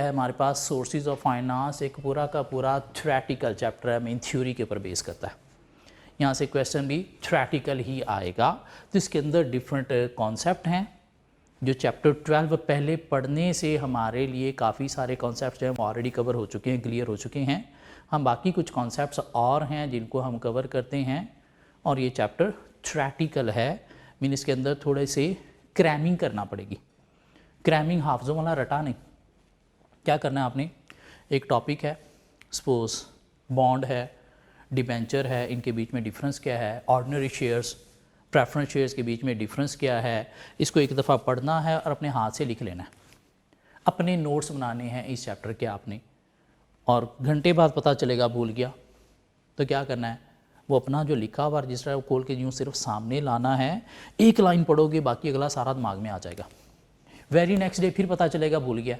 है हमारे पास sources of finance एक पूरा का पूरा थ्योरेटिकल चैप्टर है, मेन थ्योरी के ऊपर बेस करता है। यहाँ से क्वेश्चन भी थ्योरेटिकल ही आएगा। तो इसके अंदर डिफरेंट कॉन्सेप्ट हैं जो चैप्टर 12 पहले पढ़ने से हमारे लिए काफ़ी सारे कॉन्सेप्ट्स हैं वो ऑलरेडी कवर हो चुके हैं, क्लियर हो चुके हैं। हम बाकी कुछ कॉन्सेप्ट्स और हैं जिनको हम कवर करते हैं और ये चैप्टर थ्योरेटिकल है, मीन इसके अंदर थोड़े से क्रैमिंग करना पड़ेगी। क्रैमिंग हाफ्ज़ों वाला रटा नहीं। क्या करना है आपने, एक टॉपिक है, सपोज बॉन्ड है, डिबेंचर है, इनके बीच में डिफरेंस क्या है, ऑर्डिनरी शेयर्स प्रेफरेंस शेयर्स के बीच में डिफरेंस क्या है, इसको एक दफ़ा पढ़ना है और अपने हाथ से लिख लेना है। अपने नोट्स बनाने हैं इस चैप्टर के आपने, और घंटे बाद पता चलेगा भूल गया तो क्या करना है, वो अपना जो लिखा हुआ रजिस्टर है वो खोल के यूँ सिर्फ सामने लाना है। एक लाइन पढ़ोगे बाकी अगला सारा दिमाग में आ जाएगा। वेरी नेक्स्ट डे फिर पता चलेगा भूल गया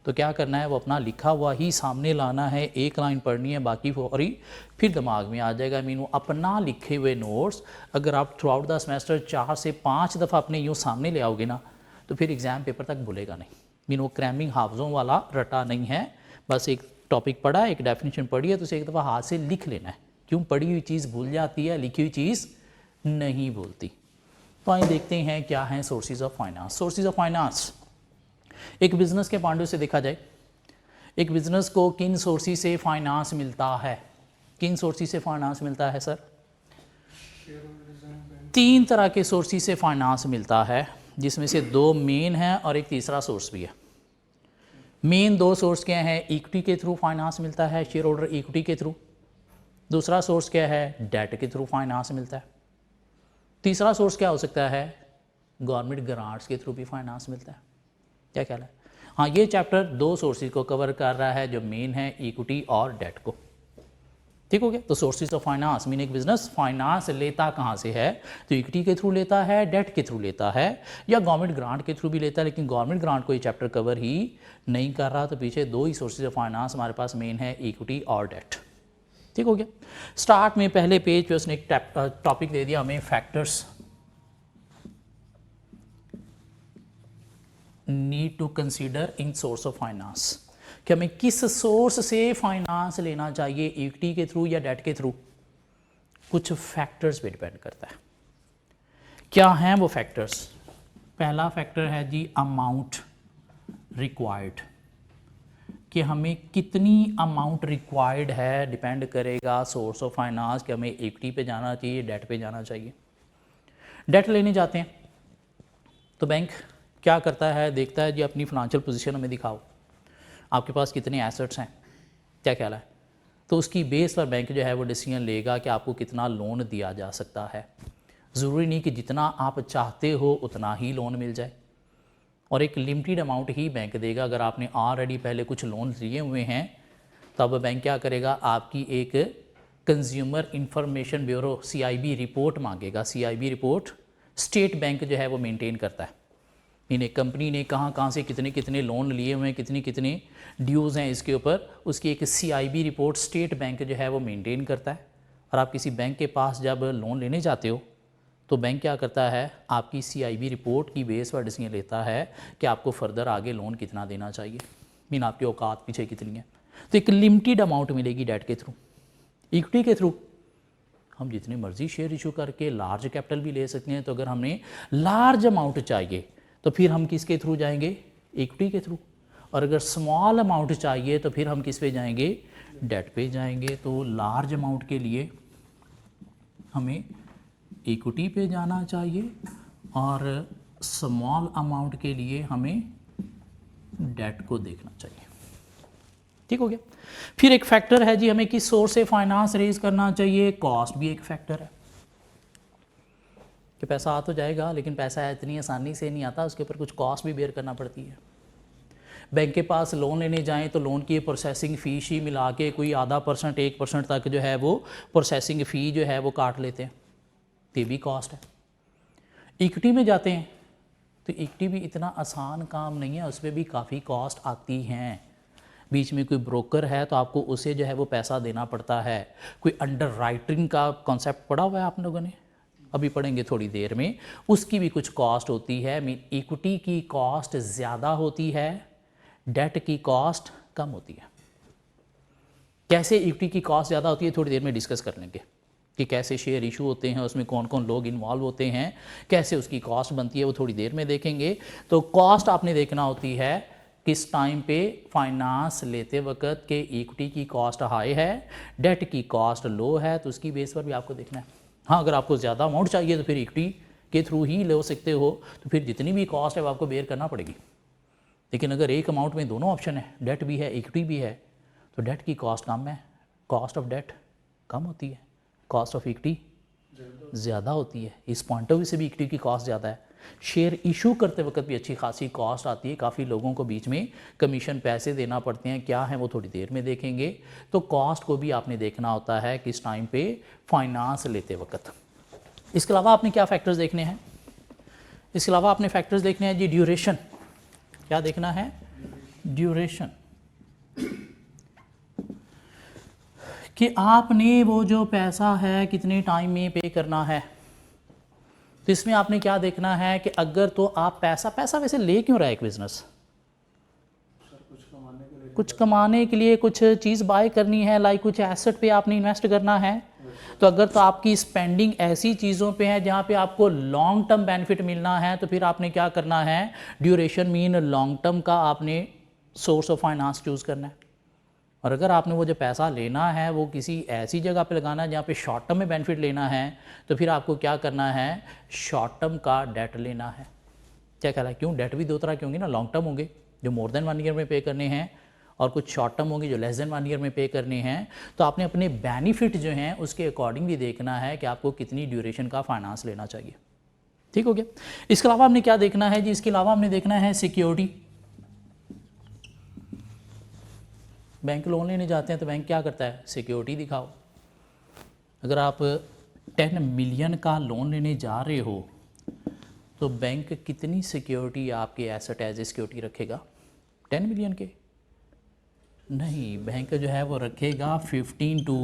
तो क्या करना है, वो अपना लिखा हुआ ही सामने लाना है, एक लाइन पढ़नी है, बाकी फौरी फिर दिमाग में आ जाएगा। मीन वो अपना लिखे हुए नोट्स अगर आप थ्रू आउट द सेमेस्टर 4 से 5 दफ़ा अपने यूँ सामने ले आओगे ना तो फिर एग्ज़ाम पेपर तक भूलेगा नहीं। मीन वो क्रैमिंग हाफ्ज़ों वाला रटा नहीं है, बस एक टॉपिक पढ़ा, एक डेफिनेशन पढ़ी है तो उसे एक दफ़ा हाथ से लिख लेना है। क्यों, पढ़ी हुई चीज़ भूल जाती है, लिखी हुई चीज़ नहीं भूलती। तो आइए देखते हैं क्या हैं sources of finance. Sources of finance एक बिज़नेस के पॉइंट से देखा जाए, एक बिज़नेस को किन सोर्सेज से फाइनेंस मिलता है, किन सोर्सेज से फाइनेंस मिलता है सर? 3 तरह के सोर्सेज से फाइनेंस मिलता है, जिसमें से 2 मेन हैं और एक तीसरा सोर्स भी है। मेन 2 सोर्स क्या हैं? इक्विटी के थ्रू फाइनेंस मिलता है, शेयर होल्डर इक्विटी के थ्रू। दूसरा सोर्स क्या है? डेट के थ्रू फाइनेंस मिलता है। तीसरा सोर्स क्या हो सकता है? गवर्नमेंट ग्रांट्स के थ्रू भी फाइनेंस मिलता है। क्या ख्याल है? हाँ, ये चैप्टर 2 सोर्सेज को कवर कर रहा है जो मेन है इक्विटी और डेट को। ठीक हो गया। तो सोर्सेज ऑफ फाइनेंस मीन एक बिजनेस फाइनेंस लेता कहाँ से है, तो इक्विटी के थ्रू लेता है, डेट के थ्रू लेता है, या गवर्नमेंट ग्रांट के थ्रू भी लेता है। लेकिन गवर्नमेंट ग्रांट को ये चैप्टर कवर ही नहीं कर रहा, तो पीछे 2 ही सोर्सेज ऑफ फाइनेंस हमारे पास मेन है, इक्विटी और डेट। ठीक हो गया। स्टार्ट में पहले पेज पे उसने एक टॉपिक दे दिया हमें, factors need to consider in source of finance, कि हमें किस सोर्स से फाइनेंस लेना चाहिए, इक्विटी के थ्रू या डेट के थ्रू। कुछ फैक्टर्स पे डिपेंड करता है। क्या हैं वो फैक्टर्स? पहला फैक्टर है जी अमाउंट रिक्वायर्ड, कि हमें कितनी अमाउंट रिक्वायर्ड है, डिपेंड करेगा सोर्स ऑफ फाइनेंस कि हमें इक्विटी पे जाना चाहिए, डेट पे जाना चाहिए। डेट लेने जाते हैं तो बैंक क्या करता है, देखता है जी अपनी फाइनेंशियल पोजीशन हमें दिखाओ, आपके पास कितने एसेट्स हैं, क्या ख्याल है, तो उसकी बेस पर बैंक जो है वो डिसीजन लेगा कि आपको कितना लोन दिया जा सकता है। ज़रूरी नहीं कि जितना आप चाहते हो उतना ही लोन मिल जाए, और एक लिमिटेड अमाउंट ही बैंक देगा। अगर आपने ऑलरेडी पहले कुछ लोन लिए हुए हैं तब बैंक क्या करेगा, आपकी एक consumer information bureau CIB report मांगेगा। CIB रिपोर्ट स्टेट बैंक जो है वो मेंटेन करता है। इन्हें कंपनी ने कहाँ कहाँ से कितने कितने लोन लिए हुए हैं, कितने कितने ड्यूज़ हैं, इसके ऊपर उसकी एक CIB रिपोर्ट स्टेट बैंक जो है वो मेंटेन करता है। और आप किसी बैंक के पास जब लोन लेने जाते हो तो बैंक क्या करता है, आपकी CIB रिपोर्ट की बेस पर डिसीजन लेता है कि आपको फर्दर आगे लोन कितना देना चाहिए, मीन आपकी औकात पीछे कितनी है। तो एक लिमिटेड अमाउंट मिलेगी डेट के थ्रू। इक्विटी के थ्रू हम जितने मर्जी शेयर इशू करके लार्ज कैपिटल भी ले सकते हैं। तो अगर हमें लार्ज अमाउंट चाहिए तो फिर हम किसके थ्रू जाएंगे, इक्विटी के थ्रू। और अगर स्मॉल अमाउंट चाहिए तो फिर हम किस पे जाएंगे, डेट पे जाएंगे। तो लार्ज अमाउंट के लिए हमें इक्विटी पे जाना चाहिए और स्मॉल अमाउंट के लिए हमें डेट को देखना चाहिए। ठीक हो गया। फिर एक फैक्टर है जी, हमें किस सोर्स से फाइनेंस रेज करना चाहिए, कॉस्ट भी एक फैक्टर है कि पैसा आ तो जाएगा लेकिन पैसा इतनी आसानी से नहीं आता, उसके ऊपर कुछ कॉस्ट भी बेयर करना पड़ती है। बैंक के पास लोन लेने जाएं तो लोन की प्रोसेसिंग फ़ीस ही मिला के कोई आधा % 1% तक जो है वो प्रोसेसिंग फ़ी जो है वो काट लेते हैं, तो भी कॉस्ट है। इक्विटी में जाते हैं तो इक्विटी भी इतना आसान काम नहीं है, उसमें भी काफ़ी कॉस्ट आती हैं। बीच में कोई ब्रोकर है तो आपको उसे जो है वो पैसा देना पड़ता है। कोई अंडर राइटिंग का कॉन्सेप्ट पढ़ा हुआ है आप लोगों ने, अभी पढ़ेंगे थोड़ी देर में, उसकी भी कुछ कॉस्ट होती है। मीन इक्विटी की कॉस्ट ज़्यादा होती है, डेट की कॉस्ट कम होती है। कैसे इक्विटी की कॉस्ट ज़्यादा होती है थोड़ी देर में डिस्कस कर लेंगे कि कैसे शेयर इशू होते हैं, उसमें कौन कौन लोग इन्वॉल्व होते हैं, कैसे उसकी कॉस्ट बनती है, वो थोड़ी देर में देखेंगे। तो कॉस्ट आपने देखना होती है किस टाइम पे फाइनेंस लेते वक्त के इक्विटी की कॉस्ट हाई है, डेट की कॉस्ट लो है, तो उसकी बेस पर भी आपको देखना है। हाँ, अगर आपको ज़्यादा अमाउंट चाहिए तो फिर इक्विटी के थ्रू ही ले सकते हो, तो फिर जितनी भी कॉस्ट है वो आपको बेयर करना पड़ेगी। लेकिन अगर एक अमाउंट में दोनों ऑप्शन है, डेट भी है इक्विटी भी है, तो डेट की कॉस्ट कम है, कॉस्ट ऑफ डेट कम होती है, कॉस्ट ऑफ इक्विटी ज़्यादा होती है। इस पॉइंट ऑफ व्यू से भी इक्विटी की कॉस्ट ज़्यादा है। शेयर इशू करते वक्त भी अच्छी खासी कॉस्ट आती है, काफ़ी लोगों को बीच में कमीशन पैसे देना पड़ते हैं, क्या है वो थोड़ी देर में देखेंगे। तो कॉस्ट को भी आपने देखना होता है किस टाइम पे फाइनेंस लेते वक्त। इसके अलावा आपने क्या फैक्टर्स देखने हैं? इसके अलावा आपने फैक्टर्स देखने हैं जी ड्यूरेशन। क्या देखना है? ड्यूरेशन, कि आपने वो जो पैसा है कितने टाइम में पे करना है। तो इसमें आपने क्या देखना है कि अगर तो आप पैसा वैसे ले क्यों रहा है एक बिजनेस? कुछ कमाने के लिए कुछ चीज़ बाय करनी है, लाइक कुछ एसेट पे आपने इन्वेस्ट करना है। तो अगर तो आपकी स्पेंडिंग ऐसी चीज़ों पे है जहाँ पे आपको लॉन्ग टर्म बेनिफिट मिलना है, तो फिर आपने क्या करना है? ड्यूरेशन मीन लॉन्ग टर्म का आपने सोर्स ऑफ फाइनेंस चूज़ करना है। और अगर आपने वो जो पैसा लेना है वो किसी ऐसी जगह पे लगाना है जहाँ पे शॉर्ट टर्म में बेनिफिट लेना है, तो फिर आपको क्या करना है? शॉर्ट टर्म का डेट लेना है। क्या कहला है? क्यों? डेट भी दो तरह के होंगे ना, लॉन्ग टर्म होंगे जो मोर देन 1 ईयर में पे करने हैं, और कुछ शॉर्ट टर्म होंगे जो लेस देन 1 ईयर में पे करने हैं। तो आपने अपने बेनिफिट जो हैं उसके अकॉर्डिंग भी देखना है कि आपको कितनी ड्यूरेशन का फाइनेंस लेना चाहिए। ठीक हो गया? इसके अलावा हमने क्या देखना है जी? इसके अलावा हमने देखना है सिक्योरिटी। बैंक लोन लेने जाते हैं तो बैंक क्या करता है? सिक्योरिटी दिखाओ। अगर आप 10 मिलियन का लोन लेने जा रहे हो तो बैंक कितनी सिक्योरिटी आपके एसेट एज ए सिक्योरिटी रखेगा? 10 मिलियन के नहीं, बैंक जो है वो रखेगा 15 to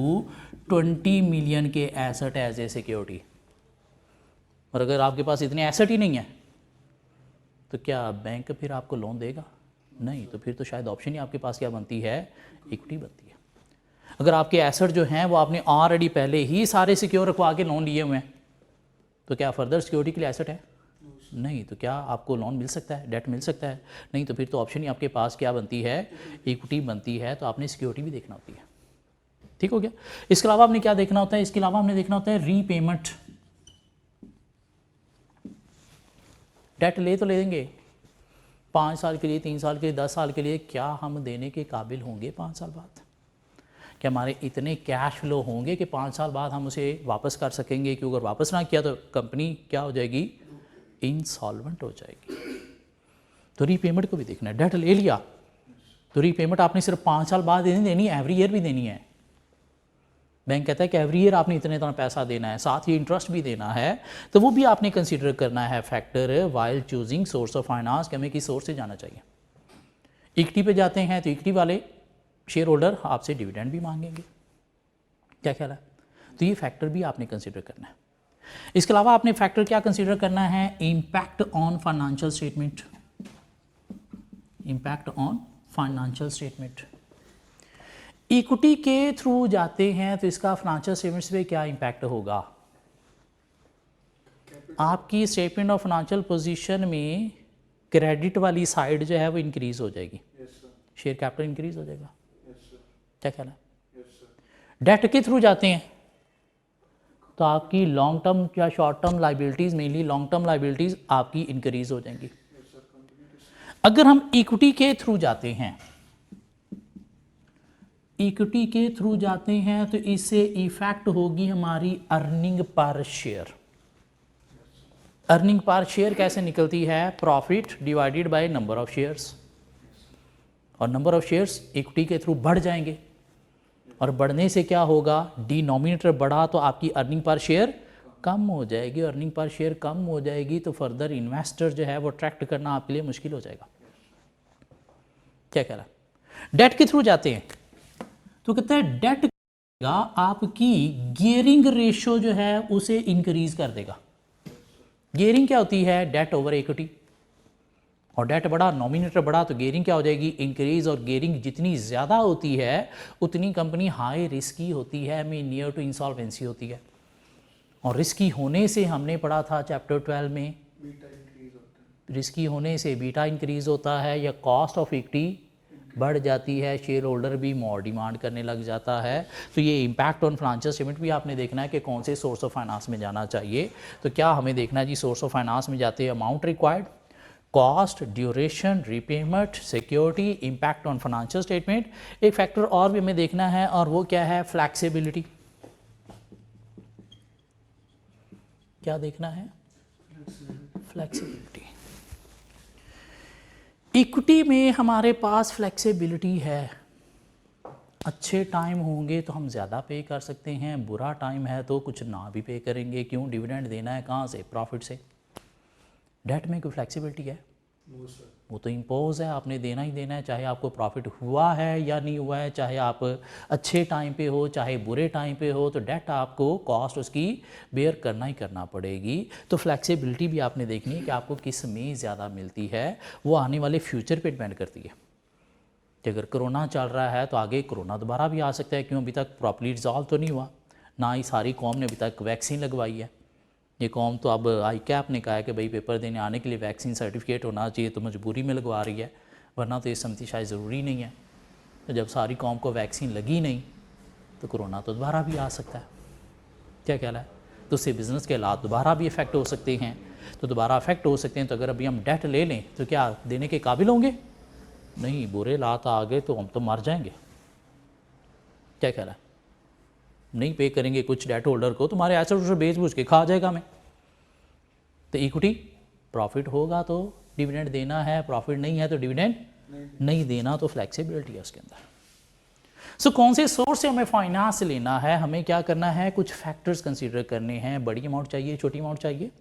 20 मिलियन के एसेट एज ए सिक्योरिटी। और अगर आपके पास इतने एसेट ही नहीं है तो क्या बैंक फिर आपको लोन देगा? नहीं। तो फिर तो शायद ऑप्शन ही आपके पास क्या बनती है? इक्विटी बनती है। अगर आपके एसेट जो हैं वो आपने ऑलरेडी पहले ही सारे सिक्योर रखवा के लोन लिए हुए हैं, तो क्या फर्दर सिक्योरिटी के लिए एसेट है? नहीं। तो क्या आपको लोन मिल सकता है, डेट मिल सकता है? नहीं। तो फिर तो ऑप्शन ही आपके पास क्या बनती है? इक्विटी बनती है। तो आपने सिक्योरिटी भी देखना होती है। ठीक हो गया? इसके अलावा आपने क्या देखना होता है? इसके अलावा हमने देखना होता है रीपेमेंट। डेट ले तो ले देंगे 5 साल के लिए, 3 साल के लिए, 10 साल के लिए, क्या हम देने के काबिल होंगे 5 साल बाद? क्या हमारे इतने कैश फ्लो होंगे कि 5 साल बाद हम उसे वापस कर सकेंगे? क्योंकि अगर वापस ना किया तो कंपनी क्या हो जाएगी? इंसॉल्वेंट हो जाएगी। तो रीपेमेंट को भी देखना है। डेट ले लिया तो रीपेमेंट आपने सिर्फ 5 साल बाद नहीं देनी, एवरी ईयर भी देनी है। बैंक कहता है कि एवरी ईयर आपने इतने इतना पैसा देना है, साथ ही इंटरेस्ट भी देना है। तो वो भी आपने कंसीडर करना है factor while choosing source of finance कि हमें किस सोर्स से जाना चाहिए। इक्विटी पे जाते हैं तो इक्विटी वाले शेयर होल्डर आपसे डिविडेंड भी मांगेंगे। क्या ख्याल है? तो ये फैक्टर भी आपने कंसीडर करना है। इसके अलावा आपने फैक्टर क्या कंसीडर करना है? Impact on financial statement. Impact on financial statement. Equity के थ्रू जाते हैं तो इसका फाइनेंशियल स्टेटमेंट्स पे क्या इम्पैक्ट होगा? आपकी स्टेटमेंट ऑफ फाइनेंशियल पोजीशन में क्रेडिट वाली साइड जो है वो इंक्रीज हो जाएगी। शेयर कैपिटल इंक्रीज हो जाएगा। क्या ख्याल है? डेट के थ्रू जाते हैं तो आपकी लॉन्ग टर्म या short term liabilities, mainly long term liabilities आपकी इंक्रीज हो जाएंगी। अगर हम इक्विटी के थ्रू जाते हैं, इक्विटी के थ्रू जाते हैं तो इससे इफेक्ट होगी हमारी earning per share. Earning per share कैसे निकलती है? Profit divided by number of shares. और नंबर ऑफ शेयर्स इक्विटी के थ्रू बढ़ जाएंगे, और बढ़ने से क्या होगा? डिनोमिनेटर बढ़ा तो आपकी अर्निंग पर शेयर कम हो जाएगी। अर्निंग पर शेयर कम हो जाएगी तो फर्दर इन्वेस्टर जो है वो अट्रैक्ट करना आपके लिए मुश्किल हो जाएगा। क्या कह रहा है? डेट के थ्रू जाते हैं तो कहते हैं डेट आपकी गियरिंग रेशियो जो है उसे इंक्रीज कर देगा। गियरिंग क्या होती है? Debt over equity. और डेट बढ़ा, नॉमिनेटर बढ़ा, तो गेयरिंग क्या हो जाएगी, इंक्रीज। और गेयरिंग जितनी ज़्यादा होती है उतनी कंपनी हाई रिस्की होती है, में नियर टू इंसॉल्वेंसी होती है। और रिस्की होने से हमने पढ़ा था चैप्टर 12 में, रिस्की होने से बीटा इंक्रीज होता है या कॉस्ट ऑफ इक्विटी बढ़ जाती है, शेयर होल्डर भी मोर डिमांड करने लग जाता है। तो ये इम्पैक्ट ऑन फाइनेंशियल स्टेटमेंट भी आपने देखना है कि कौन से सोर्स ऑफ फाइनेंस में जाना चाहिए। तो क्या हमें देखना है जी, सोर्स ऑफ फाइनेंस में जाते हैं amount required, cost, duration, repayment, security, impact on financial statement. एक फैक्टर और भी हमें देखना है और वो क्या है, फ्लैक्सिबिलिटी। क्या देखना है, फ्लैक्सिबिलिटी। इक्विटी में हमारे पास फ्लैक्सिबिलिटी है, अच्छे टाइम होंगे तो हम ज़्यादा पे कर सकते हैं, बुरा टाइम है तो कुछ ना भी पे करेंगे। क्यों, डिविडेंड देना है कहाँ से, प्रॉफिट से। डेट में कोई फ्लैक्सिबिलिटी है, वो तो इम्पोज है, आपने देना ही देना है, चाहे आपको प्रॉफिट हुआ है या नहीं हुआ है, चाहे आप अच्छे टाइम पे हो चाहे बुरे टाइम पे हो, तो डेट आपको कॉस्ट उसकी बेयर करना ही करना पड़ेगी। तो फ्लैक्सिबिलिटी भी आपने देखनी है कि आपको किस में ज़्यादा मिलती है, वो आने वाले फ्यूचर पे डिपेंड करती है। कि अगर कोरोना चल रहा है तो आगे कोरोना दोबारा भी आ सकता है, क्यों, अभी तक प्रॉपर्ली रिजॉल्व तो नहीं हुआ, ना ही सारी कौम ने अभी तक वैक्सीन लगवाई है। ये कौम तो अब ICAP ने कहा है कि भाई पेपर देने आने के लिए वैक्सीन सर्टिफिकेट होना चाहिए, तो मजबूरी में लगवा रही है, वरना तो ये समझती शायद ज़रूरी नहीं है। तो जब सारी कौम को वैक्सीन लगी नहीं तो कोरोना तो दोबारा भी आ सकता है। क्या ख्याल है, तो उससे बिज़नेस के हालात दोबारा भी इफ़ेक्ट हो सकते हैं। तो दोबारा अफेक्ट हो सकते हैं, तो अगर अभी हम डेट ले लें तो क्या देने के काबिल होंगे, नहीं, बुरे हालात आ गए तो हम तो मर जाएंगे। क्या ख्याल है, नहीं पे करेंगे कुछ डेट होल्डर को, तुम्हारे एसेट उसे बेच बूझ के खा जाएगा मैं। तो इक्विटी प्रॉफिट होगा तो डिविडेंड देना है, प्रॉफिट नहीं है तो डिविडेंड नहीं देना, तो फ्लैक्सिबिलिटी है उसके अंदर। सो कौन से सोर्स से हमें फाइनेंस लेना है, हमें क्या करना है, कुछ फैक्टर्स कंसीडर करने हैं। बड़ी अमाउंट चाहिए, छोटी अमाउंट चाहिए,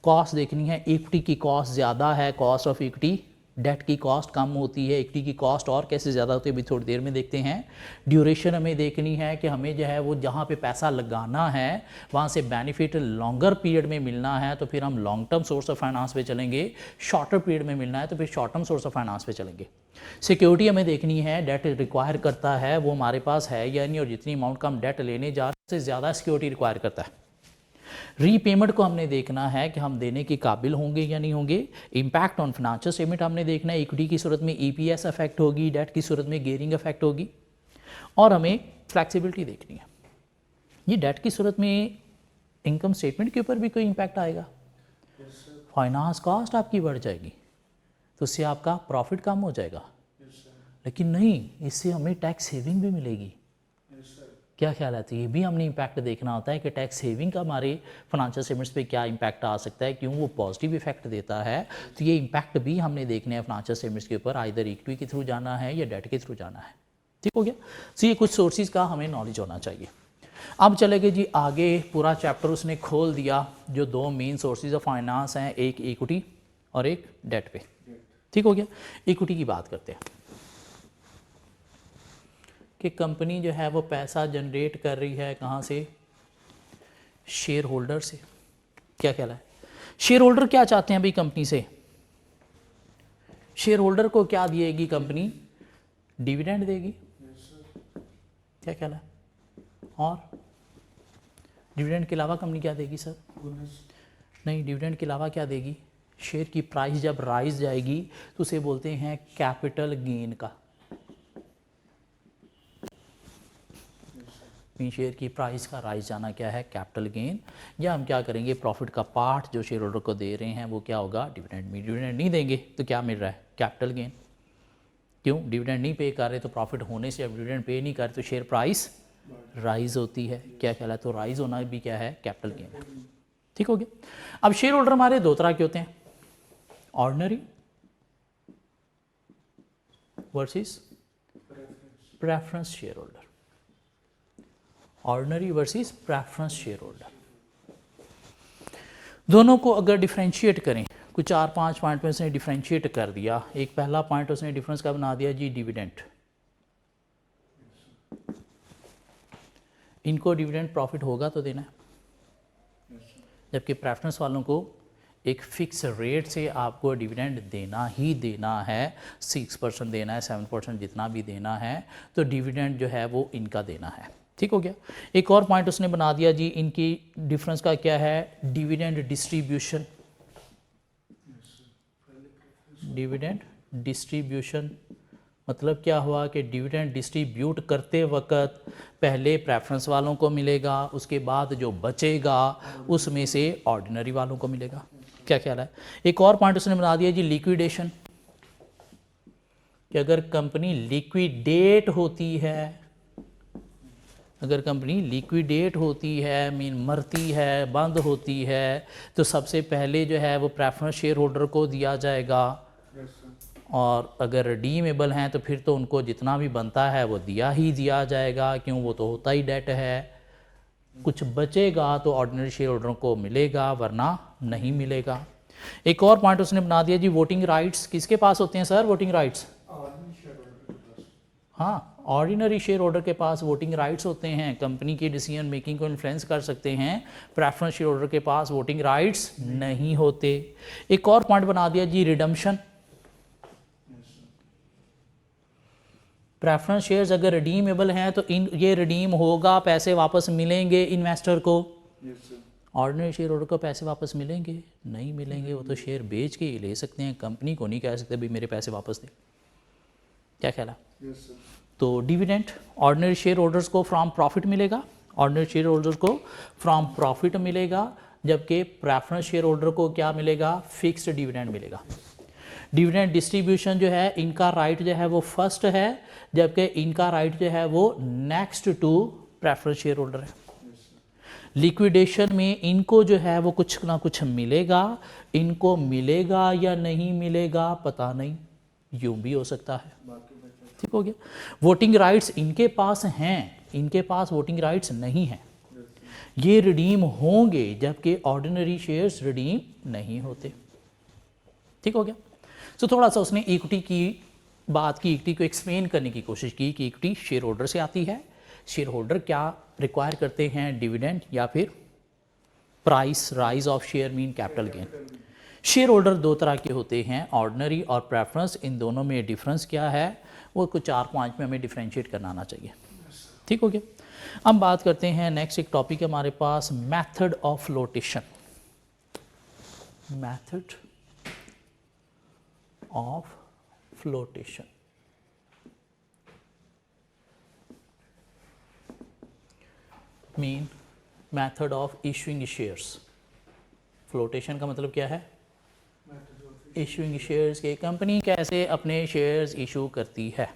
कॉस्ट देखनी है, इक्विटी की कॉस्ट ज़्यादा है, कॉस्ट ऑफ इक्विटी, डेट की कॉस्ट कम होती है, इक्विटी की कॉस्ट और कैसे ज़्यादा होती है अभी थोड़ी देर में देखते हैं। ड्यूरेशन हमें देखनी है कि हमें जो है वो जहाँ पे पैसा लगाना है वहाँ से बेनिफिट लॉन्गर पीरियड में मिलना है तो फिर हम long term source of finance पे चलेंगे, शॉर्टर पीरियड में मिलना है तो फिर short term source of finance पे चलेंगे। सिक्योरिटी हमें देखनी है, डेट रिक्वायर करता है वो हमारे पास है या नहीं, और जितनी अमाउंट का हम डेट लेने जा रहे हैं उससे ज़्यादा सिक्योरिटी रिक्वायर करता है। रीपेमेंट को हमने देखना है कि हम देने के काबिल होंगे या नहीं होंगे। इम्पैक्ट ऑन फाइनेंशियल स्टेटमेंट हमने देखना है, इक्विटी की सूरत में EPS अफेक्ट होगी, डेट की सूरत में गेयरिंग अफेक्ट होगी। और हमें फ्लैक्सिबिलिटी देखनी है, ये डेट की सूरत में इनकम स्टेटमेंट के ऊपर भी कोई इम्पैक्ट आएगा, फाइनेंस कॉस्ट आपकी बढ़ जाएगी तो उससे आपका प्रॉफिट कम हो जाएगा, लेकिन नहीं, इससे हमें टैक्स सेविंग भी मिलेगी। क्या ख्याल है, तो ये भी हमने इम्पैक्ट देखना होता है कि टैक्स सेविंग का हमारे फाइनेंशियल स्टेटमेंट्स पे क्या इम्पैक्ट आ सकता है, क्यों वो पॉजिटिव इफेक्ट देता है। तो ये इम्पैक्ट भी हमने देखने हैं फाइनेंशियल स्टेटमेंट्स के ऊपर, आइदर इक्विटी के थ्रू जाना है या डेट के थ्रू जाना है। ठीक हो गया, तो ये कुछ सोर्सेज का हमें नॉलेज होना चाहिए। अब चलेंगे जी आगे, पूरा चैप्टर उसने खोल दिया, जो दो मेन सोर्सेज ऑफ फाइनेंस हैं, एक इक्विटी और एक डेट पे। ठीक हो गया, इक्विटी की बात करते हैं कि कंपनी जो है वो पैसा जनरेट कर रही है कहाँ से, शेयर होल्डर से। क्या ख्याल है, शेयर होल्डर क्या चाहते हैं भाई कंपनी से, शेयर होल्डर को क्या दिएगी कंपनी, डिविडेंड देगी। क्या ख्याल है, और डिविडेंड के अलावा कंपनी क्या देगी सर, नहीं, डिविडेंड के अलावा क्या देगी, शेयर की प्राइस जब राइज जाएगी तो उसे बोलते हैं कैपिटल गेन का। शेयर की प्राइस का राइज जाना क्या है, कैपिटल गेन। या हम क्या करेंगे, प्रॉफिट का पार्ट जो शेयर होल्डर को दे रहे हैं वो क्या होगा, डिविडेंड में। डिविडेंड नहीं देंगे तो क्या मिल रहा है, कैपिटल गेन। क्यों, डिविडेंड नहीं पे कर रहे तो प्रॉफिट होने से, अब डिविडेंड पे नहीं कर रहे तो शेयर प्राइस राइज होती है। क्या ख्याल है, तो राइज होना भी क्या है, कैपिटल गेन है। ठीक हो गया। अब शेयर होल्डर हमारे दो तरह के होते हैं, ordinary versus preference share holder, ordinary versus preference share holder. दोनों को अगर डिफरेंशिएट करें, कुछ 4-5 पॉइंट में उसने डिफरेंशिएट कर दिया। एक पहला पॉइंट उसने डिफरेंस का बना दिया जी, डिविडेंड। इनको डिविडेंड प्रॉफिट होगा तो देना है, जबकि प्रेफरेंस वालों को एक फिक्स रेट से आपको डिविडेंड देना ही देना है, 6% देना है, 7% जितना भी देना है, तो डिविडेंड जो है वो इनका देना है। ठीक हो गया। एक और पॉइंट उसने बना दिया जी, इनकी डिफरेंस का क्या है, डिविडेंड डिस्ट्रीब्यूशन। डिविडेंड डिस्ट्रीब्यूशन मतलब क्या हुआ कि डिविडेंड डिस्ट्रीब्यूट करते वक्त पहले प्रेफरेंस वालों को मिलेगा, उसके बाद जो बचेगा उसमें से ऑर्डिनरी वालों को मिलेगा। क्या ख्याल है। एक और पॉइंट उसने बना दिया जी, लिक्विडेशन, कि अगर कंपनी लिक्विडेट होती है, अगर कंपनी लिक्विडेट होती है मीन मरती है, बंद होती है, तो सबसे पहले जो है वो प्रेफरेंस शेयर होल्डर को दिया जाएगा, और अगर रिडीमेबल हैं तो फिर तो उनको जितना भी बनता है वो दिया ही दिया जाएगा, क्यों, वो तो होता ही डेट है। कुछ बचेगा तो ऑर्डिनरी शेयर होल्डरों को मिलेगा, वरना नहीं मिलेगा। एक और पॉइंट उसने बना दिया जी, वोटिंग राइट्स किसके पास होते हैं सर, वोटिंग राइट्स? हाँ, ऑर्डिनरी शेयर होल्डर के पास वोटिंग राइट्स होते हैं, कंपनी की डिसीजन मेकिंग को इन्फ्लुएंस कर सकते हैं। प्रेफरेंस शेयर होल्डर के पास वोटिंग राइट्स नहीं होते। एक और पॉइंट बना दिया जी, रिडम्पशन। प्रेफरेंस शेयर्स अगर रिडीमेबल हैं तो ये रिडीम होगा, पैसे वापस मिलेंगे इन्वेस्टर को। ऑर्डिनरी शेयर होल्डर को पैसे वापस मिलेंगे? नहीं मिलेंगे, वो तो शेयर बेच के ही ले सकते हैं, कंपनी को नहीं कह सकते भाई मेरे पैसे वापस दे। क्या ख्याल है। तो डिविडेंड ऑर्डिनरी शेयर होल्डर्स को फ्रॉम प्रॉफिट मिलेगा, ऑर्डिनरी शेयर होल्डर्स को फ्रॉम प्रॉफिट मिलेगा, जबकि प्रेफरेंस शेयर होल्डर को क्या मिलेगा, फिक्स्ड डिविडेंड मिलेगा। डिविडेंड डिस्ट्रीब्यूशन जो है, इनका राइट जो है वो फर्स्ट है, जबकि इनका राइट जो है वो next to preference share holder है। लिक्विडेशन में इनको जो है वो कुछ ना कुछ मिलेगा, इनको मिलेगा या नहीं मिलेगा पता नहीं, यूं भी हो सकता है। ठीक हो गया। वोटिंग राइट्स इनके पास हैं, इनके पास वोटिंग राइट्स नहीं हैं, ये रिडीम होंगे, जबकि ऑर्डिनरी शेयर्स रिडीम नहीं होते। ठीक हो गया। तो थोड़ा सा उसने इक्विटी की बात की, इक्विटी को एक्सप्लेन करने की कोशिश की कि इक्विटी शेयर होल्डर से आती है, शेयर होल्डर क्या रिक्वायर करते हैं, डिविडेंड या फिर price rise of share mean capital gain. Share holder दो तरह के होते हैं, ऑर्डिनरी और प्रेफरेंस। इन दोनों में डिफरेंस क्या है वो कुछ 4 पॉइंट में हमें डिफ्रेंशिएट करना आना चाहिए। ठीक हो गया। अब बात करते हैं नेक्स्ट, एक टॉपिक है हमारे पास, method of flotation. Method of flotation mean method of issuing shares. Flotation का मतलब क्या है, इशूइंग शेयर्स के कंपनी कैसे अपने शेयर्स इशू करती है।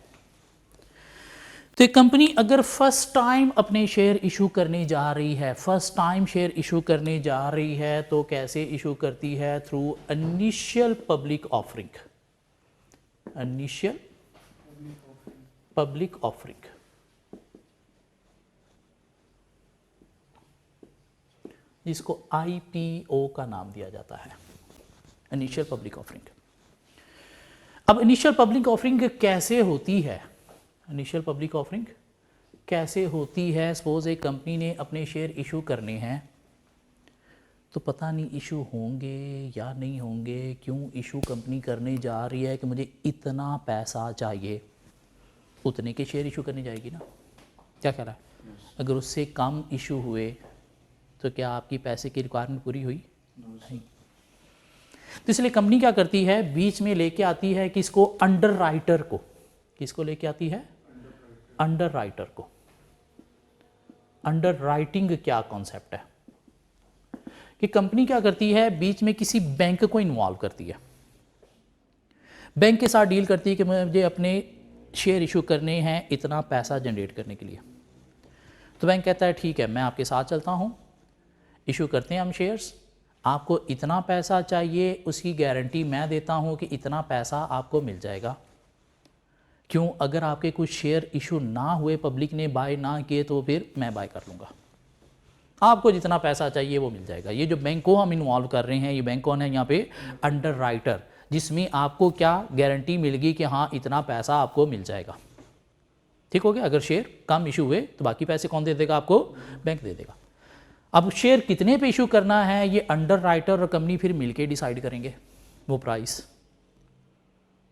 तो कंपनी अगर फर्स्ट टाइम अपने शेयर इशू करने जा रही है, फर्स्ट टाइम शेयर इशू करने जा रही है, तो कैसे इशू करती है, through initial public offering. Initial public offering, जिसको IPO का नाम दिया जाता है, इनिशियल पब्लिक ऑफरिंग। अब इनिशियल पब्लिक ऑफरिंग कैसे होती है, इनिशियल पब्लिक ऑफरिंग कैसे होती है। सपोज एक कंपनी ने अपने शेयर इशू करने हैं, तो पता नहीं इशू होंगे या नहीं होंगे, क्यों इशू कंपनी करने जा रही है कि मुझे इतना पैसा चाहिए, उतने के शेयर इशू करने जाएगी ना। क्या कह रहा है। अगर उससे कम इशू हुए तो क्या आपकी पैसे की रिक्वायरमेंट पूरी हुई? नहीं। तो इसलिए कंपनी क्या करती है, बीच में लेके आती है किसको, अंडर राइटर को। किसको लेके आती है, अंडर राइटर को। अंडर राइटिंग क्या कॉन्सेप्ट है कि कंपनी क्या करती है, बीच में किसी बैंक को इन्वॉल्व करती है, बैंक के साथ डील करती है कि मुझे अपने शेयर इशू करने हैं इतना पैसा जनरेट करने के लिए। तो बैंक कहता है ठीक है मैं आपके साथ चलता हूँ, इशू करते हैं हम शेयर्स, आपको इतना पैसा चाहिए, उसकी गारंटी मैं देता हूँ कि इतना पैसा आपको मिल जाएगा। क्यों, अगर आपके कुछ शेयर इशू ना हुए, पब्लिक ने बाय ना किए, तो फिर मैं बाय कर लूँगा, आपको जितना पैसा चाहिए वो मिल जाएगा। ये जो बैंक को हम इन्वॉल्व कर रहे हैं, ये बैंक कौन है यहाँ पे, अंडर राइटर, जिसमें आपको क्या गारंटी मिलेगी कि हाँ इतना पैसा आपको मिल जाएगा। ठीक हो गया। अगर शेयर कम इशू हुए तो बाकी पैसे कौन दे देगा आपको, बैंक दे देगा। अब शेयर कितने पे इशू करना है ये अंडर राइटर और कंपनी फिर मिलके डिसाइड करेंगे वो प्राइस,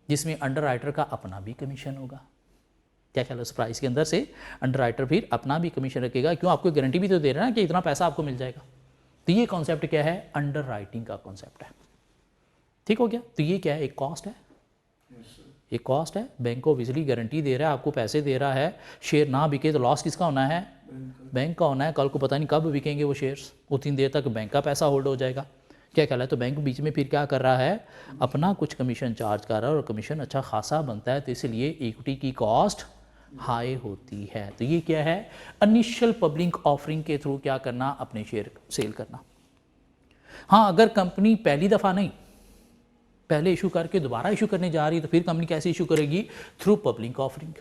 जिसमें अंडर राइटर का अपना भी कमीशन होगा। क्या ख्याल है, उस प्राइस के अंदर से अंडर राइटर फिर अपना भी कमीशन रखेगा, क्यों, आपको गारंटी भी तो दे रहा है ना कि इतना पैसा आपको मिल जाएगा। तो ये कॉन्सेप्ट क्या है, अंडर राइटिंग का कॉन्सेप्ट है। ठीक हो गया। तो ये क्या है, एक कॉस्ट है, एक कॉस्ट है। बैंक को ऑब्वियसली गारंटी दे रहा है, आपको पैसे दे रहा है, शेयर ना बिके तो लॉस किसका होना है, बैंक का होना है। कल को पता नहीं कब बिकेंगे वो शेयर्स, उतनी देर तक बैंक का पैसा होल्ड हो जाएगा। क्या ख्याल है। तो बैंक बीच में फिर क्या कर रहा है, अपना कुछ कमीशन चार्ज कर रहा है और कमीशन अच्छा खासा बनता है, तो इसलिए इक्विटी की कॉस्ट हाई होती है। तो ये क्या है, इनिशियल पब्लिक ऑफरिंग के थ्रू क्या करना, अपने शेयर सेल करना। हाँ, अगर कंपनी पहली दफ़ा नहीं, पहले इशू करके दोबारा इशू करने जा रही है, तो फिर कंपनी कैसे इशू करेगी, थ्रू पब्लिक ऑफरिंग।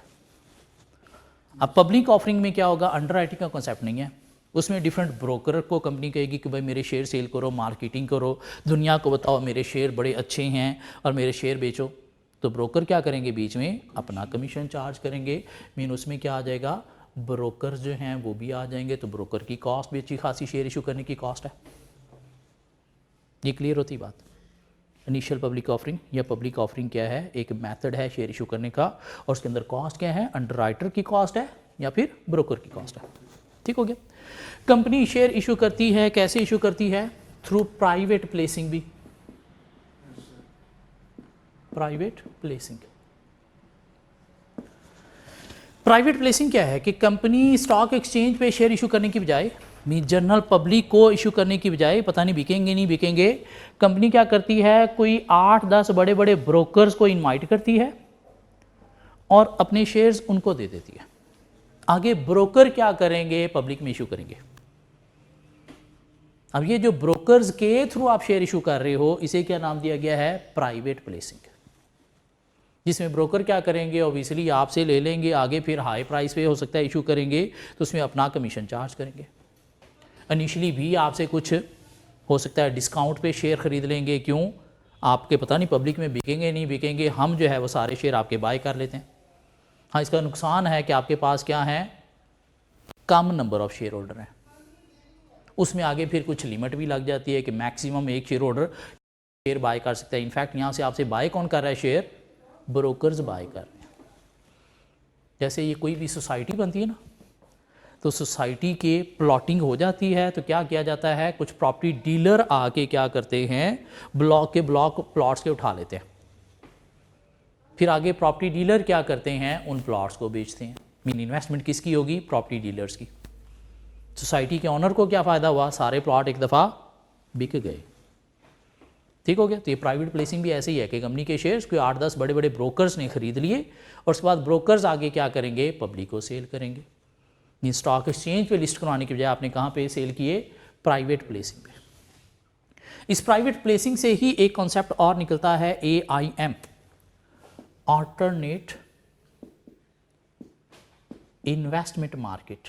अब पब्लिक ऑफरिंग में क्या होगा, अंडर राइटिंग का कॉन्सेप्ट नहीं है, उसमें डिफरेंट ब्रोकर को कंपनी कहेगी कि भाई मेरे शेयर सेल करो, मार्केटिंग करो, दुनिया को बताओ मेरे शेयर बड़े अच्छे हैं और मेरे शेयर बेचो। तो ब्रोकर क्या करेंगे, बीच में अपना कमीशन चार्ज करेंगे। मीन उसमें क्या आ जाएगा, ब्रोकर जो हैं वो भी आ जाएंगे, तो ब्रोकर की कॉस्ट भी अच्छी खासी शेयर इशू करने की कॉस्ट है। ये क्लियर होती बात। इनिशियल पब्लिक ऑफरिंग या पब्लिक ऑफरिंग क्या है, एक मेथड है शेयर इशू करने का, और उसके अंदर कॉस्ट क्या है, अंडर राइटर की कॉस्ट है या फिर ब्रोकर की कॉस्ट है। ठीक हो गया। कंपनी शेयर इशू करती है, कैसे इशू करती है, थ्रू प्राइवेट प्लेसिंग भी, प्राइवेट प्लेसिंग। प्राइवेट प्लेसिंग क्या है कि कंपनी स्टॉक एक्सचेंज पे शेयर इशू करने की बजाय, जनरल पब्लिक को इशू करने की बजाय, पता नहीं बिकेंगे नहीं बिकेंगे, कंपनी क्या करती है, कोई 8-10 बड़े बड़े ब्रोकर्स को इनवाइट करती है और अपने शेयर्स उनको दे देती है। आगे ब्रोकर क्या करेंगे, पब्लिक में इशू करेंगे। अब ये जो ब्रोकर्स के थ्रू आप शेयर इशू कर रहे हो, इसे क्या नाम दिया गया है, प्राइवेट प्लेसिंग। जिसमें ब्रोकर क्या करेंगे, ऑब्वियसली आपसे ले लेंगे, आगे फिर हाई प्राइस पे हो सकता है इशू करेंगे, तो उसमें अपना कमीशन चार्ज करेंगे। इनिशियली भी आपसे कुछ हो सकता है डिस्काउंट पे शेयर खरीद लेंगे, क्यों, आपके पता नहीं पब्लिक में बिकेंगे नहीं बिकेंगे, हम जो है वो सारे शेयर आपके बाय कर लेते हैं। हाँ, इसका नुकसान है कि आपके पास क्या है, कम नंबर ऑफ शेयर होल्डर हैं, उसमें आगे फिर कुछ लिमिट भी लग जाती है कि मैक्सिमम एक शेयर होल्डर शेयर बाय कर सकता है। इनफैक्ट यहाँ से आपसे बाय कौन कर रहा है, शेयर ब्रोकर्स बाय कर रहे हैं। जैसे ये कोई भी सोसाइटी बनती है ना, तो सोसाइटी के प्लॉटिंग हो जाती है, तो क्या किया जाता है, कुछ प्रॉपर्टी डीलर आके क्या करते हैं, ब्लॉक के ब्लॉक प्लॉट्स के उठा लेते हैं, फिर आगे प्रॉपर्टी डीलर क्या करते हैं, उन प्लॉट्स को बेचते हैं। मीन इन्वेस्टमेंट किसकी होगी, प्रॉपर्टी डीलर्स की। सोसाइटी के ऑनर को क्या फ़ायदा हुआ, सारे प्लॉट एक दफ़ा बिक गए। ठीक हो गया। तो ये प्राइवेट प्लेसिंग भी ऐसे ही है कि कंपनी के शेयर्स कोई 8-10 बड़े बड़े ब्रोकर्स ने खरीद लिए और उसके बाद ब्रोकर्स आगे क्या करेंगे, पब्लिक को सेल करेंगे। ये स्टॉक एक्सचेंज पे लिस्ट करवाने की बजाय आपने कहाँ पे सेल किए, प्राइवेट प्लेसिंग पे। इस प्राइवेट प्लेसिंग से ही एक कॉन्सेप्ट और निकलता है, AIM, alternate investment market,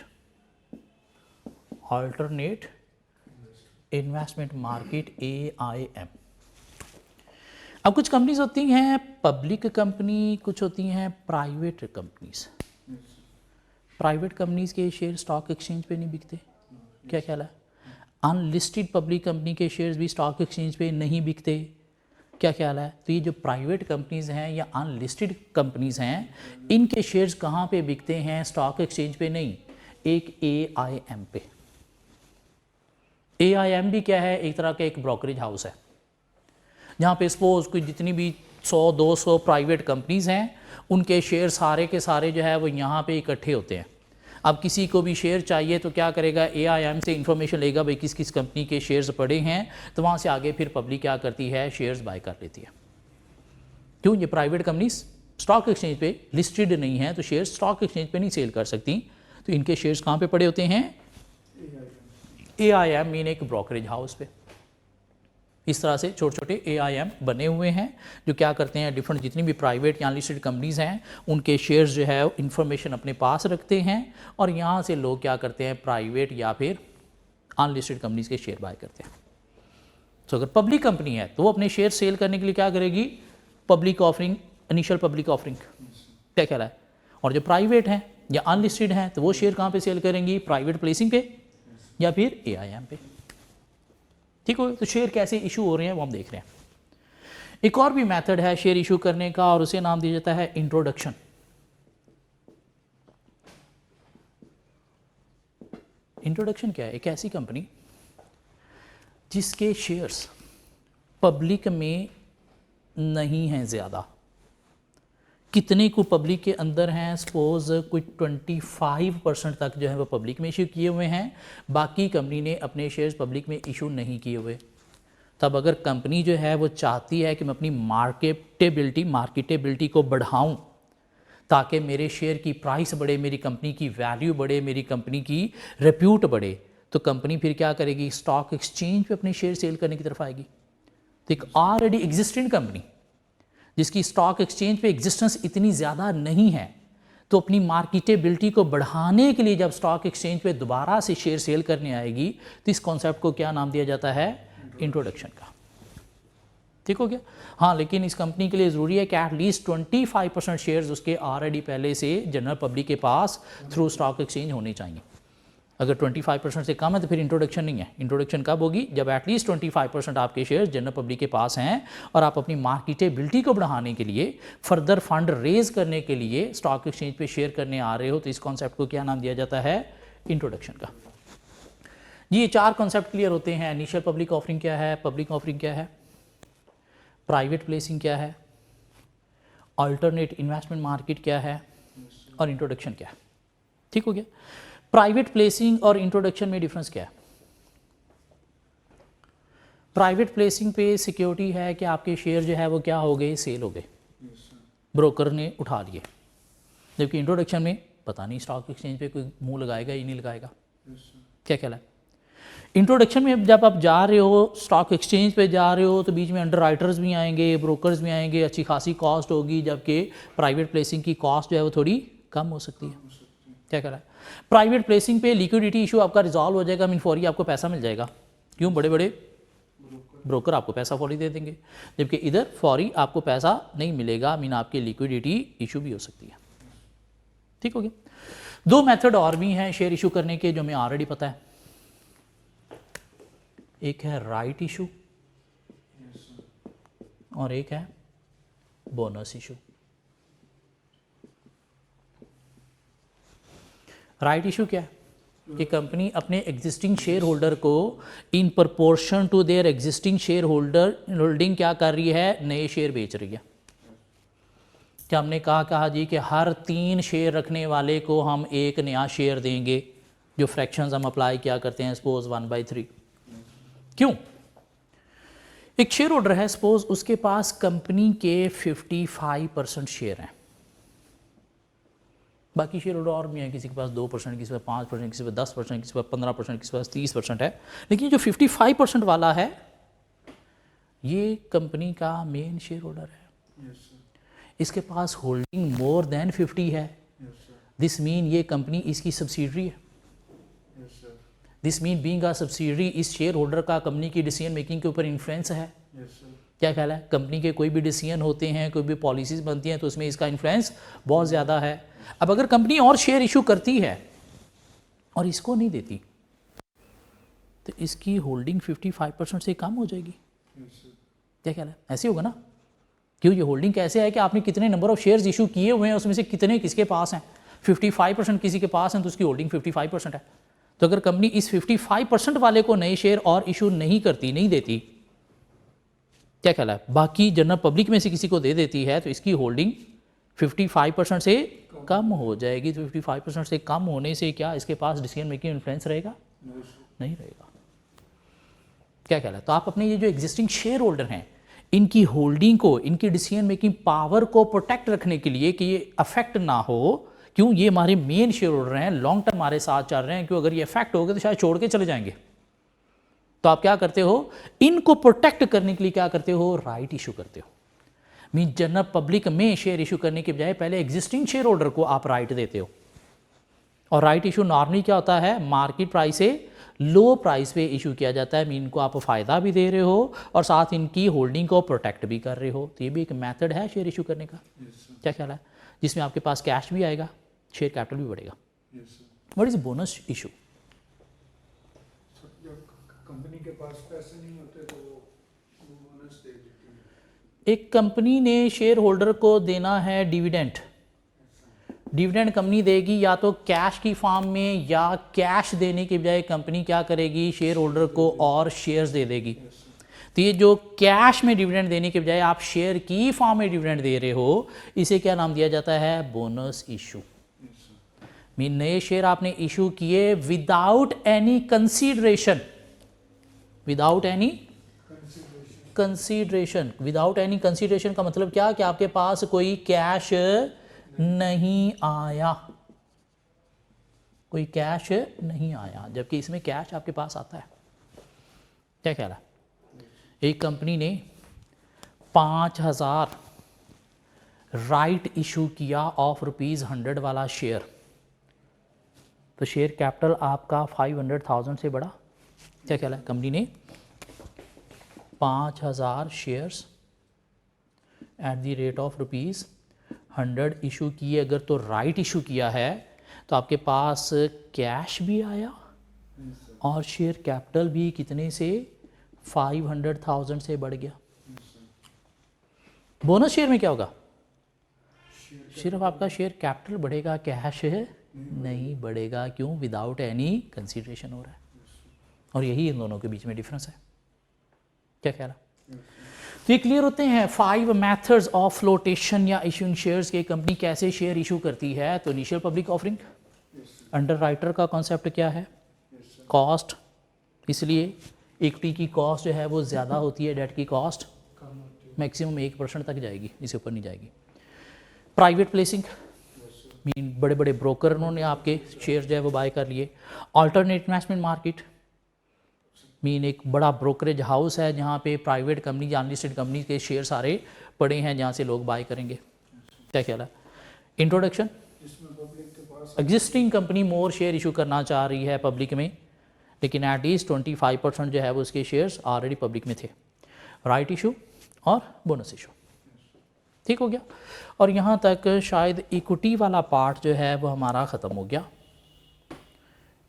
alternate investment market, AIM। अब कुछ कंपनीज होती हैं पब्लिक कंपनी, कुछ होती हैं प्राइवेट कंपनीज। प्राइवेट कंपनीज के शेयर स्टॉक एक्सचेंज पे नहीं बिकते, क्या ख्याल है। अनलिस्टेड पब्लिक कंपनी के शेयर्स भी स्टॉक एक्सचेंज पे नहीं बिकते, क्या ख्याल है। तो ये जो प्राइवेट कंपनीज हैं या अनलिस्टेड कंपनीज हैं, इनके शेयर्स कहाँ पे बिकते हैं, स्टॉक एक्सचेंज पे नहीं, एक AIM पे। AIM भी क्या है, एक तरह का एक ब्रोकरेज हाउस है, जहाँ पे सपोज कोई जितनी भी 100-200 प्राइवेट कंपनीज हैं, उनके शेयर सारे के सारे जो है वो यहाँ पे इकट्ठे होते हैं। अब किसी को भी शेयर चाहिए तो क्या करेगा, AIM से इन्फॉर्मेशन लेगा भाई किस किस कंपनी के शेयर्स पड़े हैं, तो वहाँ से आगे फिर पब्लिक क्या करती है, शेयर्स बाय कर लेती है। क्यों, ये प्राइवेट कंपनीज स्टॉक एक्सचेंज पे लिस्टेड नहीं है, तो शेयर्स स्टॉक एक्सचेंज पे नहीं सेल कर सकती, तो इनके शेयर्स कहाँ पे पड़े होते हैं, AIM मीन एक ब्रोकरेज हाउस पे। इस तरह से छोटे छोटे AIM बने हुए हैं जो क्या करते हैं, डिफरेंट जितनी भी प्राइवेट या लिस्टेड कंपनीज हैं उनके शेयर्स जो है इंफॉर्मेशन अपने पास रखते हैं और यहाँ से लोग क्या करते हैं, प्राइवेट या फिर अनलिस्टेड कंपनीज के शेयर बाय करते हैं। तो अगर पब्लिक कंपनी है तो वो अपने शेयर सेल करने के लिए क्या करेगी, public offering, initial public offering, क्या कह रहा है। और जो प्राइवेट हैं या अनलिस्टेड हैं तो वो शेयर कहाँ पे सेल करेंगी, प्राइवेट प्लेसिंग पे, या फिर AIM पे। ठीक हो, तो शेयर कैसे इशू हो रहे हैं वो हम देख रहे हैं। एक और भी मेथड है शेयर इशू करने का और उसे नाम दिया जाता है इंट्रोडक्शन। इंट्रोडक्शन क्या है? एक ऐसी कंपनी जिसके शेयर्स पब्लिक में नहीं हैं ज़्यादा। कितने को पब्लिक के अंदर हैं? सपोज कोई 25% तक जो है वो पब्लिक में इशू किए हुए हैं, बाकी कंपनी ने अपने शेयर्स पब्लिक में इशू नहीं किए हुए। तब अगर कंपनी जो है वो चाहती है कि मैं अपनी मार्केटेबिलिटी को बढ़ाऊं ताकि मेरे शेयर की प्राइस बढ़े, मेरी कंपनी की वैल्यू बढ़े, मेरी कंपनी की रेप्यूट बढ़े, तो कंपनी फिर क्या करेगी? स्टॉक एक्सचेंज पे अपने शेयर सेल करने की तरफ आएगी। तो एक ऑलरेडी एग्जिस्टिंग कंपनी जिसकी स्टॉक एक्सचेंज पे एग्जिस्टेंस इतनी ज़्यादा नहीं है, तो अपनी मार्केटेबिलिटी को बढ़ाने के लिए जब स्टॉक एक्सचेंज पे दोबारा से शेयर सेल करने आएगी तो इस कॉन्सेप्ट को क्या नाम दिया जाता है? इंट्रोडक्शन का। ठीक हो गया? हाँ, लेकिन इस कंपनी के लिए ज़रूरी है कि एटलीस्ट 25% शेयर्स उसके ऑलरेडी पहले से जनरल पब्लिक के पास थ्रू स्टॉक एक्सचेंज होने चाहिए। अगर 25% से कम है तो फिर इंट्रोडक्शन नहीं है। इंट्रोडक्शन कब होगी? जब एटलीस्ट 25% आपके शेयर्स जनरल पब्लिक के पास हैं और आप अपनी मार्केटेबिलिटी को बढ़ाने के लिए, फर्दर फंड रेज करने के लिए स्टॉक एक्सचेंज पे शेयर करने आ रहे हो, तो इस कॉन्सेप्ट को क्या नाम दिया जाता है? इंट्रोडक्शन का। ये 4 कॉन्सेप्ट क्लियर होते हैं। इनिशियल पब्लिक ऑफरिंग क्या है, पब्लिक ऑफरिंग क्या है, प्राइवेट प्लेसिंग क्या है, अल्टरनेट इन्वेस्टमेंट मार्केट क्या है और इंट्रोडक्शन क्या है। ठीक हो गया? प्राइवेट प्लेसिंग और इंट्रोडक्शन में डिफरेंस क्या है? प्राइवेट प्लेसिंग पे सिक्योरिटी है कि आपके शेयर जो है वो क्या हो गए? सेल हो गए, ब्रोकर ने उठा लिए। जबकि इंट्रोडक्शन में पता नहीं स्टॉक एक्सचेंज पे कोई मुंह लगाएगा या नहीं लगाएगा। क्या ख्याल है? इंट्रोडक्शन में जब आप जा रहे हो, स्टॉक एक्सचेंज पे जा रहे हो, तो बीच में अंडर राइटर्स भी आएंगे, ब्रोकर्स भी आएंगे, अच्छी खासी कॉस्ट होगी, जबकि प्राइवेट प्लेसिंग की कॉस्ट जो है वो थोड़ी कम हो सकती है। क्या कह रहा है? प्राइवेट प्लेसिंग पे लिक्विडिटी इशू आपका रिजॉल्व हो जाएगा, मीन फौरी आपको पैसा मिल जाएगा। क्यों? बड़े बड़े ब्रोकर आपको पैसा फौरी दे देंगे, जबकि इधर फौरी आपको पैसा नहीं मिलेगा, मीन आपकी लिक्विडिटी इशू भी हो सकती है। ठीक हो गया? 2 मेथड और भी हैं शेयर इशू करने के जो हमें ऑलरेडी पता है। एक है राइट इशू और एक है बोनस इशू। राइट इशू क्या है? कि कंपनी अपने एग्जिस्टिंग शेयर होल्डर को in proportion to their existing share holding क्या कर रही है? नए शेयर बेच रही है। क्या हमने कहा जी कि हर 3 शेयर रखने वाले को हम एक नया शेयर देंगे, जो फ्रैक्शंस हम अप्लाई क्या करते हैं, सपोज 1/3। क्यों? एक शेयर होल्डर है, सपोज उसके पास कंपनी के 55% शेयर हैं, बाकी शेयर होल्डर और भी हैं, किसी के पास 2%, किसी के पास 5%, किसी के पास 10%, किसी के पास 15%, किसी के पास 30% है। लेकिन जो 55% वाला है ये कंपनी का मेन शेयर होल्डर है। इसके पास होल्डिंग मोर देन 50 है। दिस मीन ये कंपनी इसकी सब्सिडरी है। This mean being a subsidiary, इस शेयर होल्डर का कंपनी की डिसीजन मेकिंग के ऊपर इन्फ्लुएंस है। क्या ख्याल है? कंपनी के कोई भी डिसीजन होते हैं, कोई भी पॉलिसीज बनती हैं, तो उसमें इसका इन्फ्लुएंस बहुत ज़्यादा है। अब अगर कंपनी और शेयर इशू करती है और इसको नहीं देती, तो इसकी होल्डिंग 55% से कम हो जाएगी। क्या ख्याल है? ऐसे होगा ना? क्यों? ये होल्डिंग कैसे है कि आपने कितने नंबर ऑफ शेयर्स इशू किए हुए हैं, उसमें से कितने किसके पास हैं? 55% किसी के पास हैं, तो उसकी होल्डिंग 55% है। तो अगर कंपनी इस 55% वाले को नए शेयर और इशू नहीं करती, नहीं देती, क्या ख्याल है? बाकी जनरल पब्लिक में से किसी को दे देती है, तो इसकी होल्डिंग 55% से कम हो जाएगी। तो 55% से कम होने से क्या इसके पास डिसीजन मेकिंग इन्फ्लुएंस रहेगा? नहीं रहेगा। क्या ख्याल है? तो आप अपने ये जो एग्जिस्टिंग शेयर होल्डर हैं, इनकी होल्डिंग को, इनकी डिसीजन मेकिंग पावर को प्रोटेक्ट रखने के लिए कि ये अफेक्ट ना हो, क्यों? ये हमारे मेन शेयर होल्डर हैं, लॉन्ग टर्म हमारे साथ चल रहे हैं, क्यों? अगर ये अफेक्ट हो गए तो शायद छोड़ के चले जाएंगे। तो आप क्या करते हो? इनको प्रोटेक्ट करने के लिए क्या करते हो? राइट इशू करते हो। मीन जनरल पब्लिक में शेयर इशू करने के बजाय पहले एग्जिस्टिंग शेयर होल्डर को आप राइट देते हो। और राइट इशू नॉर्मली क्या होता है? मार्केट प्राइस से लो प्राइस पे इशू किया जाता है। मीन इनको आप फ़ायदा भी दे रहे हो और साथ इनकी होल्डिंग को प्रोटेक्ट भी कर रहे हो। तो ये भी एक मेथड है शेयर इशू करने का। क्या ख्याल है? जिसमें आपके पास कैश भी आएगा, शेयर कैपिटल भी बढ़ेगा। What is bonus issue? Company के पास पैसे नहीं होते तो वो बोनस दे देती है। एक कंपनी ने शेयर होल्डर को देना है डिविडेंड, डिविडेंड कंपनी देगी या तो कैश की फॉर्म में, या कैश देने के बजाय कंपनी क्या करेगी, शेयर होल्डर को और शेयर्स दे देगी। तो ये जो कैश में डिविडेंड देने के बजाय आप शेयर की फॉर्म में डिविडेंड दे रहे हो, इसे क्या नाम दिया जाता है, बोनस इशू। मीन नए शेयर आपने इशू किए without any consideration, without any consideration. Without any consideration का मतलब क्या, कि आपके पास कोई कैश नहीं आया, कोई कैश नहीं आया, जबकि इसमें कैश आपके पास आता है। क्या कह रहा है, एक कंपनी ने 5000 राइट इशू किया ऑफ ₹100 वाला शेयर, तो शेयर कैपिटल आपका 500,000 से बढ़ा। क्या कह रहा है, कंपनी ने 5000 shares at the rate of ₹100 issue किए। अगर तो राइट इशू किया है तो आपके पास कैश भी आया और शेयर कैपिटल भी कितने से, 500,000 से बढ़ गया। बोनस शेयर में क्या होगा, सिर्फ आपका शेयर कैपिटल बढ़ेगा, कैश नहीं बढ़ेगा। क्यों, विदाउट एनी कंसीडरेशन हो रहा है। और यही इन दोनों के बीच में डिफरेंस है। क्या कह रहा, तो ये क्लियर होते हैं 5 मेथड्स ऑफ फ्लोटेशन या इशूइंग शेयर्स के, कंपनी कैसे शेयर इशू करती है। तो initial public offering, under writer का कॉन्सेप्ट क्या है, कॉस्ट, इसलिए इक्विटी की कॉस्ट जो है वो ज़्यादा होती है, डेट की कॉस्ट मैक्सिमम 1% तक जाएगी, इससे ऊपर नहीं जाएगी। प्राइवेट प्लेसिंग, मीन बड़े बड़े ब्रोकर उन्होंने आपके शेयर जो है वो बाय कर लिए। अल्टरनेट इन्वेस्टमेंट मार्केट, मीन एक बड़ा ब्रोकरेज हाउस है जहाँ पे प्राइवेट कंपनी या अनलिस्टेड कंपनी के शेयर सारे पड़े हैं जहाँ से लोग बाय करेंगे। क्या कहला, इंट्रोडक्शन, एग्जिस्टिंग कंपनी मोर शेयर इशू करना चाह रही है पब्लिक में, लेकिन एटलीस्ट 25% जो है वो उसके शेयर्स ऑलरेडी पब्लिक में थे। राइट इशू और बोनस इशू, ठीक हो गया। और यहाँ तक शायद इक्विटी वाला पार्ट जो है वो हमारा ख़त्म हो गया।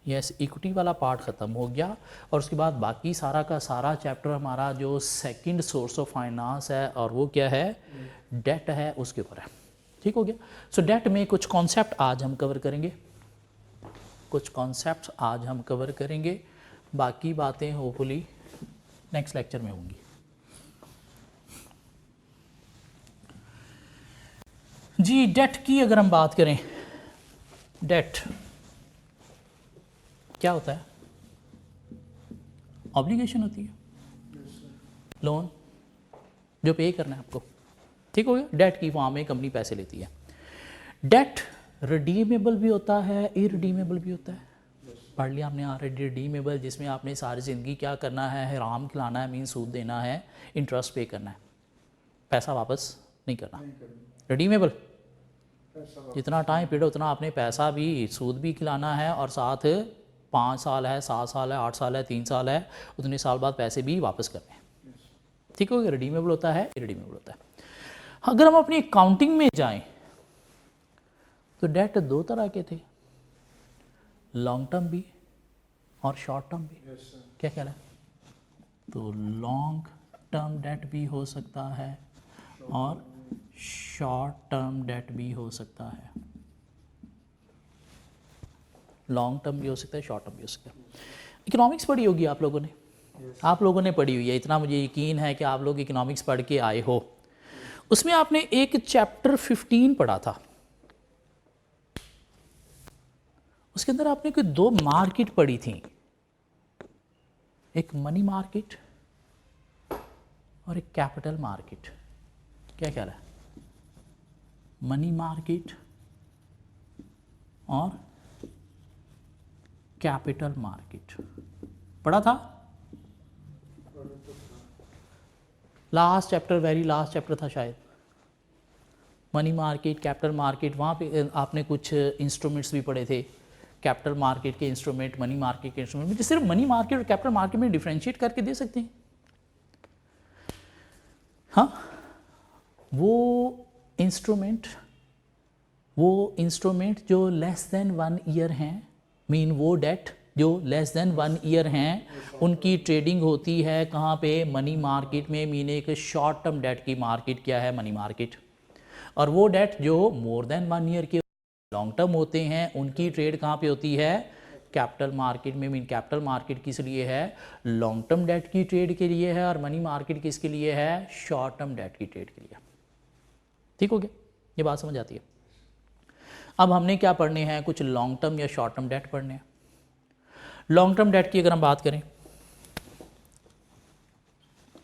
यस, इक्विटी वाला पार्ट ख़त्म हो गया। और उसके बाद बाकी सारा का सारा चैप्टर हमारा जो सेकंड सोर्स ऑफ फाइनेंस है, और वो क्या है, डेट है, उसके ऊपर है। ठीक हो गया। सो डेट में कुछ कॉन्सेप्ट आज हम कवर करेंगे, कुछ कॉन्सेप्ट आज हम कवर करेंगे, बाकी बातें होपफुली नेक्स्ट लेक्चर में होंगी। जी, डेट की अगर हम बात करें, डेट क्या होता है, ऑब्लिगेशन होती है, लोन जो पे करना है आपको। ठीक हो गया। डेट की फॉर्म में कंपनी पैसे लेती है। डेट रिडीमेबल भी होता है, इरिडीमेबल भी होता है। पढ़ लिया हमने ऑलरेडी, रिडीमेबल जिसमें आपने सारी ज़िंदगी क्या करना है, हराम खिलाना है, मीन सूद देना है, इंटरेस्ट पे करना है, पैसा वापस नहीं करना। रिडीमेबल जितना टाइम पीरियड उतना आपने पैसा भी, सूद भी खिलाना है, और साथ 5 साल है, 7 साल है, 8 साल है, 3 साल है, उतने साल बाद पैसे भी वापस करने हैं। ठीक हो गया। रिडीमेबल होता है, इरिडीमेबल होता है। अगर हम अपनी अकाउंटिंग में जाएं तो डेट 2 तरह के थे, लॉन्ग टर्म भी और शॉर्ट टर्म भी। क्या कह रहा है, तो लॉन्ग टर्म डेट भी हो सकता है और शॉर्ट टर्म डेट भी हो सकता है। लॉन्ग टर्म भी हो सकता है, शॉर्ट टर्म भी हो सकता है। इकोनॉमिक्स पढ़ी होगी आप लोगों ने, आप लोगों ने पढ़ी हुई है, इतना मुझे यकीन है कि आप लोग इकोनॉमिक्स पढ़ के आए हो। उसमें आपने एक चैप्टर 15 पढ़ा था, उसके अंदर आपने कोई 2 मार्केट पढ़ी थी, एक मनी मार्केट और एक कैपिटल मार्केट। क्या कह रहा है, मनी मार्केट और कैपिटल मार्केट पढ़ा था। Last chapter, very last chapter था शायद, मनी मार्केट, कैपिटल मार्केट। वहाँ पे आपने कुछ इंस्ट्रूमेंट्स भी पढ़े थे, कैपिटल मार्केट के इंस्ट्रूमेंट, मनी मार्केट के इंस्ट्रूमेंट। मुझे सिर्फ मनी मार्केट और कैपिटल मार्केट में डिफ्रेंशिएट करके दे सकते हैं? हाँ, वो इंस्ट्रूमेंट जो लेस देन 1 ईयर हैं, मीन वो डेट जो लेस देन 1 ईयर हैं उनकी ट्रेडिंग होती है कहाँ पे, मनी मार्केट में। मीन एक शॉर्ट टर्म डेट की मार्केट क्या है, मनी मार्केट। और वो डेट जो मोर देन 1 ईयर के लॉन्ग टर्म होते हैं उनकी ट्रेड कहाँ पे होती है, कैपिटल मार्केट में। मीन कैपिटल मार्केट किस लिए है, लॉन्ग टर्म डेट की ट्रेड के लिए है, और मनी मार्केट किसके लिए है, शॉर्ट टर्म डेट की ट्रेड के लिए। ठीक हो गया, ये बात समझ आती है। अब हमने क्या पढ़ने हैं, कुछ लॉन्ग टर्म या शॉर्ट टर्म डेट पढ़ने हैं। लॉन्ग टर्म डेट की अगर हम बात करें,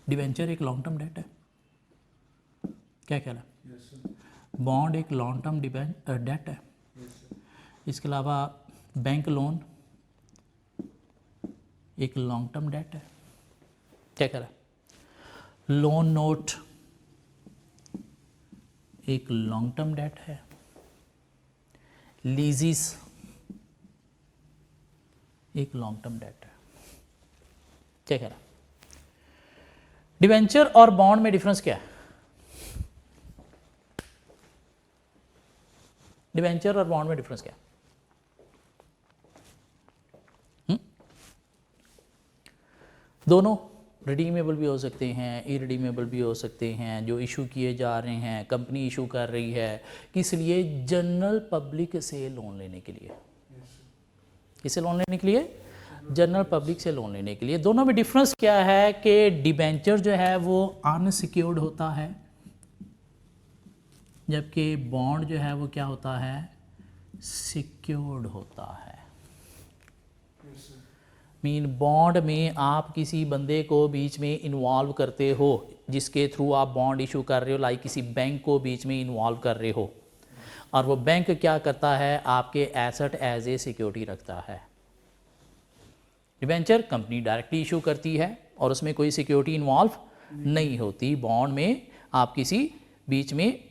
डिवेंचर एक लॉन्ग टर्म डेट है, क्या ख्याल है? बॉन्ड एक लॉन्ग टर्म डेट है। इसके अलावा बैंक लोन एक लॉन्ग टर्म डेट है, क्या ख्याल है? लोन नोट एक लॉन्ग टर्म डेट है। लीजिस एक लॉन्ग टर्म डेट है, क्या ख्याल है? डिवेंचर और बॉन्ड में डिफरेंस क्या है? डिवेंचर और बॉन्ड में डिफरेंस क्या है? दोनों रिडीमेबल भी हो सकते हैं, इरिडीमेबल भी हो सकते हैं। जो इशू किए जा रहे हैं, कंपनी इशू कर रही है, किस लिए? जनरल पब्लिक से लोन लेने के लिए। किससे लोन लेने के लिए? जनरल पब्लिक से लोन लेने के लिए। दोनों में डिफरेंस क्या है कि डिबेंचर जो है वो अनसिक्योर्ड होता है, जबकि बॉन्ड जो है वो क्या होता है, सिक्योर्ड होता है। मीन बॉन्ड में आप किसी बंदे को बीच में इन्वॉल्व करते हो, जिसके थ्रू आप बॉन्ड इशू कर रहे हो, लाइक किसी बैंक को बीच में इन्वॉल्व कर रहे हो, और वो बैंक क्या करता है, आपके एसेट एज ए सिक्योरिटी रखता है। डिबेंचर कंपनी डायरेक्टली इशू करती है और उसमें कोई सिक्योरिटी इन्वॉल्व नहीं होती। बॉन्ड में आप किसी बीच में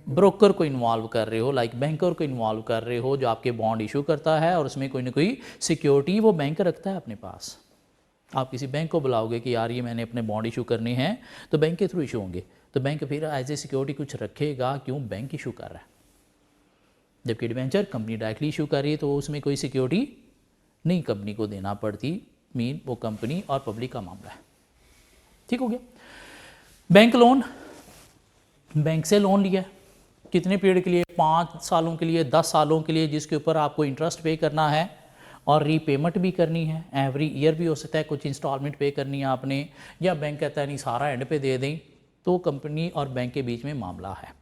ब्रोकर को इन्वॉल्व कर रहे हो, लाइक बैंकर को इन्वॉल्व कर रहे हो, जो आपके बॉन्ड इशू करता है, और उसमें कोई ना कोई सिक्योरिटी वो बैंक रखता है अपने पास। आप किसी बैंक को बुलाओगे कि यार ये मैंने अपने बॉन्ड इशू करने हैं, तो बैंक के थ्रू इशू होंगे, तो बैंक फिर एज ए सिक्योरिटी कुछ रखेगा, क्यों? बैंक इशू कर रहा है। जबकि डिबेंचर कंपनी डायरेक्टली इशू कर रही है, तो उसमें कोई सिक्योरिटी नहीं कंपनी को देना पड़ती। मीन वो कंपनी और पब्लिक का मामला है। ठीक हो गया। बैंक लोन, बैंक से लोन लिया, कितने पीरियड के लिए? 5 सालों के लिए, 10 सालों के लिए, जिसके ऊपर आपको इंटरेस्ट पे करना है और रीपेमेंट भी करनी है। एवरी ईयर भी हो सकता है, कुछ इंस्टॉलमेंट पे करनी है आपने, या बैंक कहता है नहीं सारा एंड पे दे दें, तो कंपनी और बैंक के बीच में मामला है।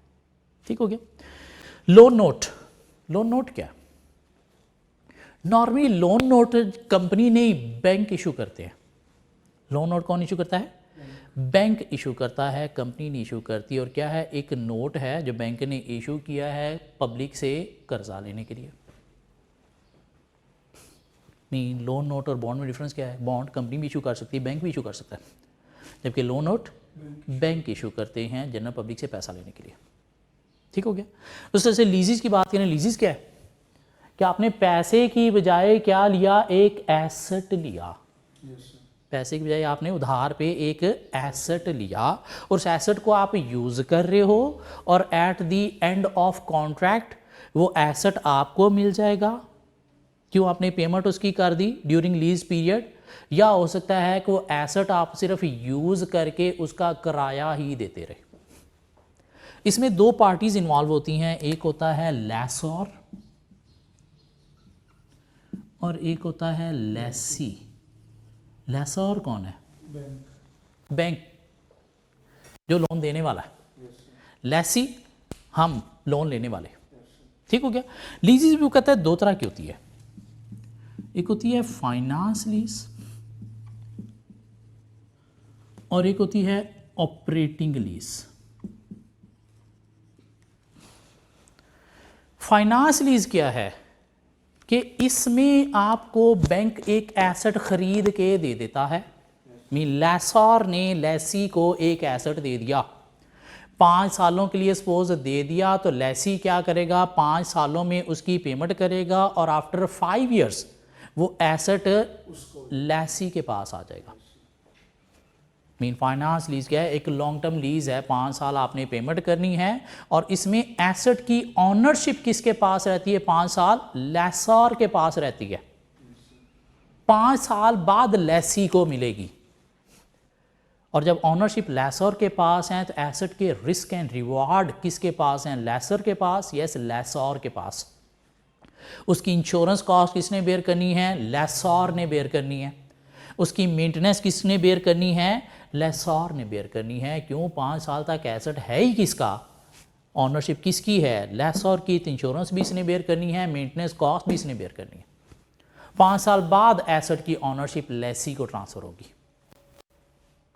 ठीक हो गया। लोन नोट, लोन नोट क्या? नॉर्मली लोन नोट कंपनी नहीं, बैंक इशू करते हैं। लोन नोट कौन इशू करता है? बैंक इशू करता है, कंपनी नहीं इशू करती। और क्या है? एक नोट है जो बैंक ने इशू किया है पब्लिक से कर्जा लेने के लिए। नहीं, लोन नोट और बॉन्ड में डिफरेंस क्या है? बॉन्ड कंपनी भी इशू कर सकती है, बैंक भी इशू कर सकता है, जबकि लोन नोट बैंक इशू करते हैं जनरल पब्लिक से पैसा लेने के लिए। ठीक हो गया। उस तरह से लीजिस की बात करें, लीजिस क्या है? कि आपने पैसे की बजाय क्या लिया? एक एसेट लिया। पैसे की बजाय आपने उधार पे एक एसेट लिया, और उस एसेट को आप यूज़ कर रहे हो, और at the end of contract वो एसेट आपको मिल जाएगा। क्यों? आपने पेमेंट उसकी कर दी ड्यूरिंग लीज पीरियड। या हो सकता है कि वो एसेट आप सिर्फ यूज़ करके उसका किराया ही देते रहे। इसमें 2 पार्टीज इन्वॉल्व होती हैं, एक होता है लेसोर और एक होता है लेसी। लेसोर कौन है? बैंक, जो लोन देने वाला है। लेसी, हम लोन लेने वाले। ठीक हो गया। लीजिस भी वो कहता है 2 तरह की होती है, एक होती है फाइनेंस लीज और एक होती है ऑपरेटिंग लीज। फाइनेंस लीज क्या है? कि इसमें आपको बैंक एक एसेट खरीद के दे देता है। मीन लेसोर ने लेसी को एक एसेट दे दिया, 5 सालों के लिए सपोज दे दिया, तो लेसी क्या करेगा? 5 सालों में उसकी पेमेंट करेगा, और आफ्टर 5 ईयर्स वो एसेट लेसी के पास आ जाएगा। मीन फाइनेंस लीज क्या है? एक लॉन्ग टर्म लीज है, 5 साल आपने पेमेंट करनी है, और इसमें एसेट की ऑनरशिप किसके पास रहती है? 5 साल लेसोर के पास रहती है। 5 साल बाद लेसी को मिलेगी। और जब ऑनरशिप लेसर के पास है तो एसेट के रिस्क एंड रिवॉर्ड किसके पास हैं? लेसर के पास। यस, लेसर के पास। उसकी इंश्योरेंस कॉस्ट किसने बेयर करनी है? लेसर ने बेयर करनी है। उसकी मेंटेनेंस किसने बेयर करनी है? लेसर ने बेयर करनी है। क्यों? 5 साल तक एसेट है ही किसका? ऑनरशिप किसकी है? लेसर की। तो इंश्योरेंस भी इसने बेयर करनी है, मेंटेनेंस कॉस्ट भी इसने बेयर करनी है। 5 साल बाद एसेट की ऑनरशिप लेसी को ट्रांसफर होगी।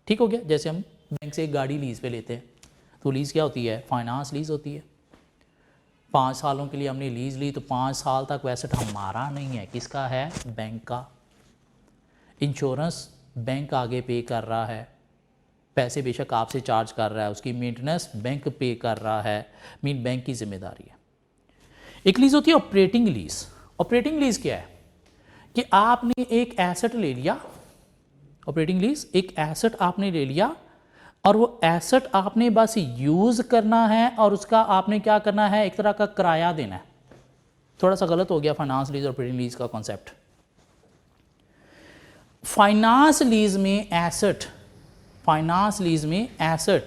ठीक हो गया? जैसे हम बैंक से एक गाड़ी लीज पे लेते हैं तो लीज क्या होती है? फाइनेंस लीज होती है। 5 सालों के लिए हमने लीज ली तो 5 साल तक वो एसेट हमारा नहीं है, किसका है? बैंक का। इंश्योरेंस बैंक आगे पे कर रहा है, पैसे बेशक आपसे चार्ज कर रहा है, उसकी मेंटेनेंस बैंक पे कर रहा है, मीन बैंक की जिम्मेदारी है। एक लीज होती है ऑपरेटिंग लीज। ऑपरेटिंग लीज क्या है? कि आपने एक एसेट ले लिया, ऑपरेटिंग लीज एक एसेट आपने ले लिया और वो एसेट आपने बस यूज़ करना है और उसका आपने क्या करना है? एक तरह का किराया देना है। थोड़ा सा गलत हो गया फाइनेंस लीज और ऑपरेटिंग लीज का कॉन्सेप्ट। फाइनेंस लीज में एसेट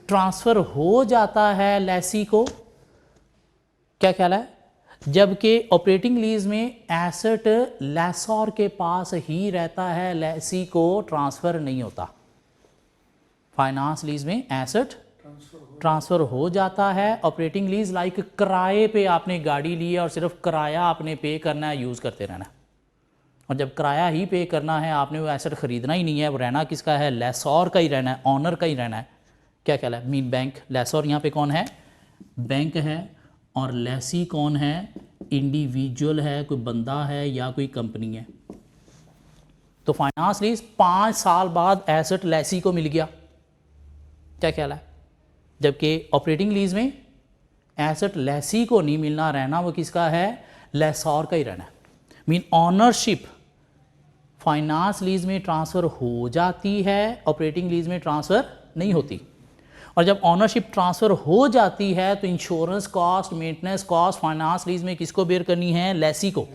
ट्रांसफ़र हो जाता है लेसी को, क्या ख्याल है? जबकि ऑपरेटिंग लीज में एसेट लेसर के पास ही रहता है, लेसी को ट्रांसफ़र नहीं होता। फाइनेंस लीज में एसेट ट्रांसफ़र हो जाता है। ऑपरेटिंग लीज लाइक किराए पे आपने गाड़ी ली है और सिर्फ किराया आपने पे करना है, यूज़ करते रहना है। और जब किराया ही पे करना है, आपने वो एसेट ख़रीदना ही नहीं है, वो रहना किसका है? लेसर का ही रहना है, ऑनर का ही रहना है। क्या ख्याल है? Mean bank. लेसर यहाँ पे कौन है? बैंक है। और लेसी कौन है? इंडिविजुअल है, कोई बंदा है या कोई कंपनी है। तो फाइनेंस लीज 5 साल बाद एसेट लेसी को मिल गया, क्या ख्याल है? जबकि ऑपरेटिंग लीज में एसेट लेसी को नहीं मिलना, रहना वो किसका है? लेसर का ही रहना है। मीन ऑनरशिप फाइनेंस लीज में ट्रांसफ़र हो जाती है, ऑपरेटिंग लीज में ट्रांसफ़र नहीं होती। और जब ऑनरशिप ट्रांसफ़र हो जाती है तो insurance cost, maintenance cost finance lease में किसको बेयर करनी है? लेसी को।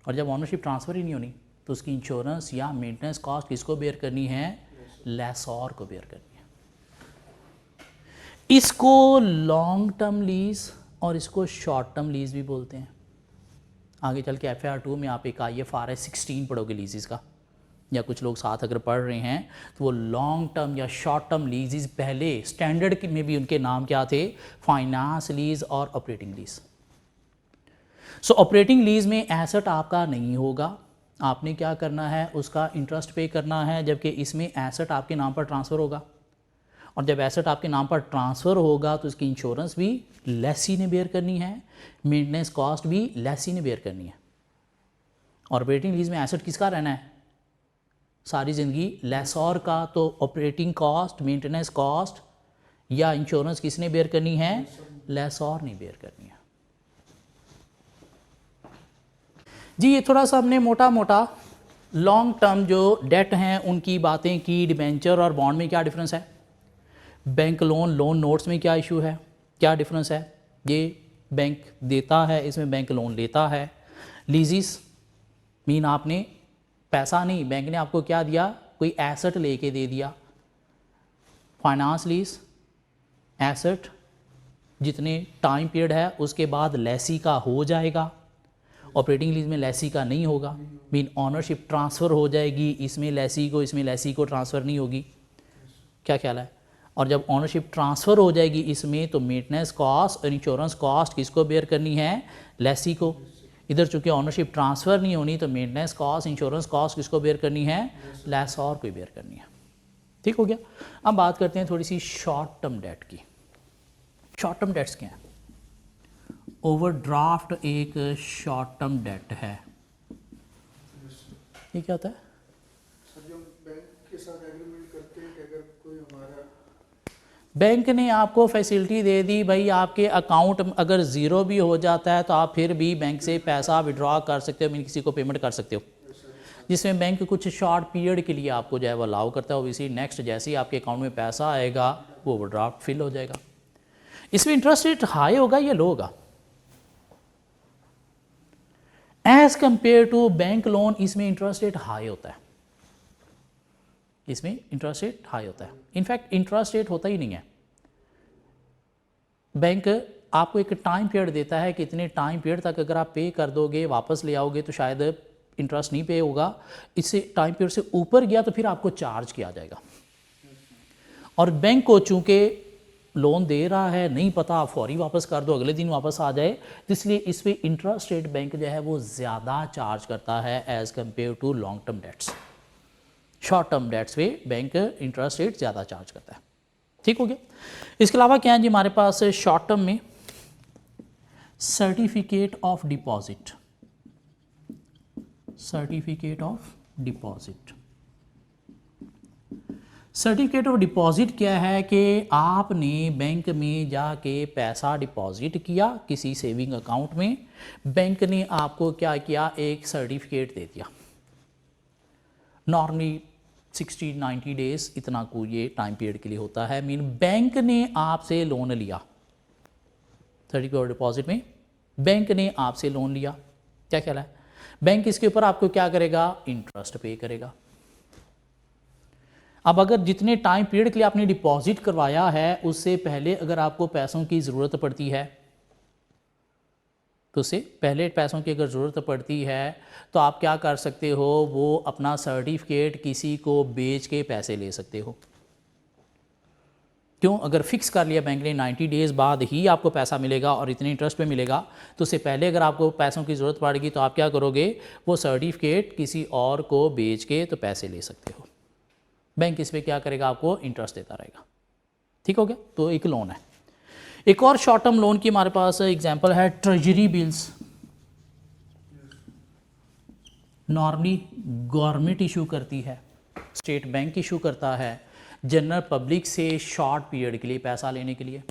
और जब ऑनरशिप ट्रांसफ़र ही नहीं होनी तो उसकी इंश्योरेंस या मेंटेनेंस कॉस्ट किसको बेयर करनी है? लेसर को बेयर करनी है। इसको लॉन्ग टर्म लीज और इसको शॉर्ट टर्म लीज भी बोलते हैं। आगे चल के FAR 2 में आप एक IFRS 16 पढ़ोगे लीजेस का, या कुछ लोग साथ अगर पढ़ रहे हैं तो वो लॉन्ग टर्म या शॉर्ट टर्म लीजेस पहले स्टैंडर्ड में भी उनके नाम क्या थे? फाइनेंस लीज और ऑपरेटिंग लीज। सो ऑपरेटिंग लीज में एसेट आपका नहीं होगा, आपने क्या करना है? उसका इंटरेस्ट पे करना है। जबकि इसमें एसेट आपके नाम पर ट्रांसफ़र होगा, और जब एसेट आपके नाम पर ट्रांसफ़र होगा तो उसकी इंश्योरेंस भी लेसी ने बेयर करनी है, मेंटेनेंस कॉस्ट भी लेसी ने बेयर करनी है। और ऑपरेटिंग लीज में एसेट किसका रहना है? सारी ज़िंदगी लेसर का। तो ऑपरेटिंग कॉस्ट, मेंटेनेंस कॉस्ट या इंश्योरेंस किसने बेयर करनी है? लेसर ने बेयर करनी है। जी, ये थोड़ा सा हमने मोटा मोटा लॉन्ग टर्म जो डेट हैं उनकी बातें की। डिबेंचर और बॉन्ड में क्या डिफरेंस है? बैंक लोन, लोन नोट्स में क्या इशू है, क्या डिफरेंस है? ये बैंक देता है, इसमें बैंक लोन लेता है। लीजिस मीन आपने पैसा नहीं, बैंक ने आपको क्या दिया? कोई एसेट लेके दे दिया। फाइनेंस लीज एसेट जितने टाइम पीरियड है उसके बाद लेसी का हो जाएगा। ऑपरेटिंग लीज में लेसी का नहीं होगा, मीन ऑनरशिप ट्रांसफ़र हो जाएगी, इसमें लेसी को ट्रांसफ़र नहीं होगी। क्या ख्याल है? और जब ऑनरशिप ट्रांसफ़र हो जाएगी इसमें तो मेंटेनेंस कॉस्ट और इंश्योरेंस कॉस्ट किसको बेयर करनी है? लेसी को। इधर चूँकि ऑनरशिप ट्रांसफ़र नहीं होनी तो मेंटेनेंस कॉस्ट, इंश्योरेंस कॉस्ट किसको बेयर करनी है? लेसर को बेयर करनी है। ठीक हो गया? अब बात करते हैं थोड़ी सी शॉर्ट टर्म डेट की। शॉर्ट टर्म डेट्स क्या हैं? ओवरड्राफ्ट एक शॉर्ट टर्म डेट है। ये क्या होता है? सर, जो बैंक के साथ एग्रीमेंट करते हैं कि अगर कोई हमारा बैंक ने आपको फैसिलिटी दे दी, भाई आपके अकाउंट अगर ज़ीरो भी हो जाता है तो आप फिर भी बैंक से पैसा विड्रॉ कर सकते हो, मीन किसी को पेमेंट कर सकते हो, जिसमें बैंक कुछ शॉर्ट पीरियड के लिए आपको जो है वो अलाउ करता है। इसी नेक्स्ट जैसे ही आपके अकाउंट में पैसा आएगा वो ओवरड्राफ्ट फिल हो जाएगा। इसमें इंटरेस्ट रेट हाई होगा या लो होगा? As compare to bank loan इसमें इंटरेस्ट रेट हाई होता है, इसमें इंटरेस्ट रेट हाई होता है। इनफैक्ट इंटरेस्ट रेट होता ही नहीं है। बैंक आपको एक टाइम पीरियड देता है कि इतने टाइम पीरियड तक अगर आप पे कर दोगे, वापस ले आओगे तो शायद इंटरेस्ट नहीं पे होगा, इससे टाइम पीरियड से ऊपर गया तो फिर आपको चार्ज किया जाएगा। और बैंक को चूंकि लोन दे रहा है, नहीं पता आप फौरी वापस कर दो, अगले दिन वापस आ जाए, तो इसलिए इस पर इंटरेस्ट रेट बैंक जो है वो ज़्यादा चार्ज करता है as compare to long term debts. Short term debts पे बैंक इंटरेस्ट रेट ज़्यादा चार्ज करता है। ठीक हो गया। इसके अलावा क्या है जी हमारे पास शॉर्ट टर्म में certificate of deposit, certificate of deposit. Certificate of deposit क्या है कि आपने बैंक में जाके पैसा डिपॉजिट किया किसी सेविंग अकाउंट में, बैंक ने आपको क्या किया, एक सर्टिफिकेट दे दिया। नॉर्मली 60-90 डेज इतना को ये टाइम पीरियड के लिए होता है। मीन बैंक ने आपसे लोन लिया, सर्टिफिकेट ऑफ डिपॉजिट में बैंक ने आपसे लोन लिया, क्या कहला है, बैंक इसके ऊपर आपको क्या करेगा, इंटरेस्ट पे करेगा। अब अगर जितने टाइम पीरियड के लिए आपने डिपॉजिट करवाया है उससे पहले अगर आपको पैसों की ज़रूरत पड़ती है, तो उससे पहले पैसों की अगर ज़रूरत पड़ती है तो आप क्या कर सकते हो, वो अपना सर्टिफिकेट किसी को बेच के पैसे ले सकते हो। क्यों, अगर फिक्स कर लिया बैंक ने 90 डेज़ बाद ही आपको पैसा मिलेगा और इतने इंटरेस्ट पे मिलेगा, तो उससे पहले अगर आपको पैसों की ज़रूरत पड़ेगी तो आप क्या करोगे, वो सर्टिफिकेट किसी और को बेच के तो पैसे ले सकते हो। बैंक इस पर क्या करेगा, आपको इंटरेस्ट देता रहेगा। ठीक हो गया। तो एक लोन है। एक और शॉर्ट टर्म लोन की हमारे पास एग्जांपल है treasury bills. Normally government issue करती है, स्टेट बैंक इशू करता है जनरल पब्लिक से शॉर्ट पीरियड के लिए पैसा लेने के लिए।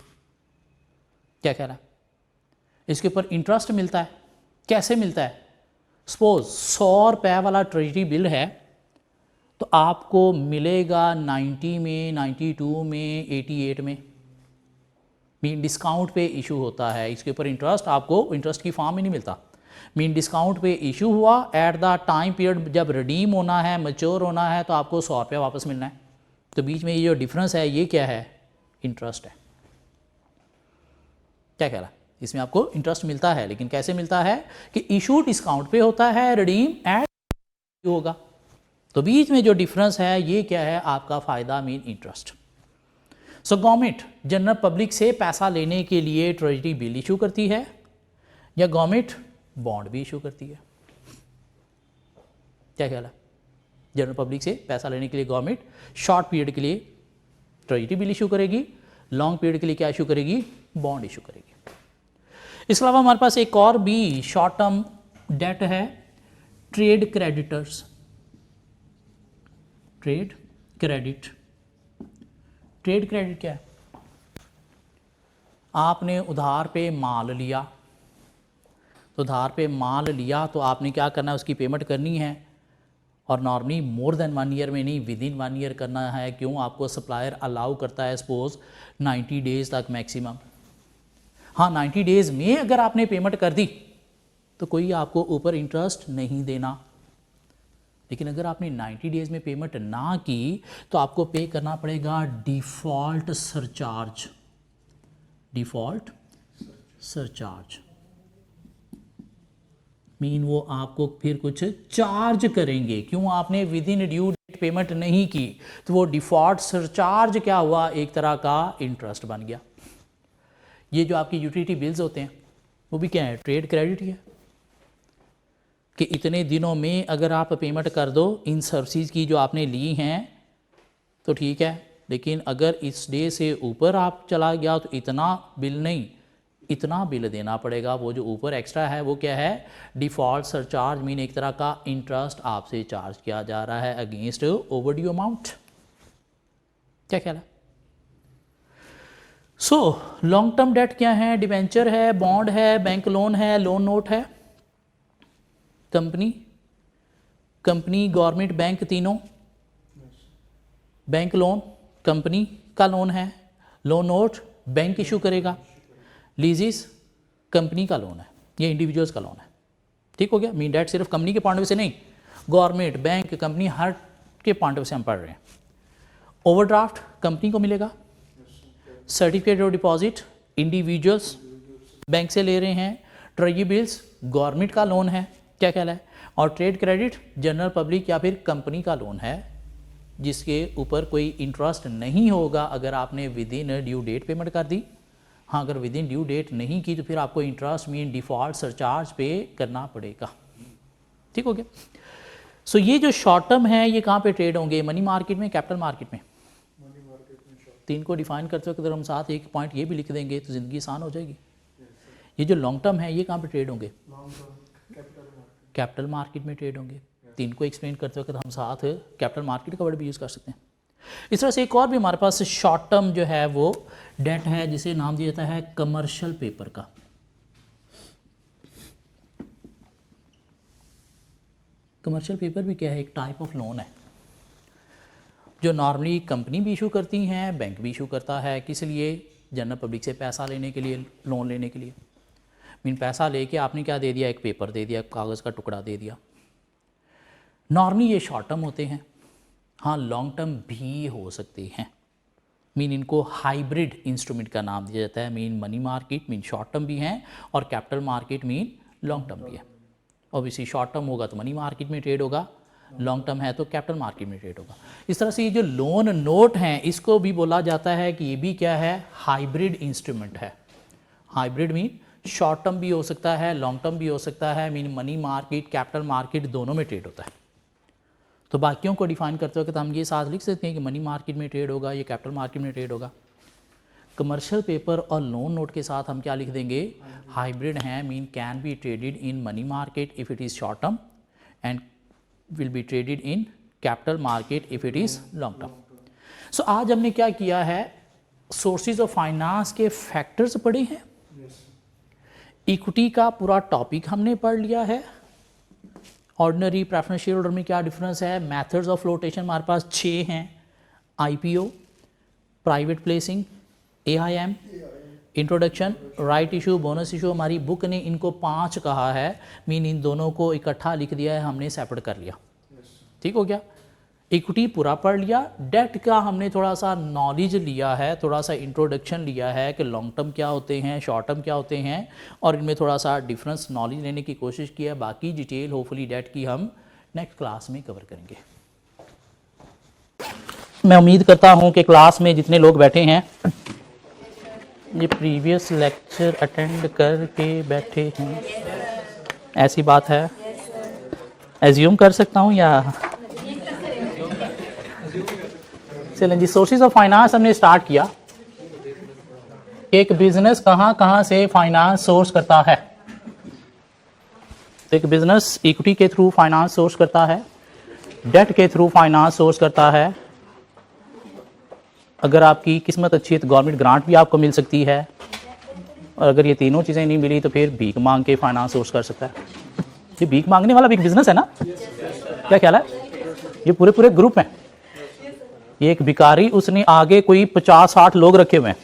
क्या कह रहा है, इसके ऊपर इंटरेस्ट मिलता है। कैसे मिलता है, सपोज 100 रुपये वाला ट्रेजरी बिल है तो आपको मिलेगा 90 में, 92 में, 88 में। मीन डिस्काउंट पे इशू होता है, इसके ऊपर इंटरेस्ट आपको इंटरेस्ट की फॉर्म में नहीं मिलता। मीन डिस्काउंट पे इशू हुआ, एट द टाइम पीरियड जब रिडीम होना है, मैच्योर होना है, तो आपको 100 रुपये वापस मिलना है। तो बीच में ये जो डिफरेंस है ये क्या है, इंटरेस्ट है। क्या कह रहा है, इसमें आपको इंटरेस्ट मिलता है, लेकिन कैसे मिलता है कि इशू डिस्काउंट पे होता है, रिडीम एट होगा। तो बीच में जो डिफरेंस है ये क्या है, आपका फ़ायदा mean interest. So government general public से पैसा लेने के लिए ट्रेजरी बिल इशू करती है या गवर्नमेंट बॉन्ड भी इशू करती है। क्या ख्याल है, जनरल पब्लिक से पैसा लेने के लिए गवर्नमेंट शॉर्ट पीरियड के लिए ट्रेजरी बिल इशू करेगी, लॉन्ग पीरियड के लिए क्या इशू करेगी, बॉन्ड इशू करेगी। इसके अलावा हमारे पास एक और भी शॉर्ट टर्म डेट है, trade creditors. Trade credit, trade credit क्या है, आपने उधार पे माल लिया, तो उधार पे माल लिया तो आपने क्या करना है, उसकी पेमेंट करनी है। और नॉर्मली मोर देन 1 ईयर में नहीं, विद इन 1 ईयर करना है। क्यों, आपको सप्लायर अलाउ करता है सपोज 90 डेज़ तक मैक्सिमम। हाँ, 90 डेज़ में अगर आपने पेमेंट कर दी तो कोई आपको ऊपर इंटरेस्ट नहीं देना, लेकिन अगर आपने 90 डेज़ में पेमेंट ना की तो आपको पे करना पड़ेगा default surcharge. Default surcharge mean वो आपको फिर कुछ चार्ज करेंगे। क्यों, आपने within due date payment नहीं की, तो वो डिफ़ॉल्ट सरचार्ज क्या हुआ, एक तरह का इंटरेस्ट बन गया। ये जो आपकी यूटिलिटी बिल्स होते हैं वो भी क्या है, ट्रेड क्रेडिट ही है कि इतने दिनों में अगर आप पेमेंट कर दो इन सर्विसेज की जो आपने ली हैं तो ठीक है, लेकिन अगर इस डे से ऊपर आप चला गया तो इतना बिल नहीं, इतना बिल देना पड़ेगा। वो जो ऊपर एक्स्ट्रा है वो क्या है, डिफ़ॉल्ट सरचार्ज मीन एक तरह का इंटरेस्ट आपसे चार्ज किया जा रहा है अगेंस्ट ओवरड्यू अमाउंट। क्या ख्याल है। सो लॉन्ग टर्म डेट क्या है, डिबेंचर है, बॉन्ड है, बैंक लोन है, लोन नोट है, कंपनी, गवर्नमेंट, बैंक, तीनों। बैंक लोन कंपनी का लोन है, लोन नोट बैंक इशू करेगा, लीजिस कंपनी का लोन है, ये इंडिविजुअल्स का लोन है। ठीक हो गया। मीन डेट सिर्फ कंपनी के पॉइंट ऑफ व्यू से नहीं, गवर्नमेंट, बैंक, कंपनी हर के पॉइंट ऑफ व्यू से हम पढ़ रहे हैं। ओवरड्राफ्ट कंपनी को मिलेगा, certificate of deposit individuals bank से ले रहे हैं, ट्रेजरी बिल्स गवर्नमेंट का लोन है, क्या कहलाए, और ट्रेड क्रेडिट जनरल पब्लिक या फिर कंपनी का लोन है जिसके ऊपर कोई इंटरेस्ट नहीं होगा अगर आपने within due date payment कर दी। हाँ, अगर विद इन ड्यू डेट नहीं की तो फिर आपको इंटरेस्ट मीन डिफ़ॉल्ट सरचार्ज पे करना पड़ेगा। ठीक हो गया। सो ये जो शॉर्ट टर्म है ये कहाँ पे ट्रेड होंगे, मनी मार्केट में, कैपिटल मार्केट में। तीन को डिफाइन करते वक्त अगर हम साथ एक पॉइंट ये भी लिख देंगे तो ज़िंदगी आसान हो जाएगी। ये जो लॉन्ग टर्म है ये कहाँ पे ट्रेड होंगे, कैपिटल मार्केट में ट्रेड होंगे। तीन को एक्सप्लेन करते वक्त हम साथ कैपिटल मार्केट का वर्ड भी यूज़ कर सकते हैं। इस तरह से एक और भी हमारे पास शॉर्ट टर्म जो है वो डेट है जिसे नाम दिया जाता है कमर्शियल पेपर का। कमर्शियल पेपर भी क्या है, एक टाइप ऑफ लोन है जो नॉर्मली कंपनी भी इशू करती हैं, बैंक भी इशू करता है। किस लिए, जनरल पब्लिक से पैसा लेने के लिए, लोन लेने के लिए। मीन पैसा लेके आपने क्या दे दिया, एक पेपर दे दिया, कागज़ का टुकड़ा दे दिया। नॉर्मली ये शॉर्ट टर्म होते हैं, हाँ लॉन्ग टर्म भी हो सकते हैं। मीन इनको हाइब्रिड इंस्ट्रूमेंट का नाम दिया जाता है। Mean money market mean short term भी हैं और capital market mean long term भी है। ऑब्वियसली शॉर्ट टर्म होगा तो मनी मार्केट में ट्रेड होगा, लॉन्ग टर्म है तो कैपिटल मार्केट में ट्रेड होगा। इस तरह से ये जो लोन नोट हैं इसको भी बोला जाता है कि ये भी क्या है, हाइब्रिड इंस्ट्रूमेंट है। हाइब्रिड मीन शॉर्ट टर्म भी हो सकता है, लॉन्ग टर्म भी हो सकता है। Mean money market, capital market दोनों में ट्रेड होता है। तो बाकियों को डिफाइन करते वक्त हम ये साथ लिख सकते हैं कि मनी मार्केट में ट्रेड होगा, ये कैपिटल मार्केट में ट्रेड होगा। कमर्शियल पेपर और लोन नोट के साथ हम क्या लिख देंगे, हाइब्रिड हैं। Mean can be traded in money market if it is short term and will be traded in capital market if it is long term. So आज हमने क्या किया है, सोर्सेज ऑफ फाइनेंस के फैक्टर्स पढ़े हैं, इक्विटी का पूरा टॉपिक हमने पढ़ लिया है, ऑर्डिनरी प्रेफरेंस शेयर होल्डर में क्या डिफरेंस है, मेथड्स ऑफ फ्लोटेशन हमारे पास 6 हैं, IPO, private placing, AIM, introduction, right issue, bonus issue. हमारी बुक ने इनको 5 कहा है। मीन इन दोनों को इकट्ठा लिख दिया है, हमने सेपरेट कर लिया। ठीक हो गया। इक्विटी पूरा पढ़ लिया, डेट का हमने थोड़ा सा नॉलेज लिया है, थोड़ा सा इंट्रोडक्शन लिया है कि लॉन्ग टर्म क्या होते हैं, शॉर्ट टर्म क्या होते हैं, और इनमें थोड़ा सा डिफरेंस नॉलेज लेने की कोशिश की है। बाकी डिटेल होपफुली डेट की हम नेक्स्ट क्लास में कवर करेंगे। मैं उम्मीद करता हूं कि क्लास में जितने लोग बैठे हैं ये प्रीवियस लेक्चर अटेंड करके बैठे हैं, ऐसी बात है, एज्यूम कर सकता हूं या चलें जी। सोर्सेज ऑफ फाइनेंस हमने स्टार्ट किया। एक बिजनेस कहां कहां से फाइनेंस सोर्स करता है। एक बिजनेस इक्विटी के थ्रू फाइनेंस सोर्स करता है, डेट के थ्रू फाइनेंस सोर्स करता है। अगर आपकी किस्मत अच्छी है तो गवर्नमेंट ग्रांट भी आपको मिल सकती है, और अगर ये तीनों चीज़ें नहीं मिली तो फिर भीख मांग के फाइनेंस सोर्स कर सकता है। ये भीख मांगने वाला भी एक बिजनेस है ना, क्या ख्याल है? ये पूरे पूरे ग्रुप हैं। ये एक भिखारी, उसने आगे कोई 50-60 लोग रखे हुए हैं,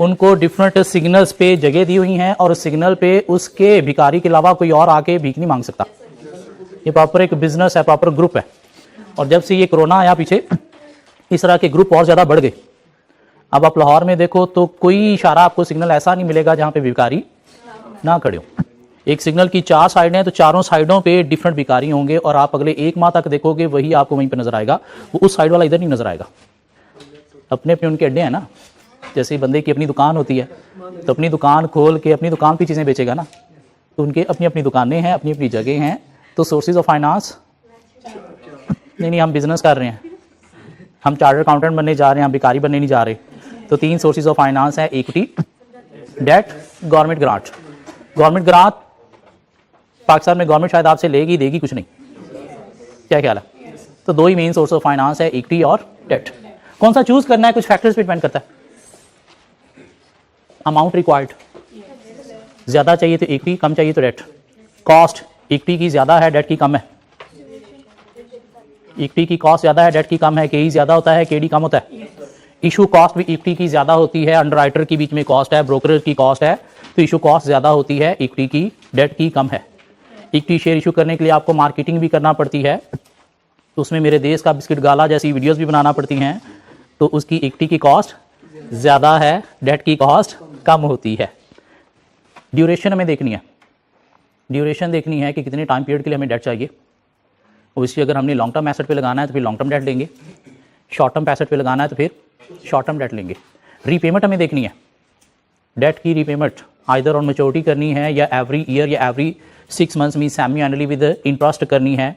उनको डिफरेंट सिग्नल्स पे जगह दी हुई हैं, और सिग्नल पे उसके भिखारी के अलावा कोई और आके भीख नहीं मांग सकता। ये प्रॉपर एक बिजनेस है, प्रॉपर ग्रुप है। और जब से ये कोरोना आया पीछे, इस तरह के ग्रुप और ज़्यादा बढ़ गए। अब आप लाहौर में देखो तो कोई इशारा आपको सिग्नल ऐसा नहीं मिलेगा जहाँ पे भिखारी ना खड़े हो। एक सिग्नल की 4 साइडें हैं तो चारों साइडों पे डिफरेंट भिखारी होंगे, और आप अगले 1 माह तक देखोगे वही आपको वहीं पे नजर आएगा, वो उस साइड वाला इधर नहीं नजर आएगा। अपने अपने उनके अड्डे हैं ना, जैसे बंदे की अपनी दुकान होती है तो अपनी दुकान खोल के अपनी दुकान की चीज़ें बेचेगा ना, तो उनके अपनी अपनी दुकानें हैं, अपनी अपनी जगह हैं। तो सोर्सेज ऑफ फाइनेंस नहीं, हम बिजनेस कर रहे हैं, हम चार्टर्ड अकाउंटेंट बनने जा रहे हैं, हम भिखारी बनने नहीं जा रहे। तो 3 सोर्सेज ऑफ फाइनेंस है, equity, debt, government grant. Government grant Pakistan में गवर्नमेंट शायद आपसे लेगी देगी कुछ नहीं, क्या ख्याल है? तो 2 ही मेन सोर्स ऑफ फाइनेंस है, इक्विटी और डेट। कौन सा चूज करना है कुछ फैक्टर्स पे डिपेंड करता है। अमाउंट रिक्वायर्ड, ज्यादा चाहिए तो इक्विटी, कम चाहिए तो डेट। कॉस्ट इक्विटी की ज्यादा है, डेट की कम है। इक्विटी की कॉस्ट ज्यादा है, डेट की कम है। केई ज्यादा होता है, केडी कम होता है। इशू कॉस्ट भी इक्विटी की ज्यादा होती है, अंडरराइटर के बीच में कॉस्ट है, ब्रोकर की कॉस्ट है, तो इशू कॉस्ट ज्यादा होती है, इक्विटी की, डेट की कम है। इक्विटी शेयर इशू करने के लिए आपको मार्केटिंग भी करना पड़ती है, तो उसमें मेरे देश का बिस्किट गाला जैसी वीडियोस भी बनाना पड़ती हैं, तो उसकी इक्विटी की कॉस्ट ज़्यादा है, डेट की कॉस्ट कम होती है। ड्यूरेशन हमें देखनी है, ड्यूरेशन देखनी है कि कितने टाइम पीरियड के लिए हमें डेट चाहिए। ओबियसली अगर हमने लॉन्ग टर्म एसेट पे लगाना है तो फिर लॉन्ग टर्म डेट लेंगे, शॉर्ट टर्म एसेट पे लगाना है तो फिर शॉर्ट टर्म डेट लेंगे। रीपेमेंट हमें देखनी है, डेट की रीपेमेंट आइदर ऑन मैच्योरिटी करनी है या एवरी ईयर या एवरी 6 मंथ्स में सेमी एनुअली विद इंटरेस्ट करनी है।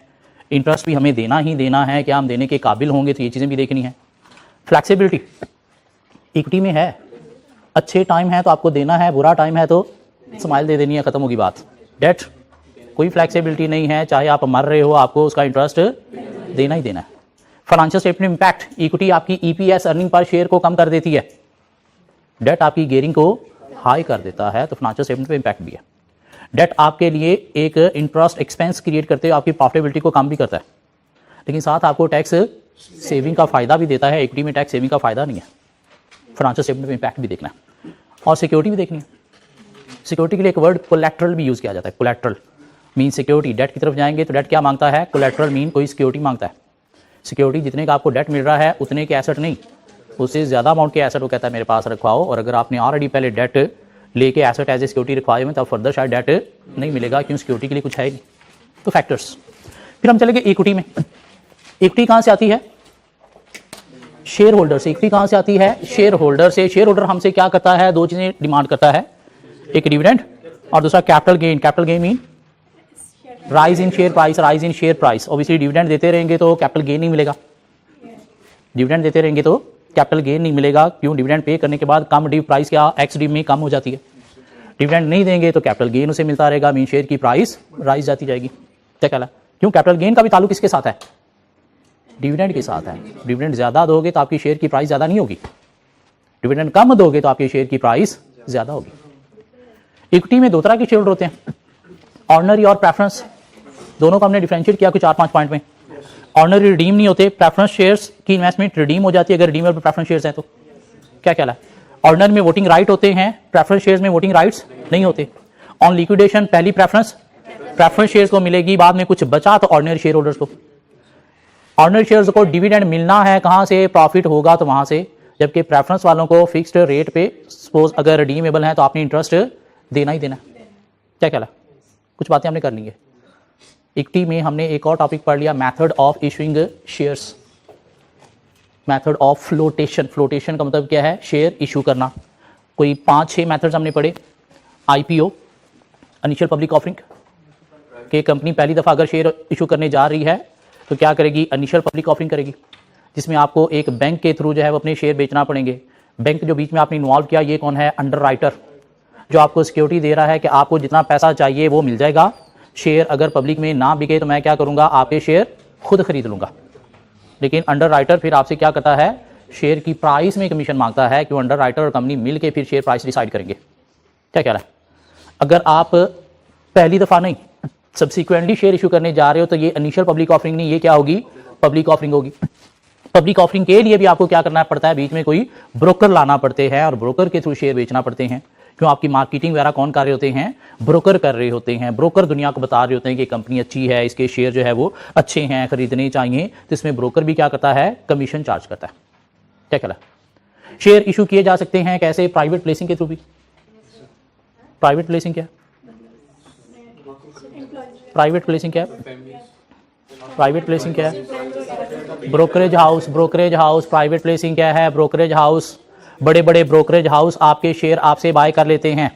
इंटरेस्ट भी हमें देना ही देना है, क्या हम देने के काबिल होंगे, तो ये चीज़ें भी देखनी है। फ्लैक्सिबिलिटी इक्विटी में है, अच्छे टाइम है तो आपको देना है, बुरा टाइम है तो स्माइल दे देनी है, ख़त्म होगी बात। डेट कोई फ्लैक्सिबिलिटी नहीं है, चाहे आप मर रहे हो आपको उसका इंटरेस्ट देना ही देना है। फाइनेंशियल स्टेटमेंट इंपैक्ट, इक्विटी आपकी ईपीएस अर्निंग पर शेयर को कम कर देती है, डेट आपकी गेयरिंग को हाई कर देता है, तो फाइनेंशियल स्टेटमेंट पे इंपैक्ट भी है। डेट आपके लिए एक इंटरेस्ट एक्सपेंस क्रिएट करते हुए आपकी प्रॉफिटेबिलिटी को कम भी करता है, लेकिन साथ आपको टैक्स सेविंग का फायदा भी देता है। इक्विटी में टैक्स सेविंग का फायदा नहीं है, फाइनेंशियल स्टेटमेंट में इंपैक्ट भी देखना है। और सिक्योरिटी भी देखनी है। सिक्योरिटी के लिए एक वर्ड कोलैटरल भी यूज़ किया जाता है। कोलैटरल मीन सिक्योरिटी, डेट की तरफ जाएंगे तो डेट क्या मांगता है, कोलैटरल मीन कोई सिक्योरिटी मांगता है। सिक्योरिटी जितने का आपको डेट मिल रहा है उतने के एसेट नहीं, उससे ज़्यादा अमाउंट के एसेट वो कहता है मेरे पास रखवाओ, और अगर आपने ऑलरेडी पहले डेट लेके एसेट एज ए सिक्योरिटी रखवाए हुए तब फर्दर शायद डेट नहीं मिलेगा, क्यों सिक्योरिटी के लिए कुछ है नहीं। तो फैक्टर्स। फिर हम चलेंगे इक्विटी में। इक्विटी कहाँ से आती है, शेयर होल्डर से। इक्विटी कहाँ से आती है, शेयर होल्डर से। शेयर होल्डर हमसे क्या करता है, दो चीज़ें डिमांड करता है, एक डिविडेंड और दूसरा capital gain. Capital gain mean rise in share price, rise in share price. Obviously dividend देते रहेंगे तो कैपिटल गेन नहीं मिलेगा, डिविडेंड देते रहेंगे तो कैपिटल गेन नहीं मिलेगा, क्यों, डिविडेंड पे करने के बाद कम डिव प्राइस क्या एक्स डिव में कम हो जाती है। डिविडेंड नहीं देंगे तो कैपिटल गेन उसे मिलता रहेगा, मीन शेयर की प्राइस राइज जाती जाएगी। क्या कहला, क्यों, कैपिटल गेन का भी ताल्लुक किसके साथ है, डिविडेंड के साथ है। डिविडेंड ज़्यादा दोगे तो आपकी शेयर की प्राइस ज़्यादा नहीं होगी, डिविडेंड कम दोगे तो आपकी शेयर की प्राइस ज़्यादा होगी। इक्विटी में दो तरह के शेयर होल्डर होते हैं, ऑर्डिनरी और प्रेफरेंस। दोनों को हमने डिफरेंशिएट किया कुछ 4-5 पॉइंट में। ऑर्डिनरी रिडीम नहीं होते, प्रेफरेंस शेयर्स की इन्वेस्टमेंट रिडीम हो जाती है अगर रिडीमेबल प्रेफरेंस शेयर्स हैं तो। क्या कहला है, ऑर्डिनरी में वोटिंग राइट होते हैं, प्रेफरेंस शेयर्स में वोटिंग राइट्स नहीं होते। ऑन लिक्विडेशन पहली प्रेफरेंस शेयर्स को मिलेगी, बाद में कुछ बचा तो ऑर्डिनरी शेयर होल्डर्स को। ऑर्डिनरी शेयर्स को डिविडेंड मिलना है कहां से, प्रॉफिट होगा तो वहां से, जबकि प्रेफरेंस वालों को फिक्स्ड रेट पे सपोज अगर रिडीमेबल है तो आपने इंटरेस्ट देना ही देना। क्या कहला, कुछ बातें हमने कर ली है। इक्विटी में हमने एक और टॉपिक पढ़ लिया, method of issuing shares, method of flotation. Flotation का मतलब क्या है, शेयर इशू करना। कोई 5-6 मेथड्स हमने पढ़े। आईपीओ, इनिशियल पब्लिक ऑफरिंग, कि कंपनी पहली दफ़ा अगर शेयर इशू करने जा रही है तो क्या करेगी, इनिशियल पब्लिक ऑफरिंग करेगी, जिसमें आपको एक बैंक के थ्रू जो है वो अपने शेयर बेचना पड़ेंगे। बैंक जो बीच में आपने इन्वॉल्व किया, ये कौन है, अंडर राइटर, जो आपको सिक्योरिटी दे रहा है कि आपको जितना पैसा चाहिए वो मिल जाएगा। शेयर अगर पब्लिक में ना बिके तो मैं क्या करूंगा, आपके शेयर खुद खरीद लूंगा। लेकिन अंडर राइटर फिर आपसे क्या करता है, शेयर की प्राइस में कमीशन मांगता है, क्यों, अंडर राइटर और कंपनी मिल के फिर शेयर प्राइस डिसाइड करेंगे। क्या कह रहा है, अगर आप पहली दफ़ा नहीं सब्सिक्वेंटली शेयर इशू करने जा रहे हो तो ये इनिशियल पब्लिक ऑफरिंग नहीं, ये क्या होगी, पब्लिक ऑफरिंग होगी। पब्लिक ऑफरिंग के लिए भी आपको क्या करना पड़ता है, बीच में कोई ब्रोकर लाना पड़ते हैं और ब्रोकर के थ्रू शेयर बेचना पड़ते हैं। क्यों, आपकी मार्केटिंग वगैरह कौन कर रहे होते हैं, ब्रोकर कर रहे होते हैं। ब्रोकर दुनिया को बता रहे होते हैं कि कंपनी अच्छी है, इसके शेयर जो है वो अच्छे हैं, खरीदने चाहिए, तो इसमें ब्रोकर भी क्या करता है, कमीशन चार्ज करता है। क्या कहला, शेयर इशू किए जा सकते हैं कैसे, प्राइवेट प्लेसिंग के थ्रू भी। प्राइवेट प्लेसिंग क्या है, प्राइवेट प्लेसिंग क्या है, प्राइवेट प्लेसिंग क्या है, brokerage house. Brokerage house private placing क्या है, ब्रोकरेज हाउस, बड़े बड़े ब्रोकरेज हाउस आपके शेयर आपसे बाय कर लेते हैं।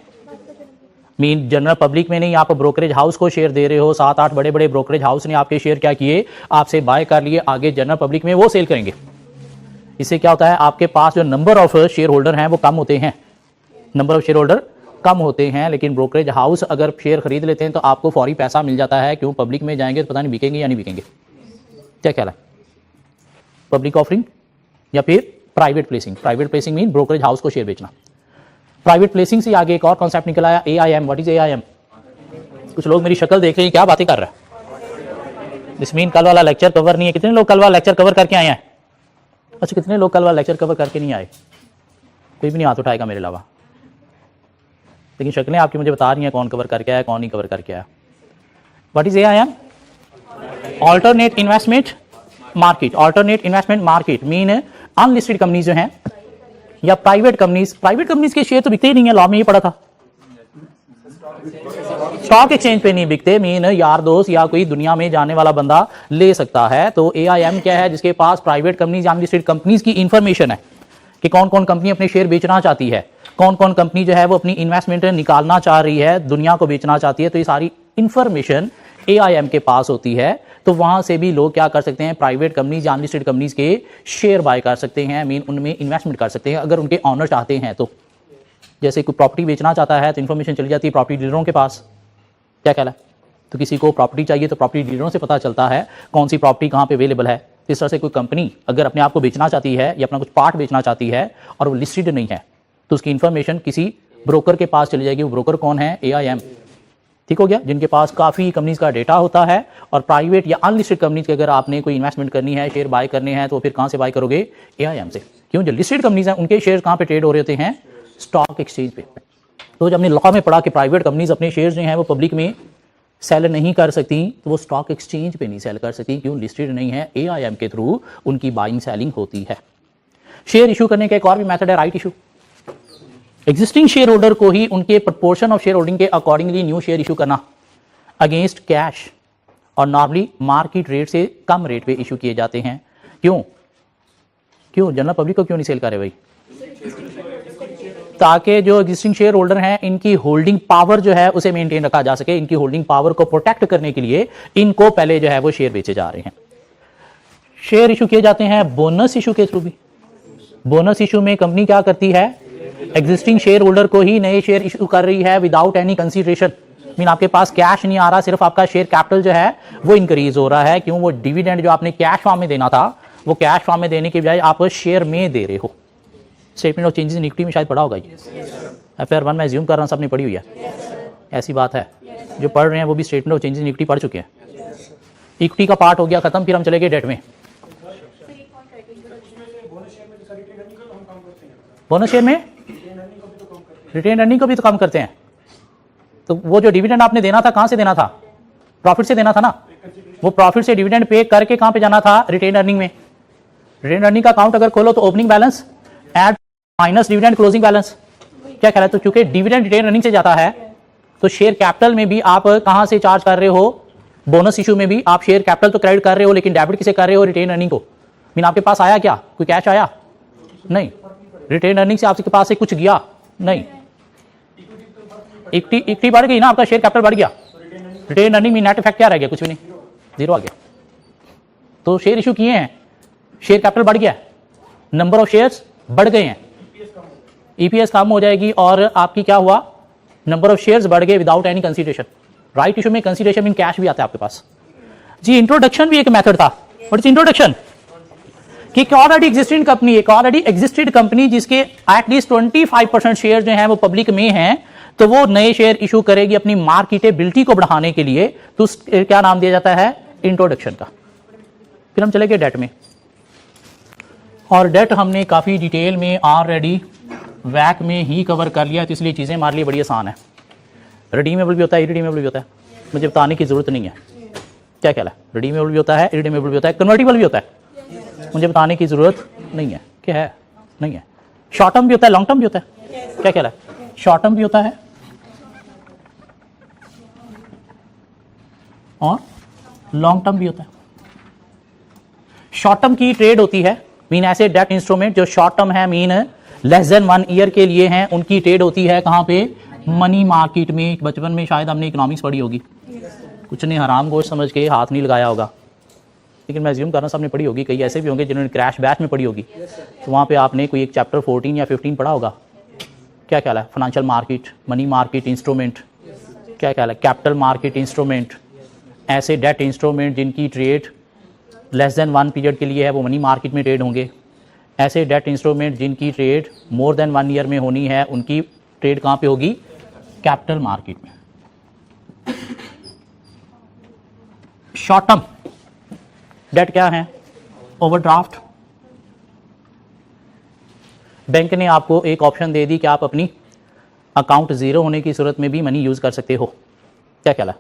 मीन जनरल पब्लिक में नहीं, आप ब्रोकरेज हाउस को शेयर दे रहे हो, 7-8 बड़े बड़े ब्रोकरेज हाउस ने आपके शेयर क्या किए, आपसे बाय कर लिए, आगे जनरल पब्लिक में वो सेल करेंगे। इससे क्या होता है, आपके पास जो नंबर ऑफ शेयर होल्डर हैं वो कम होते हैं, नंबर ऑफ शेयर होल्डर कम होते हैं। लेकिन ब्रोकरेज हाउस अगर शेयर खरीद लेते हैं तो आपको फौरी पैसा मिल जाता है, क्यों, पब्लिक में जाएंगे तो पता नहीं बिकेंगे या नहीं बिकेंगे। क्या कहला, पब्लिक ऑफरिंग या फिर private placing. Private placing mean brokerage house को शेयर बेचना। प्राइवेट प्लेसिंग से आगे एक और कॉन्सेप्ट निकल आया, AIM। What is AIM? कुछ लोग मेरी शक्ल देख रहे हैं, क्या बातें कर रहा है। दिस मीन कल वाला लेक्चर कवर नहीं है। कितने लोग कल वाला लेक्चर कवर करके आए हैं? अच्छा, कितने लोग कल वाला लेक्चर कवर करके नहीं आए? कोई भी नहीं हाथ उठाएगा मेरे अलावा, लेकिन शक्लें आपकी मुझे बता रही हैं कौन कवर करके आया, कौन नहीं कवर करके आया। What is AIM? Alternate investment market. Alternate investment market mean unlisted companies जो हैं या प्राइवेट कंपनीज के शेयर तो बिकते ही नहीं है, लॉ में ही पड़ा था। स्टॉक एक्सचेंज पे नहीं बिकते, मीन यार दोस्त या कोई दुनिया में जाने वाला बंदा ले सकता है। तो AIM क्या है? जिसके पास प्राइवेट कंपनीज या अनलिस्टेड कंपनीज की इंफॉर्मेशन है कि कौन कौन कंपनी अपने शेयर बेचना चाहती है, कौन कौन कंपनी जो है वो अपनी इन्वेस्टमेंट निकालना चाह रही है, दुनिया को बेचना चाहती है। तो ये सारी इंफॉर्मेशन AIM के पास होती है। तो वहां से भी लोग क्या कर सकते हैं? प्राइवेट कंपनीज या अनलिस्टेड कंपनीज के शेयर बाय कर सकते हैं, मीन उनमें इन्वेस्टमेंट कर सकते हैं अगर उनके ऑनर चाहते हैं। तो जैसे कोई प्रॉपर्टी बेचना चाहता है तो इन्फॉर्मेशन चली जाती है प्रॉपर्टी डीलरों के पास। क्या कहला है? तो किसी को प्रॉपर्टी चाहिए तो प्रॉपर्टी डीलरों से पता चलता है कौन सी प्रॉपर्टी कहाँ पे अवेलेबल है। इस तरह से कोई कंपनी अगर अपने आप को बेचना चाहती है या अपना कुछ पार्ट बेचना चाहती है और वो लिस्टेड नहीं है तो उसकी इन्फॉर्मेशन किसी ब्रोकर के पास चली जाएगी। वो ब्रोकर कौन है? AIM। ठीक हो गया? जिनके पास काफ़ी कंपनीज का डेटा होता है। और प्राइवेट या अनलिस्टेड कंपनीज के अगर आपने कोई इन्वेस्टमेंट करनी है, शेयर बाय करने हैं, तो फिर कहाँ से बाय करोगे? AIM से। क्यों? जो लिस्टेड कंपनीज हैं उनके शेयर कहाँ पे ट्रेड हो रहे होते हैं? स्टॉक एक्सचेंज पे। तो जब हमने लॉ में पढ़ा कि प्राइवेट कंपनीज अपने शेयर जो हैं वो पब्लिक में सेल नहीं कर सकती, तो वो स्टॉक एक्सचेंज पे नहीं सेल कर सकती। क्यों? लिस्टेड नहीं है। AIM के थ्रू उनकी बाइंग सेलिंग होती है। शेयर इशू करने का एक और भी मेथड है right issue. Existing share holder को ही उनके प्रपोर्शन ऑफ शेयर होल्डिंग के अकॉर्डिंगली न्यू शेयर इशू करना अगेंस्ट कैश, और नॉर्मली मार्केट रेट से कम रेट पे इशू किए जाते हैं। क्यों? जनरल पब्लिक को क्यों नहीं सेल कर रहे भाई? ताकि जो एग्जिस्टिंग शेयर होल्डर हैं इनकी होल्डिंग पावर जो है उसे मेंटेन रखा जा सके। इनकी होल्डिंग पावर को प्रोटेक्ट करने के लिए इनको पहले जो है वो शेयर बेचे जा रहे हैं। शेयर इशू किए जाते हैं बोनस इशू के थ्रू भी। बोनस इशू में कंपनी क्या करती है? एग्जिस्टिंग शेयर होल्डर को ही नए शेयर इशू कर रही है विदाउट एनी कंसीडरेशन। मीन आपके पास कैश नहीं आ रहा, सिर्फ आपका शेयर कैपिटल जो है वो इंक्रीज हो रहा है। क्यों? वो डिविडेंड जो आपने कैश फॉर्म में देना था वो कैश फॉर्म में देने के बजाय आप शेयर में दे रहे हो। Statement of changes in equity में शायद पढ़ा होगा ये। FR 1 मैं एज्यूम कर रहा हूँ सबने पढ़ी हुई है। ऐसी बात है, जो पढ़ रहे हैं वो भी statement of changes in equity पढ़ चुके हैं। इक्विटी का पार्ट हो गया खत्म, फिर हम चले गए डेट में। बोनस शेयर में रिटेन अर्निंग को भी तो कम करते हैं। तो वो जो डिविडेंड आपने देना था कहां से देना था? प्रॉफिट से देना था ना। वो प्रॉफिट से डिविडेंड पे करके कहां पे जाना था? रिटेन अर्निंग में। रिटेन अर्निंग का अकाउंट अगर खोलो तो opening balance add minus dividend closing balance. क्या ख्याल है? तो क्योंकि डिविडेंड रिटेन अर्निंग से जाता है तो शेयर कैपिटल में भी आप कहां से चार्ज कर रहे हो? बोनस इशू में भी आप शेयर कैपिटल तो क्रेडिट कर रहे हो, लेकिन डेबिट किसे कर रहे हो? रिटेन अर्निंग को। मीन आपके पास आया क्या? कोई कैश आया? नहीं। रिटेन अर्निंग से आपके पास से कुछ गया? नहीं। इक्विटी बढ़ गई ना, आपका शेयर कैपिटल बढ़ गया। रिटेन अर्निंग में नेट इफेक्ट क्या रह गया? कुछ भी नहीं, जीरो आ गया। तो शेयर इशू किए हैं, शेयर कैपिटल बढ़ गया, नंबर ऑफ शेयर्स बढ़ गए हैं, EPS कम हो जाएगी और आपकी क्या हुआ? नंबर ऑफ शेयर्स बढ़ गए without any consideration. Right issue में कंसीडरेशन मीन कैश भी आता है आपके पास। जी इंट्रोडक्शन भी एक मेथड था। What is introduction? कि एक ऑलरेडी एग्जिस्टिंग कंपनी, एक ऑलरेडी एग्जिस्टेड कंपनी जिसके एटलीस्ट 25% शेयर जो हैं वो पब्लिक में हैं, तो वो नए शेयर इशू करेगी अपनी मार्केटेबिलिटी को बढ़ाने के लिए। तो क्या नाम दिया जाता है? इंट्रोडक्शन का। फिर हम चले गए डेट में, और डेट हमने काफी डिटेल में ऑलरेडी वैक में ही कवर कर लिया, तो इसलिए चीजें हमारे लिए बड़ी आसान है। रिडीमेबल भी होता है, इरिडीमेबल भी होता है, मुझे बताने की जरूरत नहीं है। क्या ख्याल है? रिडीमेबल भी होता है, इरिडीमेबल भी होता है, कन्वर्टिबल भी होता है, मुझे बताने की जरूरत नहीं है। क्या है? नहीं है। शॉर्ट टर्म भी होता है, लॉन्ग टर्म भी होता है। क्या ख्याल है? शॉर्ट टर्म भी होता है और लॉन्ग टर्म भी होता है। शॉर्ट टर्म की ट्रेड होती है, मीन ऐसे डेट इंस्ट्रूमेंट जो शॉर्ट टर्म है, मीन लेस देन 1 ईयर के लिए हैं, उनकी ट्रेड होती है कहां पे? मनी मार्केट में। बचपन में शायद हमने इकोनॉमिक्स पढ़ी होगी, कुछ ने हराम गोश्त समझ के हाथ नहीं लगाया होगा, लेकिन मैं अज्यूम कर रहा हूं सबने पढ़ी होगी। कई ऐसे भी होंगे जिन्होंने क्रैश बैच में पढ़ी होगी, तो वहां पे आपने कोई एक चैप्टर 14 या 15 पढ़ा होगा। क्या ख्याल है? Financial market, money market instrument. क्या ख्याल है? कैपिटल मार्केट इंस्ट्रूमेंट, ऐसे डेट इंस्ट्रूमेंट जिनकी ट्रेड लेस देन 1 पीरियड के लिए है वो मनी मार्केट में ट्रेड होंगे। ऐसे डेट इंस्ट्रूमेंट जिनकी ट्रेड मोर देन 1 ईयर में होनी है, उनकी ट्रेड कहां पे होगी? कैपिटल मार्केट में। शॉर्ट टर्म डेट क्या है? ओवरड्राफ्ट। बैंक ने आपको एक ऑप्शन दे दी कि आप अपनी अकाउंट जीरो होने की सूरत में भी मनी यूज कर सकते हो। क्या ख्याल है?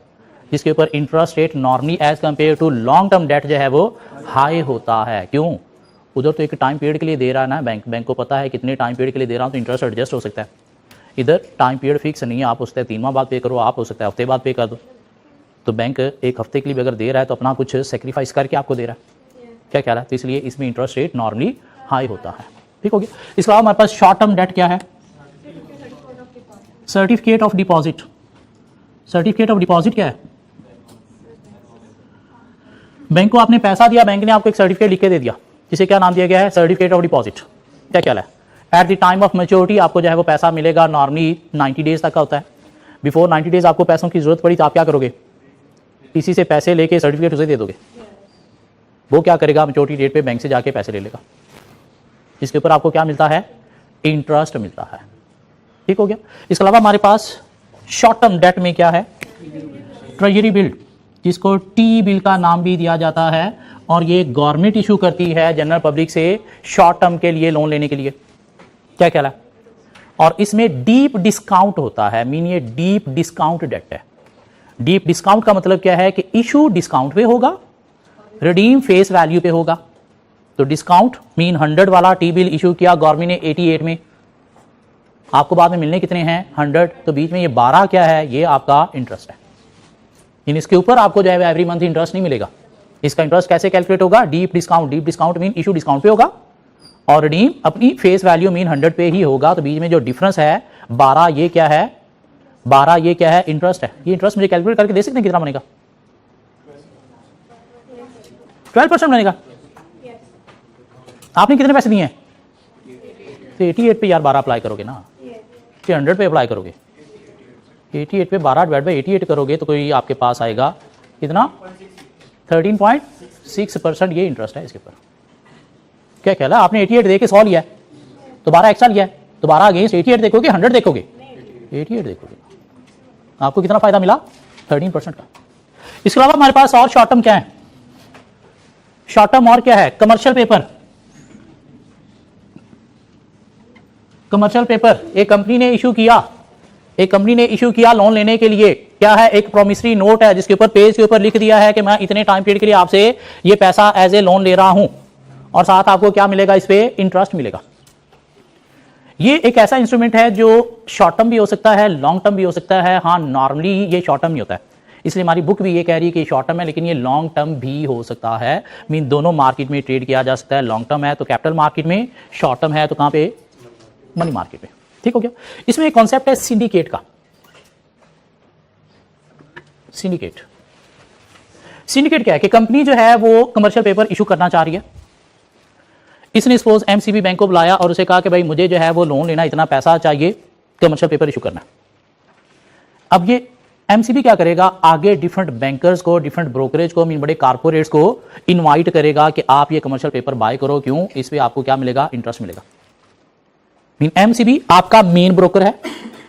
जिसके ऊपर interest rate normally as compare to long term debt जो है वो हाई होता है। क्यों? उधर तो एक टाइम पीरियड के लिए दे रहा है ना बैंक को पता है कितने टाइम पीरियड के लिए दे रहा हूँ, तो इंटरेस्ट एडजस्ट हो सकता है। इधर टाइम पीरियड फिक्स नहीं है, आप हो सकता है 3 माह बाद पे करो, आप हो सकता है हफ्ते बाद पे कर दो। तो बैंक एक हफ्ते के लिए भी अगर दे रहा है तो अपना कुछ सेक्रीफाइस करके आपको दे रहा है, क्या कह रहा है, तो इसलिए इसमें इंटरेस्ट रेट नॉर्मली हाई होता है। ठीक हो गया। इसके अलावा हमारे पास शॉर्ट टर्म डेट क्या है? Certificate of deposit. Certificate of deposit क्या है? बैंक को आपने पैसा दिया, बैंक ने आपको एक सर्टिफिकेट लिख के दे दिया, जिसे क्या नाम दिया गया है? Certificate of deposit. क्या क्या है? At the time of maturity आपको जो है वो पैसा मिलेगा, नॉर्मली 90 डेज तक का होता है। बिफोर 90 डेज आपको पैसों की जरूरत पड़ी तो आप क्या करोगे? किसी से पैसे लेके सर्टिफिकेट उसे दे दोगे, वो क्या करेगा? मैच्योरिटी डेट पे बैंक से जाके पैसे ले लेगा। इसके ऊपर आपको क्या मिलता है? इंटरेस्ट मिलता है। ठीक हो गया। इसके अलावा हमारे पास शॉर्ट टर्म डेट में क्या है? ट्रेजरी बिल, जिसको टी बिल का नाम भी दिया जाता है, और ये गवर्नमेंट इशू करती है जनरल पब्लिक से शॉर्ट टर्म के लिए लोन लेने के लिए। क्या कहला? और इसमें डीप डिस्काउंट होता है, मीन ये डीप डिस्काउंट डेट है। डीप डिस्काउंट का मतलब क्या है कि इशू डिस्काउंट पे होगा, रिडीम फेस वैल्यू पे होगा। तो डिस्काउंट मीन 100 वाला टी बिल इशू किया गवर्नमेंट ने 88 में, आपको बाद में मिलने कितने हैं? 100, तो बीच में ये 12 क्या है? ये आपका इंटरेस्ट है। इन इसके ऊपर आपको जो है एवरी मंथ इंटरेस्ट नहीं मिलेगा। इसका इंटरेस्ट कैसे कैलकुलेट होगा? Deep discount. Deep discount mean issue discount पे होगा और रिडीम अपनी फेस वैल्यू मीन 100 पे ही होगा। तो बीच में जो डिफरेंस है 12, ये क्या है? 12 ये क्या है? इंटरेस्ट है। ये इंटरेस्ट मुझे कैलकुलेट करके दे सकते हैं कितना बनेगा? 12% बनेगा। आपने कितने पैसे दिए हैं? तो 88 पे यार 12 अप्लाई करोगे ना, 100 पे अप्लाई करोगे, 88 पे 12 डिवाइड बाई 88 करोगे तो कोई आपके पास आएगा कितना? 13.6% ये इंटरेस्ट है इसके ऊपर। क्या कहला? आपने 88 दे के 100 लिया है तो 12 एक्स्ट्रा लिया है, तो 12 अगेंस्ट 88 देखोगे, 100 देखोगे, 88 देखोगे, आपको कितना फायदा मिला? 13% का। इसके अलावा हमारे पास और शॉर्ट टर्म क्या है? शॉर्ट टर्म और क्या है? Commercial paper. कमर्शियल पेपर एक कंपनी ने इशू किया, एक कंपनी ने इशू किया लोन लेने के लिए। क्या है? एक प्रोमिसरी नोट है जिसके ऊपर पेज के ऊपर लिख दिया है कि मैं इतने टाइम पीरियड के लिए आपसे ये पैसा एज ए लोन ले रहा हूं, और साथ आपको क्या मिलेगा? इस पे इंटरेस्ट मिलेगा। ये एक ऐसा इंस्ट्रूमेंट है जो शॉर्ट टर्म भी हो सकता है, लॉन्ग टर्म भी हो सकता है। हाँ, नॉर्मली ये शॉर्ट टर्म ही होता है, इसलिए हमारी बुक भी ये कह रही है कि शॉर्ट टर्म है, लेकिन ये लॉन्ग टर्म भी हो सकता है। मीन दोनों मार्केट में ट्रेड किया जा सकता है। लॉन्ग टर्म है तो कैपिटल मार्केट में, शॉर्ट टर्म है तो कहां पे? मनी मार्केट में। ठीक हो गया। इसमें एक कॉन्सेप्ट है सिंडिकेट का। सिंडिकेट, सिंडिकेट क्या है? कि कंपनी जो है वो कमर्शियल पेपर इशू करना चाह रही है। इसने सपोज एमसीबी बैंक को बुलाया और उसे कहा कि भाई मुझे जो है वो लोन लेना, इतना पैसा चाहिए, कमर्शियल पेपर इशू करना। अब ये एमसीबी क्या करेगा? आगे डिफरेंट बैंकर्स को, डिफरेंट ब्रोकरेज को, मीन बड़े कारपोरेट्स को इनवाइट करेगा कि आप ये कमर्शियल पेपर बाय करो। क्यों? इस पे आपको क्या मिलेगा? इंटरेस्ट मिलेगा। मीन एमसीबी आपका मेन ब्रोकर है।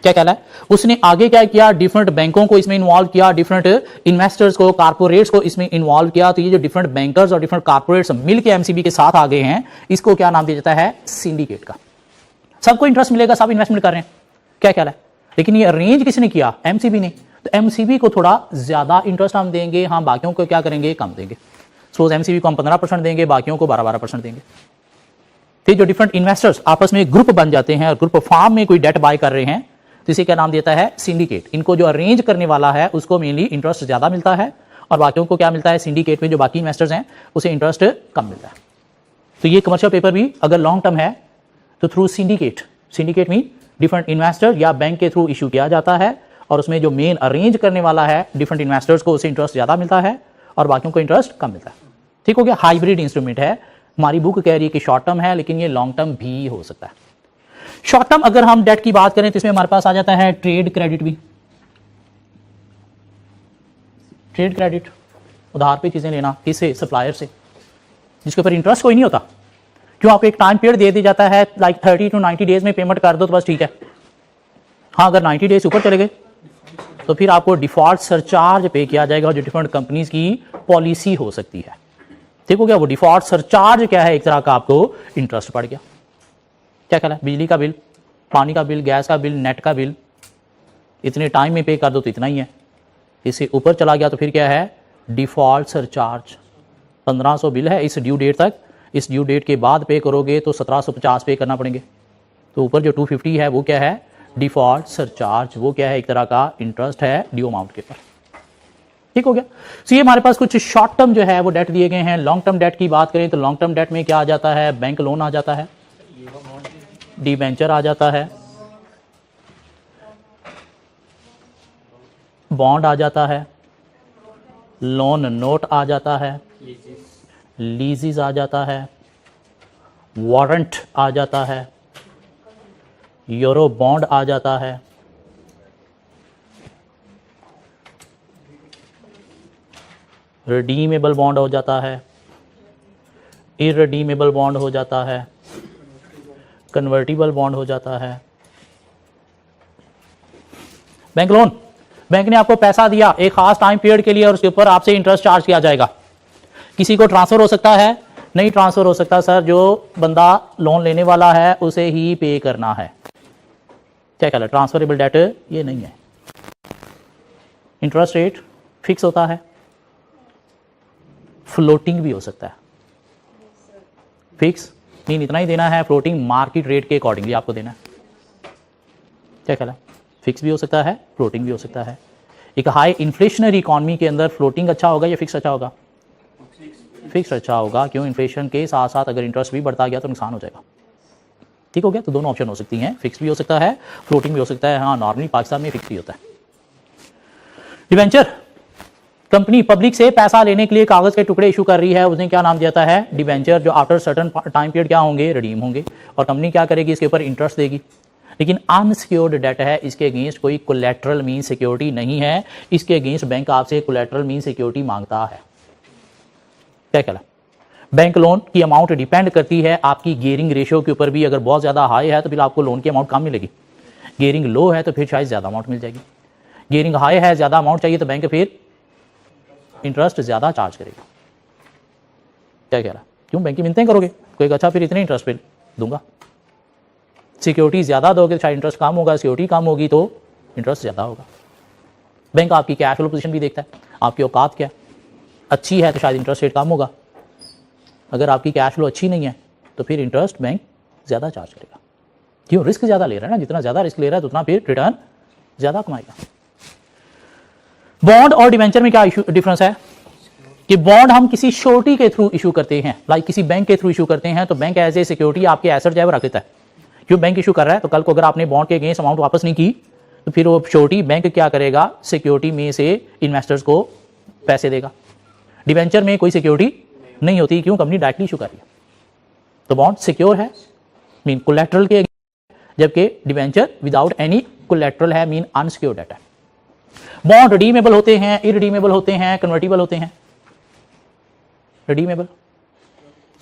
क्या कहला है? उसने आगे क्या किया? डिफरेंट बैंकों को इसमें इन्वॉल्व किया, डिफरेंट इन्वेस्टर्स को, कारपोरेट्स को इसमें इन्वॉल्व किया। तो ये जो डिफरेंट बैंकर्स और डिफरेंट कारपोरेट्स मिलकर एमसीबी के साथ आ गए हैं, इसको क्या नाम दिया जाता है? सिंडिकेट का। सबको इंटरेस्ट मिलेगा, सब इन्वेस्टमेंट कर रहे हैं। क्या कहला है? लेकिन ये अरेंज किसने किया? एमसीबी ने। तो एमसीबी को थोड़ा ज्यादा इंटरेस्ट हम देंगे, हाँ, बाकियों को क्या करेंगे? कम देंगे। सपोज एमसीबी को हम 15% देंगे, बाकियों को 12% देंगे। तो जो डिफरेंट इन्वेस्टर्स आपस में ग्रुप बन जाते हैं और ग्रुप फॉर्म में कोई डेट बाय कर रहे हैं, तो इसे क्या नाम देता है? सिंडिकेट। इनको जो अरेंज करने वाला है उसको मेनली इंटरेस्ट ज्यादा मिलता है, और बाकियों को क्या मिलता है? सिंडिकेट में जो बाकी इन्वेस्टर्स हैं उसे इंटरेस्ट कम मिलता है। तो ये कमर्शियल पेपर भी अगर लॉन्ग टर्म है तो through syndicate, syndicate mean different investor या बैंक के थ्रू इशू किया जाता है, और उसमें जो मेन अरेंज करने वाला है डिफरेंट इन्वेस्टर्स को, उसे इंटरेस्ट ज्यादा मिलता है और बाकियों को इंटरेस्ट कम मिलता है। ठीक हो गया। हाइब्रिड इंस्ट्रूमेंट है। हमारी बुक कह रही है कि शॉर्ट टर्म है, लेकिन ये लॉन्ग टर्म भी हो सकता है। शॉर्ट टर्म अगर हम डेट की बात करें तो इसमें हमारे पास आ जाता है ट्रेड क्रेडिट भी। ट्रेड क्रेडिट, उधार पे चीजें लेना, किससे? सप्लायर से, जिसके ऊपर इंटरेस्ट कोई नहीं होता। क्यों? आपको एक टाइम पीरियड दे दिया जाता है, लाइक 30 to 90 डेज में पेमेंट कर दो तो बस ठीक है। हाँ, अगर 90 डेज ऊपर चले गए तो फिर आपको डिफॉल्ट सरचार्ज पे किया जाएगा, जो डिफरेंट कंपनीज की पॉलिसी हो सकती है। देखो क्या वो डिफॉल्ट सरचार्ज क्या है? एक तरह का आपको इंटरेस्ट पड़ गया। क्या कहला है? बिजली का बिल, पानी का बिल, गैस का बिल, नेट का बिल, इतने टाइम में पे कर दो तो इतना ही है। इससे ऊपर चला गया तो फिर क्या है, डिफ़ॉल्ट सरचार्ज। 1500 बिल है इस ड्यू डेट तक, इस ड्यू डेट के बाद पे करोगे तो 1750 पे करना पड़ेंगे। तो ऊपर जो 250 है वो क्या है, डिफ़ॉल्ट सरचार्ज, वो क्या है, एक तरह का इंटरेस्ट है ड्यू अमाउंट के ऊपर। ठीक हो गया। सो ये हमारे पास कुछ शॉर्ट टर्म जो है वो डेट दिए गए हैं। लॉन्ग टर्म डेट की बात करें तो लॉन्ग टर्म डेट में क्या आ जाता है, बैंक लोन आ जाता है, डिबेंचर आ जाता है, बॉन्ड आ जाता है, लोन नोट आ जाता है, लीजेस आ जाता है, वारंट आ जाता है, यूरो बॉन्ड आ जाता है, रिडीमेबल बॉन्ड हो जाता है, इररिडीमेबल बॉन्ड हो जाता है, कन्वर्टिबल बॉन्ड हो जाता है। बैंक लोन, बैंक ने आपको पैसा दिया एक खास टाइम पीरियड के लिए और उसके ऊपर आपसे इंटरेस्ट चार्ज किया जाएगा। किसी को ट्रांसफर हो सकता है, नहीं ट्रांसफर हो सकता सर, जो बंदा लोन लेने वाला है उसे ही पे करना है। क्या कहला, ट्रांसफरेबल डेट ये नहीं है। इंटरेस्ट रेट फिक्स होता है, फ्लोटिंग भी हो सकता है। फिक्स नहीं, इतना ही देना है, फ्लोटिंग मार्केट रेट के अकॉर्डिंगली आपको देना है। क्या कहला, फिक्स भी हो सकता है, फ्लोटिंग भी हो सकता है। एक हाई इन्फ्लेशनरी इकॉनमी के अंदर फ्लोटिंग अच्छा होगा या फिक्स अच्छा होगा? फिक्स अच्छा होगा, क्यों, इन्फ्लेशन के साथ साथ अगर इंटरेस्ट भी बढ़ता गया तो नुकसान हो जाएगा। ठीक हो गया। तो दोनों ऑप्शन हो सकती हैं, फिक्स भी हो सकता है, फ्लोटिंग भी हो सकता है। हाँ, नॉर्मली पाकिस्तान में फिक्स भी होता है। डिबेंचर, कंपनी पब्लिक से पैसा लेने के लिए कागज के टुकड़े इशू कर रही है, उसने क्या नाम दिया है, डिबेंचर, जो आफ्टर सर्टन टाइम पीरियड क्या होंगे, रिडीम होंगे, और कंपनी क्या करेगी, इसके ऊपर इंटरेस्ट देगी। लेकिन अनसिक्योर्ड डेट है, इसके अगेंस्ट कोई कोलेटरल मीन सिक्योरिटी नहीं है, इसके अगेंस्ट बैंक आपसे कोलेटरल मीन सिक्योरिटी मांगता है। क्या कहला, बैंक लोन की अमाउंट डिपेंड करती है आपकी गियरिंग रेशियो के ऊपर भी। अगर बहुत ज़्यादा हाई है तो फिर आपको लोन की अमाउंट कम मिलेगी, गियरिंग लो है तो फिर शायद ज़्यादा अमाउंट मिल जाएगी। गियरिंग हाई है, ज़्यादा अमाउंट चाहिए तो बैंक फिर इंटरेस्ट ज़्यादा चार्ज करेगा। क्या कह रहा, क्यों, बैंक की मिन्नतें करोगे, कोई अच्छा फिर इतने इंटरेस्ट पे दूंगा। सिक्योरिटी ज़्यादा दोगे तो शायद इंटरेस्ट कम होगा, सिक्योरिटी कम होगी तो इंटरेस्ट ज़्यादा होगा। बैंक आपकी कैश फ्लो पोजीशन भी देखता है, आपकी औकात क्या है, अच्छी है तो शायद इंटरेस्ट रेट कम होगा, अगर आपकी कैश फ्लो अच्छी नहीं है तो फिर इंटरेस्ट बैंक ज़्यादा चार्ज करेगा। क्यों, रिस्क ज़्यादा ले रहा है ना, जितना ज़्यादा रिस्क ले रहा है उतना फिर रिटर्न ज़्यादा कमाएगा। बॉन्ड और डिवेंचर में क्या डिफरेंस है कि बॉन्ड हम किसी श्योरिटी के थ्रू इशू करते हैं, लाइक किसी बैंक के थ्रू इशू करते हैं, तो बैंक एज ए सिक्योरिटी आपके एसेट जो है वो रख देता है। क्यों, बैंक इशू कर रहा है तो कल को अगर आपने बॉन्ड के अगेंस्ट अमाउंट वापस नहीं की तो फिर वो श्योरिटी बैंक क्या करेगा, सिक्योरिटी में से इन्वेस्टर्स को पैसे देगा। डिवेंचर में कोई सिक्योरिटी नहीं होती, क्यों, कंपनी डायरेक्टली इशू कर रही है, तो बॉन्ड सिक्योर है, मीन कोलेटरल के, जबकि डिवेंचर विदाउट एनी कोलेटरल है, मीन अनसिक्योर्ड डेट है। बॉन्ड रिडीमेबल होते हैं, इररिडीमेबल होते हैं, कन्वर्टिबल होते हैं। रिडीमेबल,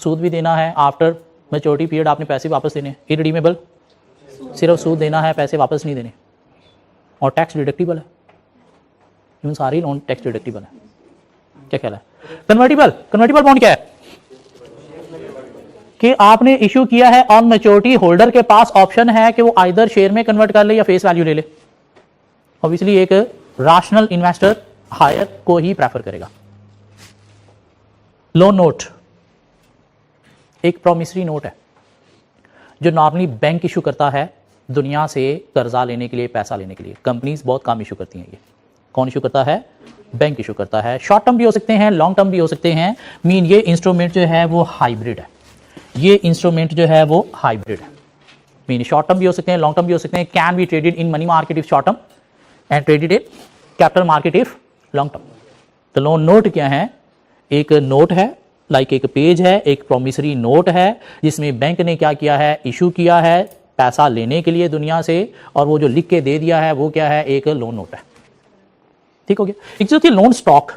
सूद भी देना है, आफ्टर मैच्योरिटी पीरियड आपने पैसे वापस देने। इररिडीमेबल, सिर्फ सूद देना है, पैसे वापस नहीं देने, और टैक्स डिडक्टिबल है, इन सारी लोन टैक्स डिडक्टिबल है। क्या कहला है, कन्वर्टिबल, कन्वर्टिबल बॉन्ड क्या है कि आपने इशू किया है ऑन मैच्योरिटी, होल्डर के पास ऑप्शन है कि वो आइदर शेयर में कन्वर्ट कर ले या फेस वैल्यू ले ले। ऑब्वियसली एक राशनल इन्वेस्टर हायर को ही प्रेफर करेगा। लोन नोट एक प्रोमिसरी नोट है जो नॉर्मली बैंक इशू करता है दुनिया से कर्जा लेने के लिए, पैसा लेने के लिए। कंपनीज बहुत कम इशू करती हैं। ये कौन इशू करता है, बैंक इशू करता है। शॉर्ट टर्म भी हो सकते हैं, लॉन्ग टर्म भी हो सकते हैं। मीन ये इंस्ट्रूमेंट जो है वो हाइब्रिड है, ये इंस्ट्रूमेंट जो है वो हाइब्रिड है। मीन शॉर्ट टर्म भी हो सकते हैं, लॉन्ग टर्म भी हो सकते हैं। Can be traded in money market if short term and traded in capital market if long term. तो लोन नोट क्या है, एक नोट है, लाइक एक पेज है, एक प्रोमिसरी नोट है जिसमें बैंक ने क्या किया है, इशू किया है पैसा लेने के लिए दुनिया से, और वो जो लिख के दे दिया है वो क्या है, एक लोन नोट है। ठीक हो गया। एक होती है लोन स्टॉक।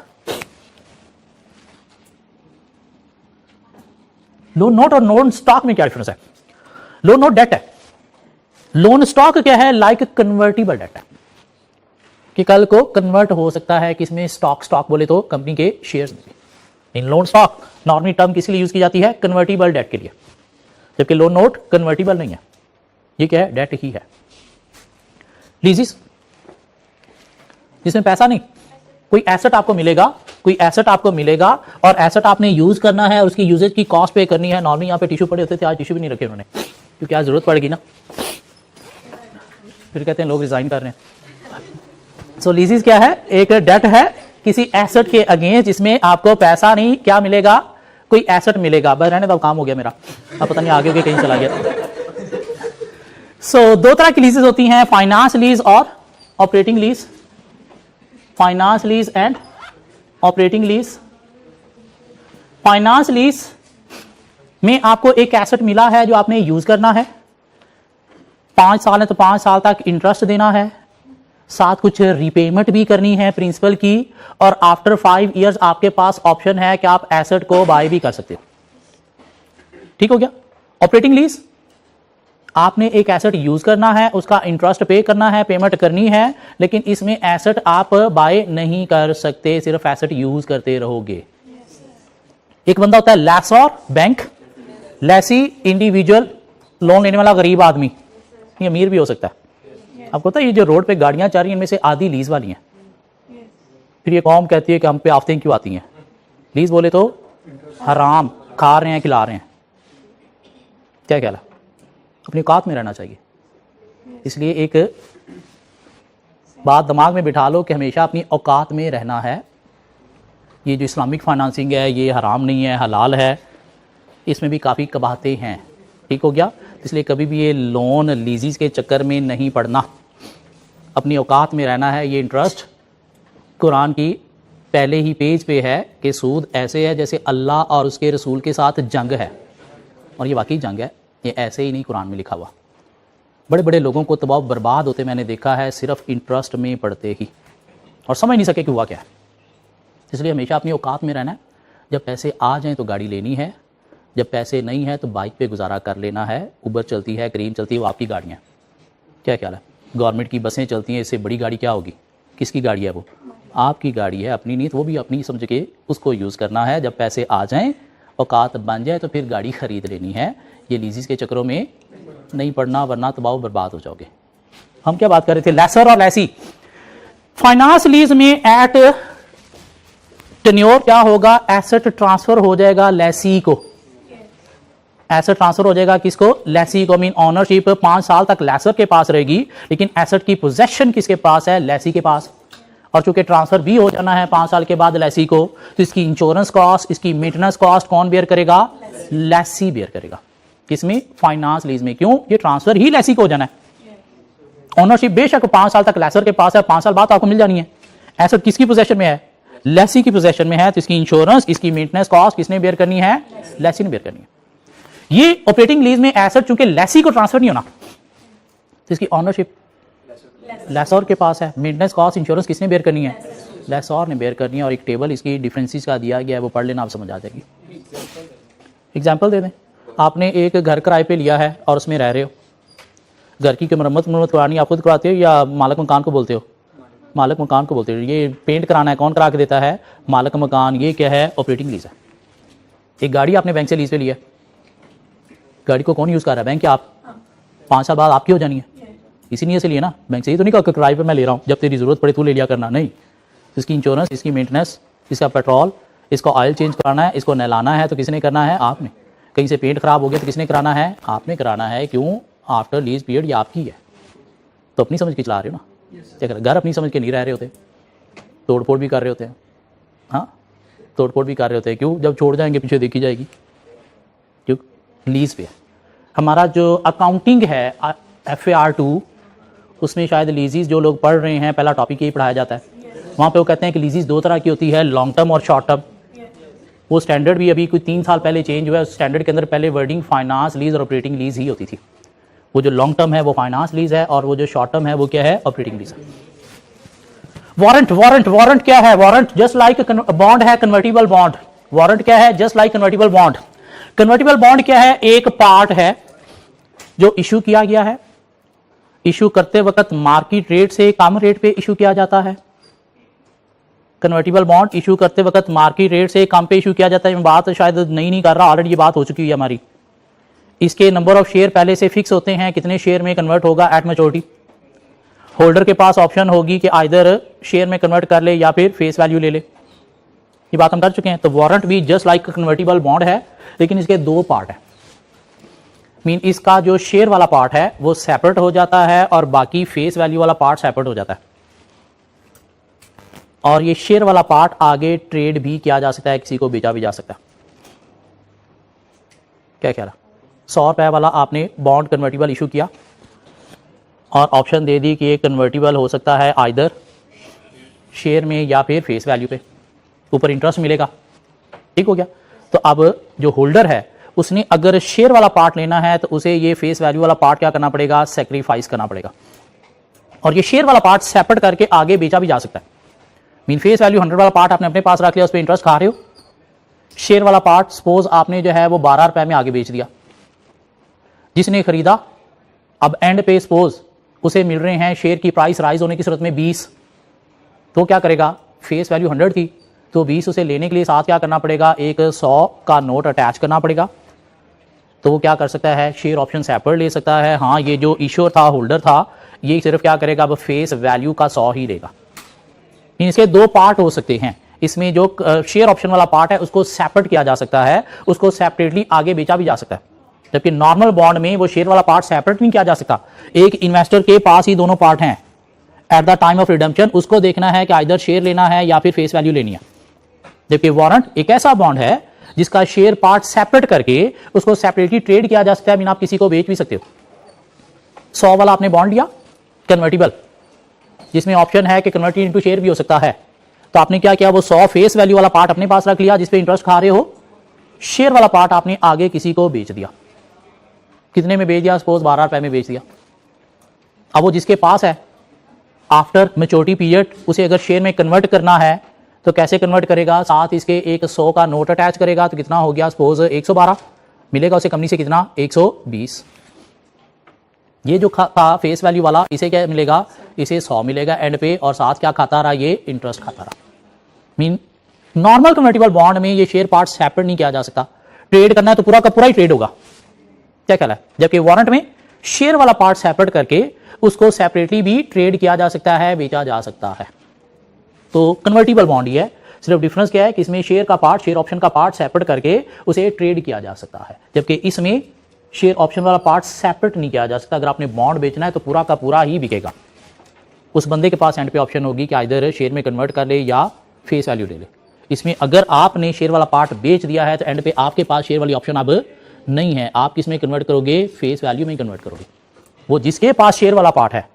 लोन नोट और लोन स्टॉक में क्या डिफरेंस है? लोन नोट डेट है, लोन स्टॉक क्या है, लाइक कन्वर्टिबल डेट है कि कल को कन्वर्ट हो सकता है किसमें, स्टॉक, स्टॉक बोले तो कंपनी के शेयर्स में। इन लोन स्टॉक नॉर्मली टर्म किस लिए यूज की जाती है, कन्वर्टिबल डेट के लिए, जबकि लोन नोट कन्वर्टिबल नहीं है, ये क्या है, डेट ही है। लीजिस जिसमें पैसा नहीं, कोई एसेट आपको मिलेगा, कोई एसेट आपको मिलेगा और एसेट आपने यूज करना है और उसकी यूजेज की कॉस्ट पे करनी है। नॉर्मली यहाँ पे टिश्यू पड़े होते थे, आज टिश्यू भी नहीं रखे उन्होंने, क्योंकि आज जरूरत पड़ेगी ना, फिर कहते हैं लोग रिजाइन कर रहे हैं। सो लीजेस क्या है? एक डेट है किसी एसेट के अगेंस्ट जिसमें आपको पैसा नहीं, क्या मिलेगा? कोई एसेट मिलेगा। बस रहने दो, काम हो गया मेरा, अब पता नहीं आगे के कहीं चला गया। सो दो तरह की लीजेस होती हैं, फाइनेंस लीज और operating lease. Finance lease and operating lease. Finance lease में आपको एक एसेट मिला है जो आपने यूज करना है, 5 साल है तो 5 साल तक इंटरेस्ट देना है, साथ कुछ रीपेमेंट भी करनी है प्रिंसिपल की, और आफ्टर 5 इयर्स आपके पास ऑप्शन है कि आप एसेट को बाय भी कर सकते हो। ठीक हो गया? ऑपरेटिंग लीज, आपने एक एसेट यूज करना है, उसका इंटरेस्ट पे करना है, पेमेंट करनी है, लेकिन इसमें एसेट आप बाय नहीं कर सकते, सिर्फ एसेट यूज करते रहोगे। एक बंदा होता है लैसर, बैंक, लैसी इंडिविजुअल, लोन लेने वाला गरीब आदमी, ये अमीर भी हो सकता है। आपको पता है ये जो रोड पे गाड़ियां चल रही हैं इनमें से आधी लीज वाली हैं। फिर ये कौम कहती है कि हम पे आफतें क्यों आती हैं? लीज बोले तो हराम, खा रहे हैं, खिला रहे हैं। क्या ख्याल है? अपनी औकात में रहना चाहिए। इसलिए एक बात दिमाग में बिठा लो कि हमेशा अपनी औकात में रहना है। ये जो इस्लामिक फाइनेंसिंग है ये हराम नहीं है, हलाल है, इसमें भी काफ़ी कबाहतें हैं। ठीक हो गया? इसलिए कभी भी ये लोन लीजीज के चक्कर में नहीं पड़ना, अपनी औकात में रहना है। ये इंटरेस्ट कुरान की पहले ही पेज पे है कि सूद ऐसे है जैसे अल्लाह और उसके रसूल के साथ जंग है, और ये वाकई जंग है, ये ऐसे ही नहीं कुरान में लिखा हुआ। बड़े बड़े लोगों को तबाह बर्बाद होते मैंने देखा है सिर्फ इंटरेस्ट में पड़ते ही, और समझ नहीं सके कि हुआ क्या है। इसलिए हमेशा अपनी औकात में रहना है। जब पैसे आ जाएं तो गाड़ी लेनी है, जब पैसे नहीं है तो बाइक पे गुजारा कर लेना है। उबर चलती है, करीम चलती है, वो आपकी गाड़ियाँ। क्या ख्याल है? गवर्नमेंट की बसें चलती हैं, इससे बड़ी गाड़ी क्या होगी? किसकी गाड़ी है वो? आपकी गाड़ी है, अपनी नहीं, तो वो भी अपनी समझ के उसको यूज़ करना है। जब पैसे आ जाएं, औकात बन जाए तो फिर गाड़ी ख़रीद लेनी है। ये लीजीज के चक्करों में नहीं पड़ना, वरना तबाह बर्बाद हो जाओगे। हम क्या बात कर रहे थे? लेसर और लेसी। फाइनेंस लीज में एट टेन्योर क्या होगा? एसेट ट्रांसफर हो जाएगा लेसी को। एसेट ट्रांसफर हो जाएगा किसको? लेसी को। मीन ऑनरशिप 5 साल तक लेसर के पास रहेगी, लेकिन एसेट की पोजेशन किसके पास है? लेसी के पास। और चूंकि ट्रांसफर भी हो जाना है 5 साल के बाद लेसी को, तो इसकी इंश्योरेंस कॉस्ट, इसकी मेंटेनेंस कॉस्ट कौन बेयर करेगा? लेसी बेयर करेगा। किसमें? फाइनेंस लीज में। क्यों? ये ट्रांसफर ही लेसी को हो जाना है। ओनरशिप बेशक 5 साल तक लेसर के पास है, 5 साल बाद आपको मिल जानी है। एसेट किसकी पोजेशन में है? लेसी की पोजेशन में है, तो इसकी इंश्योरेंस, इसकी मेंटेनेंस कॉस्ट किसने बेयर करनी है? लेसी ने बेयर करनी है। ये ऑपरेटिंग लीज में एसेट चूंकि लेसी को ट्रांसफर नहीं होना, तो इसकी ओनरशिप लेसर के पास है, मेंटेनेंस कॉस्ट, इंश्योरेंस किसने बेयर करनी है? लेसर ने बेयर करनी है। और एक टेबल इसकी डिफरेंसेस का दिया गया है, वो पढ़ लेना, आप समझ आ जाएगी। एग्जाम्पल दे दें, आपने एक घर किराए पे लिया है और उसमें रह रहे हो। घर की मरम्मत करानी आप खुद कराते हो या मालिक मकान को बोलते हो? मालिक मकान को बोलते हो। ये पेंट कराना है, कौन करा के देता है? मालिक मकान। ये क्या है? ऑपरेटिंग लीज है। एक गाड़ी आपने बैंक से लीज पे लिया, गाड़ी को कौन यूज़ कर रहा है? बैंक या आप? 5 साल बाद आपकी हो जानी है, इसी नीयत से लिए ना। बैंक से ये तो नहीं कहा किराए पे मैं ले रहा हूँ, जब तेरी ज़रूरत पड़े तू ले लिया करना, नहीं। इसकी इंश्योरेंस, इसकी मेंटेनेंस, इसका पेट्रोल, इसको ऑयल चेंज कराना है, इसको नहलाना है तो किसने करना है? आपने। कहीं से पेंट खराब हो गया तो किसने कराना है? आपने कराना है। क्यों? आफ्टर लीज पीरियड ये आपकी है, तो अपनी समझ के चला रहे हो ना। क्या कर, घर अपनी समझ के नहीं रह रहे होते, तोड़ फोड़ भी कर रहे होते हैं। हाँ, तोड़ फोड़ भी कर रहे होते हैं। क्यों? जब छोड़ जाएंगे पीछे देखी जाएगी। क्यों? लीज पे। हमारा जो अकाउंटिंग है FAR2, उसमें शायद लीजीज जो लोग पढ़ रहे हैं, पहला टॉपिक यही पढ़ाया जाता है। वहाँ पे वो कहते हैं कि लीजीज 2 तरह की होती है, लॉन्ग टर्म और शॉर्ट टर्म। वो स्टैंडर्ड भी अभी कोई 3 साल पहले चेंज हुआ है। उस स्टैंडर्ड के अंदर पहले वर्डिंग फाइनेंस लीज और ऑपरेटिंग लीज ही होती थी। वो जो लॉन्ग टर्म है वो फाइनेंस लीज है, और वो जो शॉर्ट टर्म है वो क्या है? ऑपरेटिंग लीज है। वारंट, वारंट, वारंट क्या है? वारंट जस्ट लाइक बॉन्ड है, कन्वर्टिबल बॉन्ड। वारंट क्या है? Just like convertible bond. Convertible bond क्या है? एक पार्ट है जो इशू किया गया है। इशू करते वक्त मार्केट रेट से कम रेट पे इशू किया जाता है। कन्वर्टिबल बॉन्ड इशू करते वक्त मार्केट रेट से कम पे इशू किया जाता है। मैं बात शायद नहीं कर रहा, ऑलरेडी ये बात हो चुकी है हमारी। इसके नंबर ऑफ शेयर पहले से फिक्स होते हैं, कितने शेयर में कन्वर्ट होगा एट मैच्योरिटी। होल्डर के पास ऑप्शन होगी कि आइदर शेयर में कन्वर्ट कर ले या फिर फेस वैल्यू ले ले। ये बात हम कर चुके हैं। तो वारंट भी जस्ट लाइक कन्वर्टिबल बॉन्ड है, लेकिन इसके दो पार्ट है। मीन इसका जो शेयर वाला पार्ट है वो सेपरेट हो जाता है और बाकी फेस वैल्यू वाला पार्ट सेपरेट हो जाता है। और ये शेयर वाला पार्ट आगे ट्रेड भी किया जा सकता है, किसी को बेचा भी जा सकता है। क्या कह रहा, 100 रुपए वाला आपने बॉन्ड कन्वर्टिबल इशू किया और ऑप्शन दे दी कि ये कन्वर्टिबल हो सकता है आइदर शेयर में या फिर फेस वैल्यू पे, ऊपर इंटरेस्ट मिलेगा। ठीक हो गया। तो अब जो होल्डर है उसने अगर शेयर वाला पार्ट लेना है तो उसे ये फेस वैल्यू वाला पार्ट क्या करना पड़ेगा, सेक्रीफाइस करना पड़ेगा। और ये शेयर वाला पार्ट सेपरेट करके आगे बेचा भी जा सकता है। मीन फेस वैल्यू 100 वाला पार्ट आपने अपने पास रख लिया, उस पर इंटरेस्ट खा रहे हो। शेयर वाला पार्ट सपोज आपने जो है वो 12 रुपए में आगे बेच दिया, जिसने खरीदा अब एंड पे सपोज उसे मिल रहे हैं शेयर की प्राइस राइज होने की सूरत में 20, तो क्या करेगा, फेस वैल्यू 100 थी तो 20 उसे लेने के लिए साथ क्या करना पड़ेगा, एक 100 का नोट अटैच करना पड़ेगा। तो वो क्या कर सकता है, शेयर ऑप्शन सेपरेट ले सकता है। हाँ, ये जो इश्योर था, होल्डर था, ये सिर्फ क्या करेगा, अब फेस वैल्यू का 100 ही देगा। इसके दो पार्ट हो सकते हैं। इसमें जो शेयर ऑप्शन वाला पार्ट है उसको सेपरेट किया जा सकता है, उसको सेपरेटली आगे बेचा भी जा सकता है। जबकि नॉर्मल बॉन्ड में वो शेयर वाला पार्ट सेपरेट नहीं किया जा सकता। एक इन्वेस्टर के पास ही दोनों पार्ट हैं at the time of redemption, उसको देखना है कि आइदर शेयर लेना है या फिर फेस वैल्यू लेनी है। जबकि वारंट एक ऐसा बॉन्ड है जिसका शेयर पार्ट सेपरेट करके उसको सेपरेटली ट्रेड किया जा सकता है। मीन आप किसी को बेच भी सकते हो। 100 वाला आपने बॉन्ड लिया कन्वर्टिबल, जिसमें ऑप्शन है कि कन्वर्टेड इनटू शेयर भी हो सकता है। तो आपने क्या किया, वो 100 फेस वैल्यू वाला पार्ट अपने पास रख लिया जिस पे इंटरेस्ट खा रहे हो, शेयर वाला पार्ट आपने आगे किसी को बेच दिया। कितने में बेच दिया, सपोज 12 रुपए में बेच दिया। अब वो जिसके पास है आफ्टर मैच्योरिटी पीरियड उसे अगर शेयर में कन्वर्ट करना है तो कैसे कन्वर्ट करेगा, साथ इसके एक 100 का नोट अटैच करेगा। तो कितना हो गया, सपोज 112 मिलेगा उसे, कंपनी से कितना, 120। ये जो था फेस वैल्यू वाला, इसे क्या मिलेगा, इसे 100 मिलेगा एंड पे, और साथ क्या खाता रहा, ये इंटरेस्ट खाता रहा। मीन नॉर्मल कन्वर्टिबल बॉन्ड में ये शेयर पार्ट सेपरेट नहीं किया जा सकता। ट्रेड करना है तो पूरा का पूरा ही ट्रेड होगा। क्या कहला है। जबकि वारंट में शेयर वाला पार्ट सेपरेट करके उसको सेपरेटली भी ट्रेड किया जा सकता है, बेचा जा सकता है। तो कन्वर्टिबल बॉन्ड ही है, सिर्फ डिफरेंस क्या है कि इसमें शेयर का पार्ट, शेयर ऑप्शन का पार्ट सेपरेट करके उसे ट्रेड किया जा सकता है, जबकि इसमें शेयर ऑप्शन वाला पार्ट सेपरेट नहीं किया जा सकता। अगर आपने बॉन्ड बेचना है तो पूरा का पूरा ही बिकेगा। उस बंदे के पास एंड पे ऑप्शन होगी कि इधर शेयर में कन्वर्ट कर ले या फेस वैल्यू ले ले। इसमें अगर आपने शेयर वाला पार्ट बेच दिया है तो एंड पे आपके पास शेयर वाली ऑप्शन अब नहीं है। आप किस में कन्वर्ट करोगे, फेस वैल्यू में कन्वर्ट करोगे। वो जिसके पास शेयर वाला पार्ट है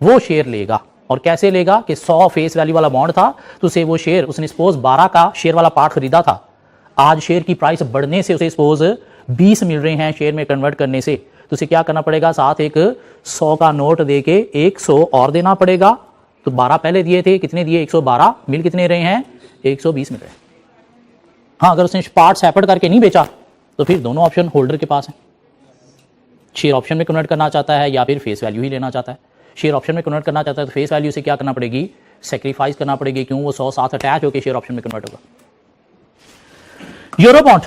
वो शेयर लेगा। और कैसे लेगा कि 100 फेस वैल्यू वाला बॉन्ड था तो उसे वो शेयर, उसने सपोज 12 का शेयर वाला पार्ट खरीदा था, आज शेयर की प्राइस बढ़ने से उसे सपोज 20 मिल रहे हैं शेयर में कन्वर्ट करने से, तो उसे क्या करना पड़ेगा, साथ एक 100 का नोट देके 100 और देना पड़ेगा। तो 12 पहले दिए थे, कितने दिए, 112, मिल कितने रहे हैं, 120 मिल रहे हैं। हाँ, अगर उसने पार्ट सेपरेट करके नहीं बेचा तो फिर दोनों ऑप्शन होल्डर के पास है। शेयर ऑप्शन में कन्वर्ट करना चाहता है या फिर फेस वैल्यू ही लेना चाहता है। शेयर ऑप्शन में कन्वर्ट करना चाहता है तो फेस वैल्यू से क्या करना पड़ेगी, सेक्रीफाइस करना पड़ेगी। क्यों, वो 100 साथ अटैच होकर शेयर ऑप्शन में कन्वर्ट होगा। यूरो बॉन्ड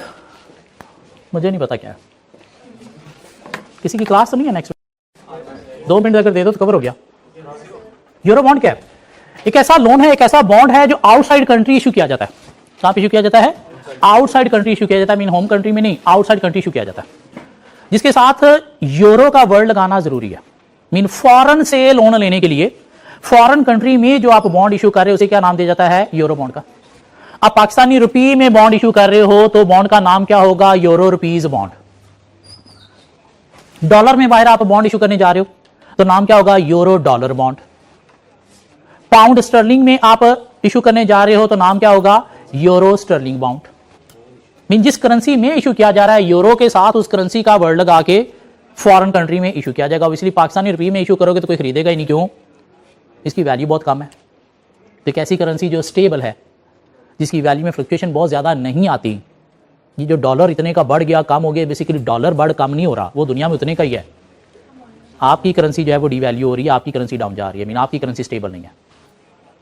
मुझे नहीं पता क्या है, किसी की क्लास तो नहीं है नेक्स्ट 2 मिनट अगर दे दो तो कवर हो गया। यूरो बॉन्ड क्या है, एक ऐसा लोन है, एक ऐसा बॉन्ड है जो आउटसाइड कंट्री इशू किया जाता है। कहां पे इशू किया जाता है, आउटसाइड कंट्री इशू किया जाता है। मीन होम कंट्री में नहीं, आउटसाइड कंट्री इशू किया जाता है, जिसके साथ यूरो का वर्ड लगाना जरूरी है। मीन फॉरेन से लोन लेने के लिए फॉरेन कंट्री में जो आप बॉन्ड इशू कर रहे हो उसे क्या नाम दिया जाता है, यूरो बॉन्ड का। आप पाकिस्तानी रुपये में बॉन्ड इशू कर रहे हो तो बॉन्ड का नाम क्या होगा, यूरो रुपीज बॉन्ड। डॉलर में बाहर आप बॉन्ड इशू करने जा रहे हो तो नाम क्या होगा, euro dollar bond. Pound sterling में आप इशू करने जा रहे हो तो नाम क्या होगा, यूरो स्टर्लिंग बॉन्ड। मीन जिस करेंसी में इशू किया जा रहा है यूरो के साथ उस करेंसी का वर्ड लगा के फॉरेन कंट्री में इशू किया जाएगा। इसलिए पाकिस्तानी रुपये में इशू करोगे तो कोई खरीदेगा ही नहीं। क्यों, इसकी वैल्यू बहुत कम है। तो एक ऐसी करेंसी जो स्टेबल है, जिसकी वैल्यू में फ्लक्चुएशन बहुत ज्यादा नहीं आती। ये जो डॉलर इतने का बढ़ गया, कम हो गया, बेसिकली डॉलर बढ़ कम नहीं हो रहा, वो दुनिया में उतने का ही है। आपकी करेंसी जो है वो डिवैल्यू हो रही है, आपकी करेंसी डाउन जा रही है। मीन आपकी करेंसी स्टेबल नहीं है।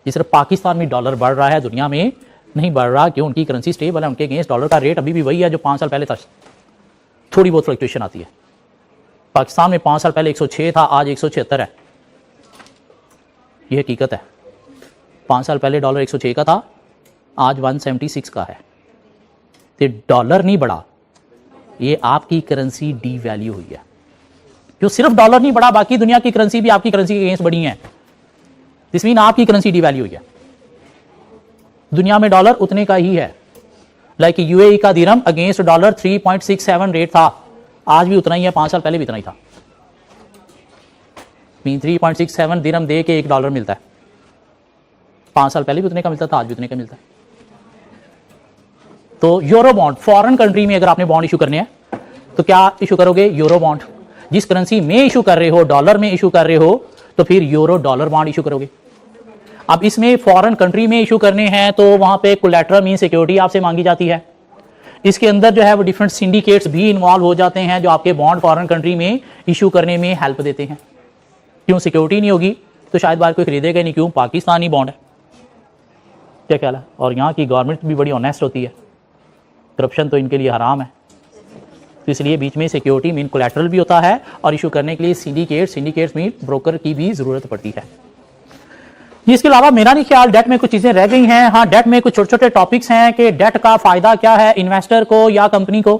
जिस तरह पाकिस्तान में डॉलर बढ़ रहा है, दुनिया में नहीं बढ़ रहा, क्यों, उनकी करेंसी स्टेबल है। उनके अगेंस्ट डॉलर का रेट अभी भी वही है जो 5 साल पहले था। थोड़ी बहुत फ्लक्चुएशन आती है। पाकिस्तान में 5 साल पहले 106 था, आज 176 है। ये हकीकत है। 5 साल पहले डॉलर 106 का था, आज 176 का है। तो डॉलर नहीं बढ़ा, ये आपकी करेंसी डी वैल्यू हुई है। जो सिर्फ डॉलर नहीं बढ़ा, बाकी दुनिया की करेंसी भी आपकी करेंसी के अगेंस्ट बढ़ी है। दिस मीन आपकी करेंसी डी वैल्यू हुई है। दुनिया में डॉलर उतने का ही है। लाइक यूएई का दिरहम अगेंस्ट डॉलर 3.67 रेट था, आज भी उतना ही है, 5 साल पहले भी उतना ही था। 3.67 दिरहम दे के $1 मिलता है। 5 साल पहले भी उतने का मिलता था, आज भी उतने का मिलता है। तो यूरो बॉन्ड, फॉरेन कंट्री में अगर आपने बॉन्ड इशू करने हैं तो क्या इशू करोगे? Euro bond. जिस करेंसी में इशू कर रहे हो, डॉलर में इशू कर रहे हो, तो फिर यूरो डॉलर बॉन्ड इशू करोगे। अब इसमें फॉरेन कंट्री में इशू करने हैं तो वहां पे कोलैटरल मीन सिक्योरिटी आपसे मांगी जाती है। इसके अंदर जो है वो डिफरेंट सिंडिकेट्स भी इन्वॉल्व हो जाते हैं जो आपके बॉन्ड फॉरेन कंट्री में इशू करने में हेल्प देते हैं। क्यों? सिक्योरिटी नहीं होगी तो शायद बाहर कोई खरीदेगा नहीं। क्यों? पाकिस्तानी बॉन्ड है। क्या ख्याल है? और यहाँ की गवर्नमेंट भी बड़ी ऑनेस्ट होती है, करप्शन तो इनके लिए हराम है। तो इसलिए बीच में सिक्योरिटी मीन कोलैटरल भी होता है और इशू करने के लिए सिंडिकेट्स मीन ब्रोकर की भी जरूरत पड़ती है। इसके अलावा मेरा नहीं ख्याल डेट में कुछ चीजें रह गई हैं। हाँ, डेट में कुछ छोटे छोटे टॉपिक्स हैं कि डेट का फायदा क्या है इन्वेस्टर को या कंपनी को।